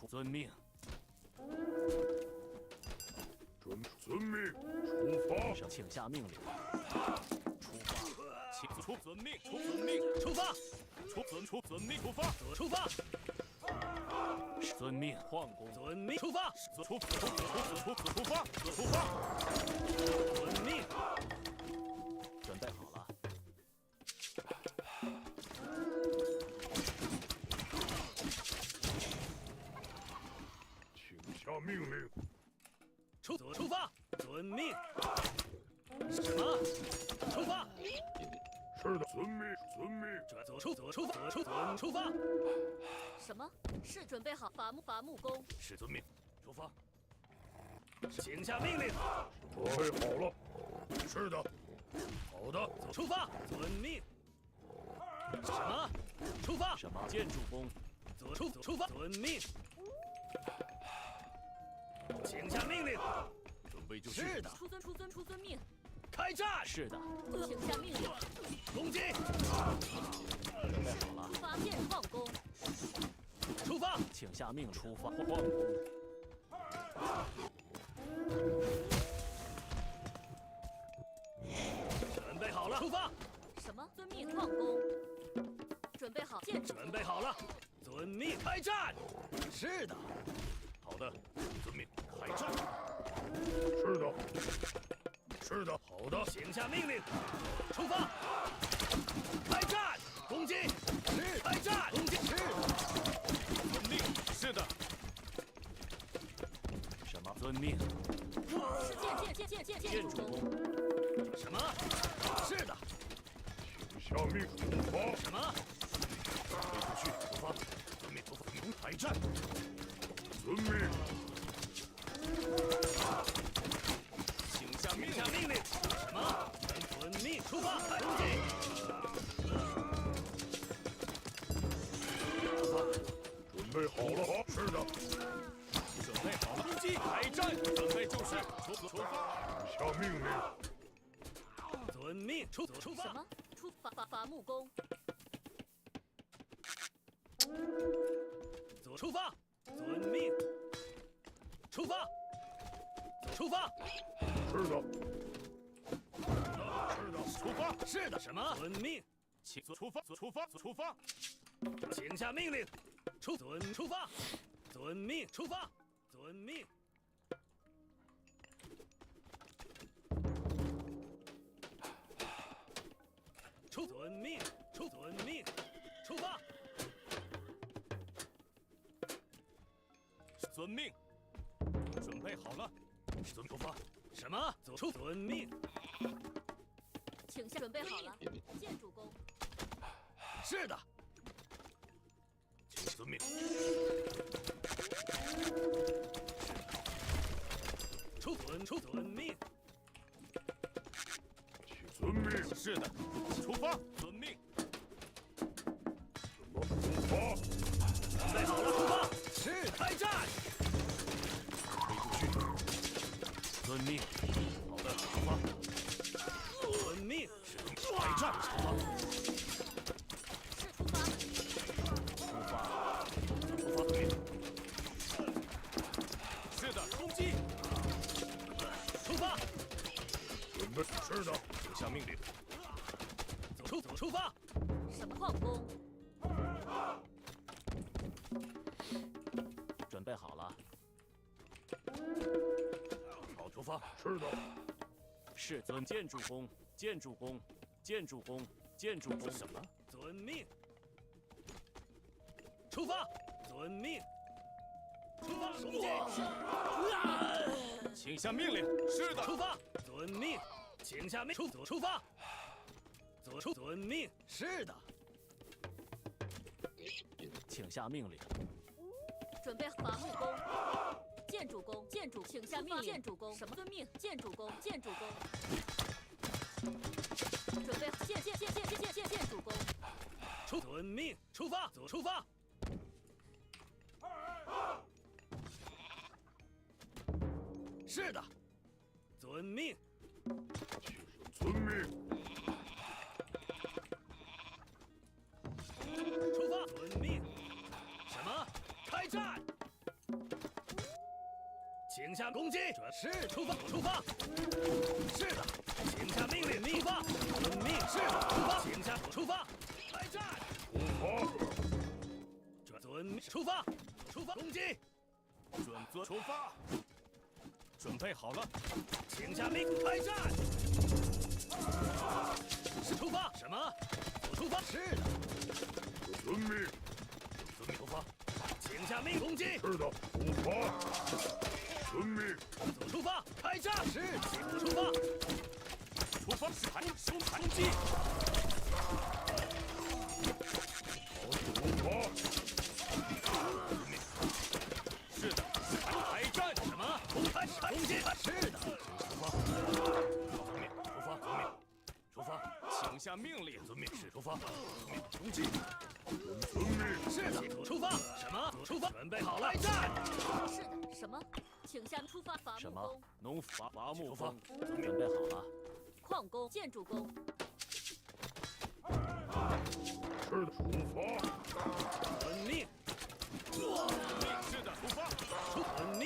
遵命。遵命，出发。请下命令。出发。遵命，出发。遵命，出发。出发。遵命，矿工。遵命，出发。出发。遵命。准备好了。请下命令。出发，遵命。什么？出发。是的，遵命。出发。什么？是准备好伐木工。是遵命，出发。请下命令。准备好了。是的。好的。出发，遵命。什么？出发。什么？建筑工。出发，遵命。请下命令。准备就是。是的。出遵命。开战。是的。请下命令。攻击。准备好了。出发，建矿工。出发。请下命令。出发，矿工。准备好了，出发。什么？遵命，矿工。准备好，建筑。准备好了，遵命，开战。是的。好的，遵命，开战。是的。是的。好好的，请下命令，出发，开战，攻击，是开战，攻击，是遵命。是的。什么？遵命。建筑工。什么？是的。请下命出发。什么？飞出去，出发。遵命，出发，开战。遵命。请下命令。下命令。什么？遵命，出发，攻击。准备好了。是的。准备好了，攻击，开战，准备就绪，出发。下命令。遵命，出发。什么？伐木工。出发，遵命。出发，出发。是的。是的，出发。是的，什么？遵命，请出发，出发，出发。请下命令，出发，遵命，出发，遵命。遵命，遵命，出发。遵命。准备好了，出发。什么？遵命。请下准备好了，建筑工。是的。请遵命。遵命。请遵命。是的，出发，遵命。出发。准备好了，出发。是，开战。飞出去。遵命。好的，出发。遵命。开战，出发。出发。是的，攻击。出发。准备。是的。请下命令。出发。什么矿工？准备好了。好，出发。是的。是遵建筑工，建筑工，建筑工，建筑工。什么？遵命。出发。遵命。出发，攻击。请下命令。是的。出发。遵命。请下命。出发。遵命。是的。请下命令。准备伐木工。建筑工，建筑，请下命令。建筑工，什么遵命？建筑工，建筑工。准备建筑工。遵命，出发，出发。是的，遵命。遵命。出发，遵命。什么？开战！请下攻击。是，出发，出发。是的，请下命令，出发。遵命。是的，出发。请下，出发。开战！出发，出发，攻击。出发。准备好了，请下命，开战！是出发。什么？出发。是的。遵命。遵命出发。请下命，攻击。是的，出发。遵命。出发，开战！是，出发。出发，攻击。好，出发。是的，开战！什么？攻击！是的。出发。出发。请下命令。遵命。是出发。攻击。遵命。是的，出发。什么？出发。准备好了，开战！是的，什么？请下出发伐什么木工。？农伐木工。遵命。准备好了。矿工、建筑工。是的，出发。遵命。是的，出发。遵命。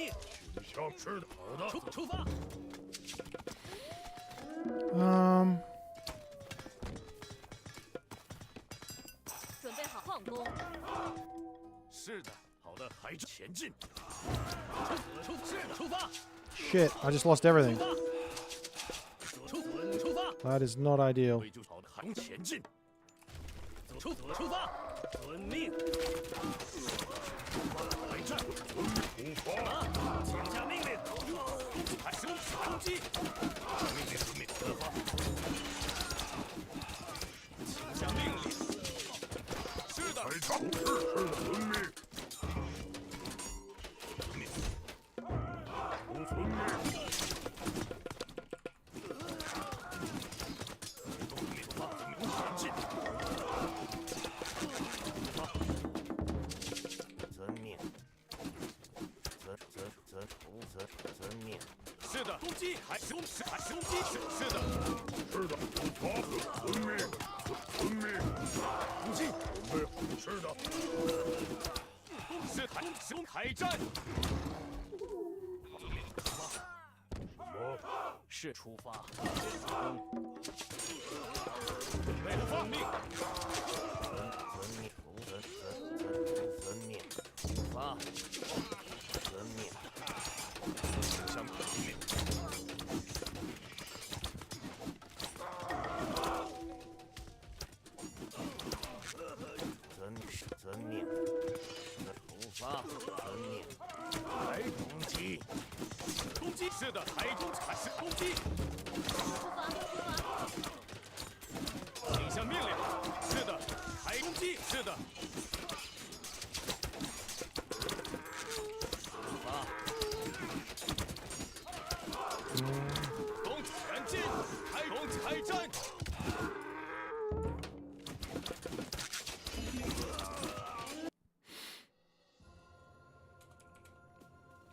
请下。是的，好的。出发。准备好矿工。是的，好的，开战，前进。是的，出发。 Shit, I just lost everything. That is not ideal. 追就朝着海中前进。出发，遵命。开战！出发！请下命令。开始攻击！命令遵命。得好。请下命令。是的。开场。是的，遵命。遵命。 是的，攻击，还是攻击，是的，是的，出发，遵命，遵命，攻击，准备，是的，开战，是出发，准备发命，遵命，出发，遵命。 向命令。遵命。出发。遵命。来攻击！攻击！是的，开始攻击！出发！请下命令。是的，开攻击！是的。 攻前进，开战！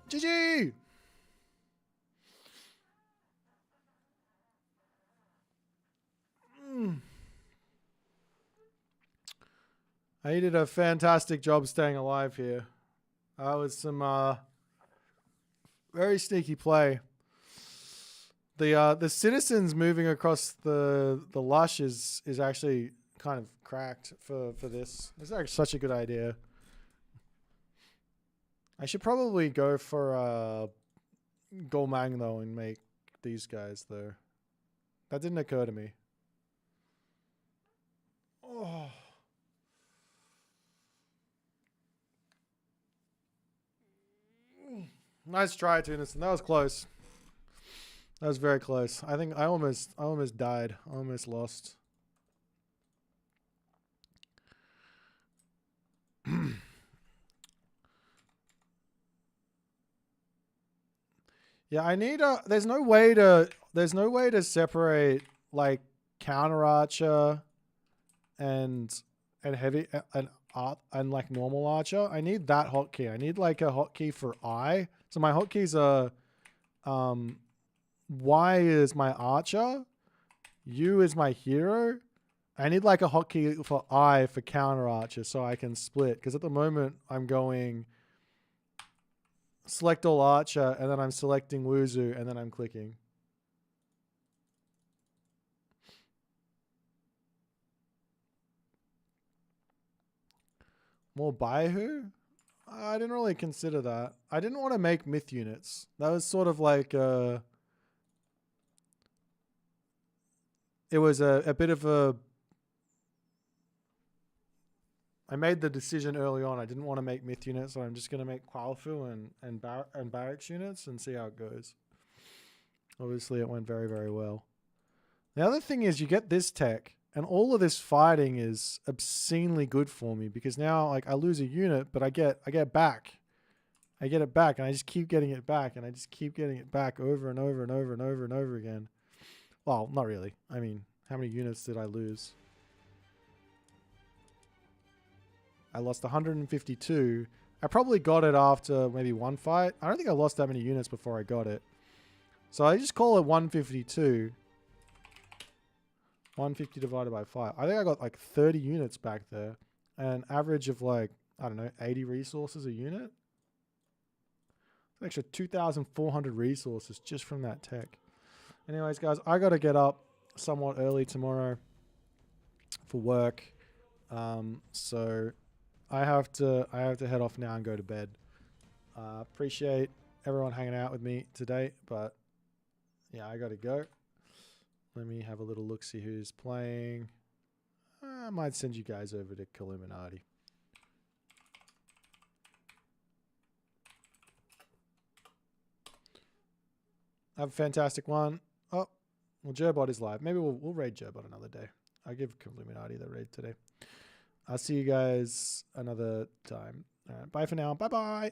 GG! I did a fantastic job staying alive here. That was some very sneaky play. The citizens moving across the lush is actually kind of cracked for this. It's actually such a good idea. I should probably go for Golmang though and make these guys though. That didn't occur to me. Oh. Nice try, Tunison. That was close. That was very close. I think I almost died. I almost lost. Yeah, I need a there's no way to separate like counter archer and heavy and like normal archer. I need that hotkey. I need like a hotkey for I. So my hotkeys are Y is my archer, U is my hero. I need like a hotkey for I for counter archer so I can split. Because at the moment I'm going select all archer and then I'm selecting Wuzu and then I'm clicking. More Baihu? I didn't really consider that. I didn't want to make myth units. That was sort of like it was a bit of a I made the decision early on. I didn't want to make myth units, so I'm just going to make Qualfu and barracks units and see how it goes. Obviously, it went very, very well. The other thing is you get this tech, and all of this fighting is obscenely good for me because now, like, I lose a unit, but I get back. I get it back, and I just keep getting it back, and I just keep getting it back over and over and over and over and over again. Well, not really. I mean, how many units did I lose? I lost 152. I probably got it after maybe one fight. I don't think I lost that many units before I got it. So I just call it 152. 150 divided by 5. I think I got like 30 units back there. And an average of like, I don't know, 80 resources a unit. An extra 2,400 resources just from that tech. Anyways, guys, I got to get up somewhat early tomorrow for work. So I have to head off now and go to bed. Appreciate everyone hanging out with me today, but yeah, I got to go. Let me have a little look, see who's playing. I might send you guys over to Illuminati. Have a fantastic one. Oh, well, Gerbot is live. Maybe we'll raid Gerbot another day. I'll give Illuminati the raid today. I'll see you guys another time. All right, bye for now. Bye-bye.